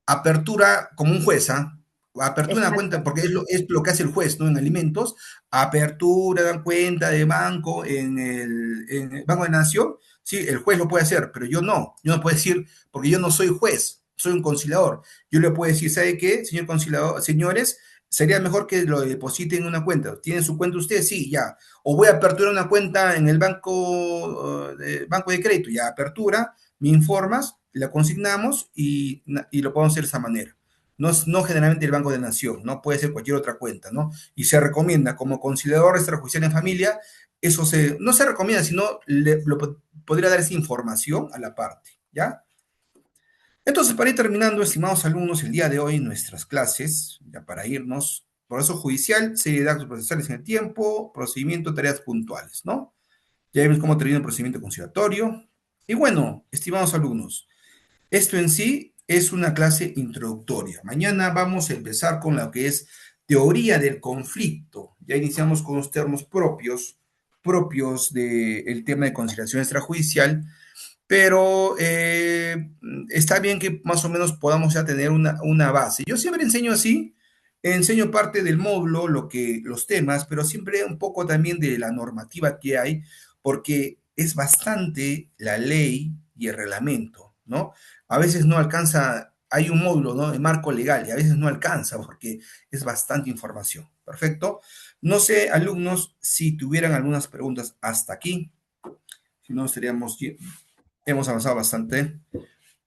apertura como un juez, ¿ah? Apertura de una cuenta, exacto. porque es lo que hace el juez, ¿no? En alimentos, apertura de cuenta de banco en el Banco de Nación, sí, el juez lo puede hacer, pero yo no puedo decir, porque yo no soy juez, soy un conciliador. Yo le puedo decir, ¿sabe qué, señor conciliador, señores? Sería mejor que lo depositen en una cuenta. ¿Tienen su cuenta ustedes? Sí, ya. O voy a aperturar una cuenta en el banco de crédito, ya, apertura, me informas, la consignamos y lo podemos hacer de esa manera. No, no generalmente el Banco de Nación, no puede ser cualquier otra cuenta, ¿no? Y se recomienda como conciliador extrajudicial en familia, no se recomienda, sino podría dar esa información a la parte, ¿ya? Entonces, para ir terminando, estimados alumnos, el día de hoy nuestras clases, ya para irnos, proceso judicial, serie de actos procesales en el tiempo, procedimiento, tareas puntuales, ¿no? Ya vimos cómo termina el procedimiento conciliatorio. Y bueno, estimados alumnos, esto en sí es una clase introductoria. Mañana vamos a empezar con lo que es teoría del conflicto. Ya iniciamos con los términos propios del tema de conciliación extrajudicial, pero está bien que más o menos podamos ya tener una base. Yo siempre enseño así, enseño parte del módulo, los temas, pero siempre un poco también de la normativa que hay, porque es bastante la ley y el reglamento, ¿no? A veces no alcanza, hay un módulo, ¿no? De marco legal y a veces no alcanza porque es bastante información. Perfecto. No sé, alumnos, si tuvieran algunas preguntas hasta aquí, si no estaríamos hemos avanzado bastante.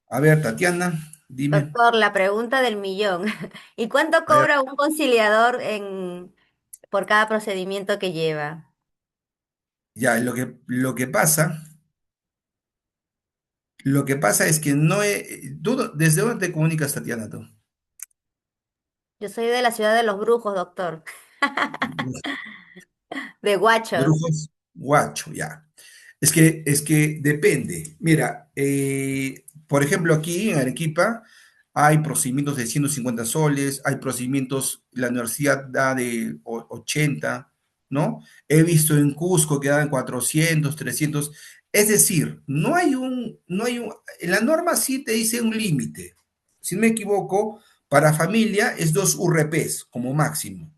A ver, Tatiana, Dime. Doctor, la pregunta del millón. ¿Y cuánto A ver, cobra un conciliador por cada procedimiento que lleva? ya, lo que pasa es que no he, ¿desde dónde te comunicas, Tatiana, tú? Yo soy de la ciudad de los brujos, doctor. De Guachos. Brujos, Guacho, ya. Es que depende. Mira, por ejemplo, aquí en Arequipa hay procedimientos de 150 soles, hay procedimientos, la universidad da de 80, ¿no? He visto en Cusco que dan 400, 300. Es decir, en la norma sí te dice un límite. Si no me equivoco, para familia es 2 URPs como máximo,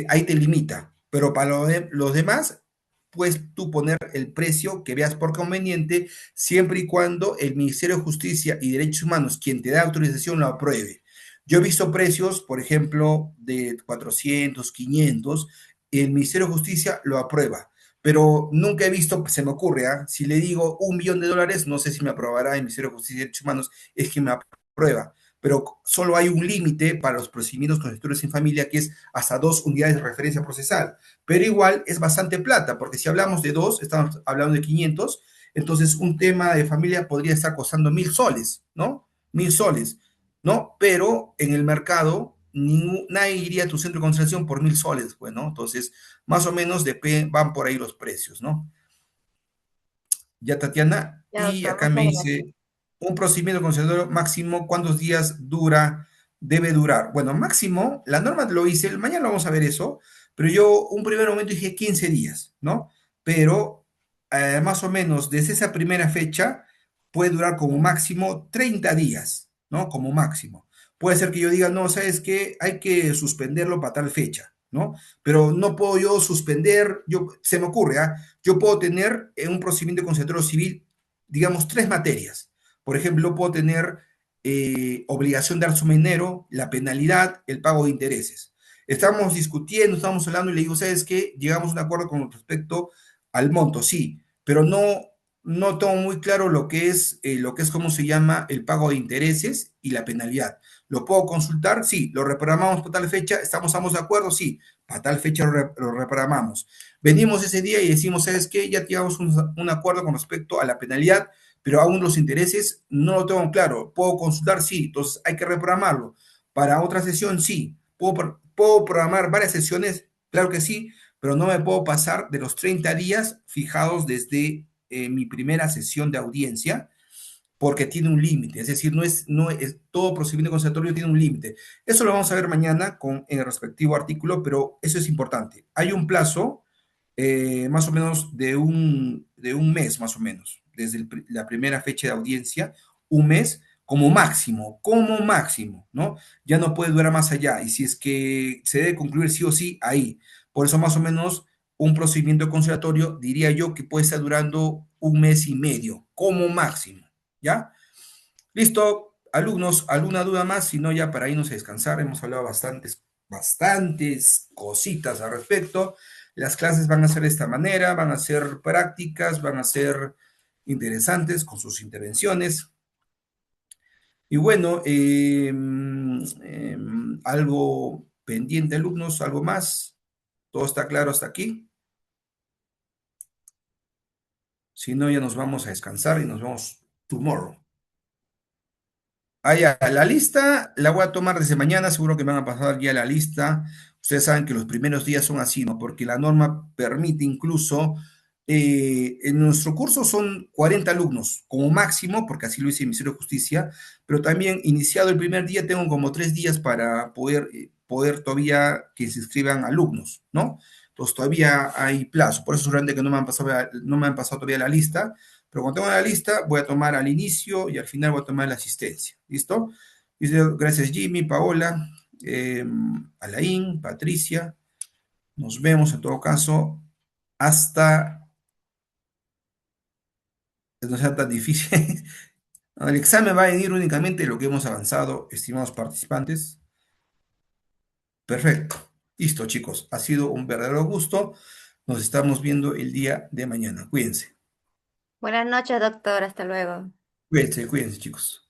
ahí te limita. Pero para los demás, puedes tú poner el precio que veas por conveniente, siempre y cuando el Ministerio de Justicia y Derechos Humanos, quien te da autorización, lo apruebe. Yo he visto precios, por ejemplo, de 400, 500, el Ministerio de Justicia lo aprueba. Pero nunca he visto, se me ocurre, ¿ah? Si le digo $1 millón, no sé si me aprobará el Ministerio de Justicia y Derechos Humanos, es que me aprueba. Pero solo hay un límite para los procedimientos conciliatorios en familia, que es hasta 2 unidades de referencia procesal. Pero igual es bastante plata, porque si hablamos de 2, estamos hablando de 500, entonces un tema de familia podría estar costando 1.000 soles, ¿no? 1.000 soles, ¿no? Pero en el mercado, nadie iría a tu centro de conciliación por 1.000 soles, pues, ¿no? Entonces, más o menos van por ahí los precios, ¿no? Ya, Tatiana, Ya, y doctor, acá me muchas gracias. dice, un procedimiento conciliatorio máximo, ¿cuántos días debe durar? Bueno, máximo, la norma lo dice, mañana vamos a ver eso, pero yo un primer momento dije 15 días, ¿no? Pero más o menos desde esa primera fecha puede durar como máximo 30 días, ¿no? Como máximo. Puede ser que yo diga, no, ¿sabes qué? Hay que suspenderlo para tal fecha, ¿no? Pero no puedo yo suspender, se me ocurre, ¿ah? Yo puedo tener en un procedimiento conciliatorio civil, digamos, 3 materias. Por ejemplo, puedo tener obligación de alzo minero, la penalidad, el pago de intereses. Estamos discutiendo, estamos hablando y le digo, ¿sabes qué? Llegamos a un acuerdo con respecto al monto, sí, pero no tengo muy claro lo que es, cómo se llama el pago de intereses y la penalidad. ¿Lo puedo consultar? Sí. ¿Lo reprogramamos para tal fecha? ¿Estamos ambos de acuerdo? Sí. Para tal fecha lo reprogramamos. Venimos ese día y decimos, ¿sabes qué? Ya llegamos un acuerdo con respecto a la penalidad, pero aún los intereses no lo tengo claro. ¿Puedo consultar? Sí. Entonces hay que reprogramarlo. Para otra sesión, sí. ¿Puedo programar varias sesiones? Claro que sí, pero no me puedo pasar de los 30 días fijados desde mi primera sesión de audiencia, porque tiene un límite, es decir, no es todo procedimiento conciliatorio tiene un límite. Eso lo vamos a ver mañana en el respectivo artículo, pero eso es importante. Hay un plazo más o menos de un mes, más o menos, desde la primera fecha de audiencia, un mes como máximo, ¿no? Ya no puede durar más allá, y si es que se debe concluir sí o sí, ahí. Por eso más o menos un procedimiento conciliatorio, diría yo que puede estar durando un mes y medio, como máximo. ¿Ya? Listo, alumnos, ¿alguna duda más? Si no, ya para irnos a descansar, hemos hablado bastantes cositas al respecto. Las clases van a ser de esta manera, van a ser prácticas, van a ser interesantes con sus intervenciones. Y bueno, algo pendiente, alumnos, algo más. ¿Todo está claro hasta aquí? Si no, ya nos vamos a descansar y nos vemos tomorrow. Ah, ya, la lista la voy a tomar desde mañana, seguro que me van a pasar ya la lista. Ustedes saben que los primeros días son así, ¿no? Porque la norma permite incluso, en nuestro curso son 40 alumnos como máximo, porque así lo dice el Ministerio de Justicia, pero también iniciado el primer día tengo como 3 días para poder todavía que se inscriban alumnos, ¿no? Entonces todavía hay plazo, por eso seguramente que no me han pasado todavía la lista, pero cuando tengo la lista, voy a tomar al inicio y al final voy a tomar la asistencia. ¿Listo? Gracias, Jimmy, Paola, Alain, Patricia. Nos vemos en todo caso hasta que no sea tan difícil. El examen va a venir únicamente lo que hemos avanzado, estimados participantes. Perfecto. Listo, chicos. Ha sido un verdadero gusto. Nos estamos viendo el día de mañana. Cuídense. Buenas noches, doctor. Hasta luego. Cuídense, cuídense, chicos.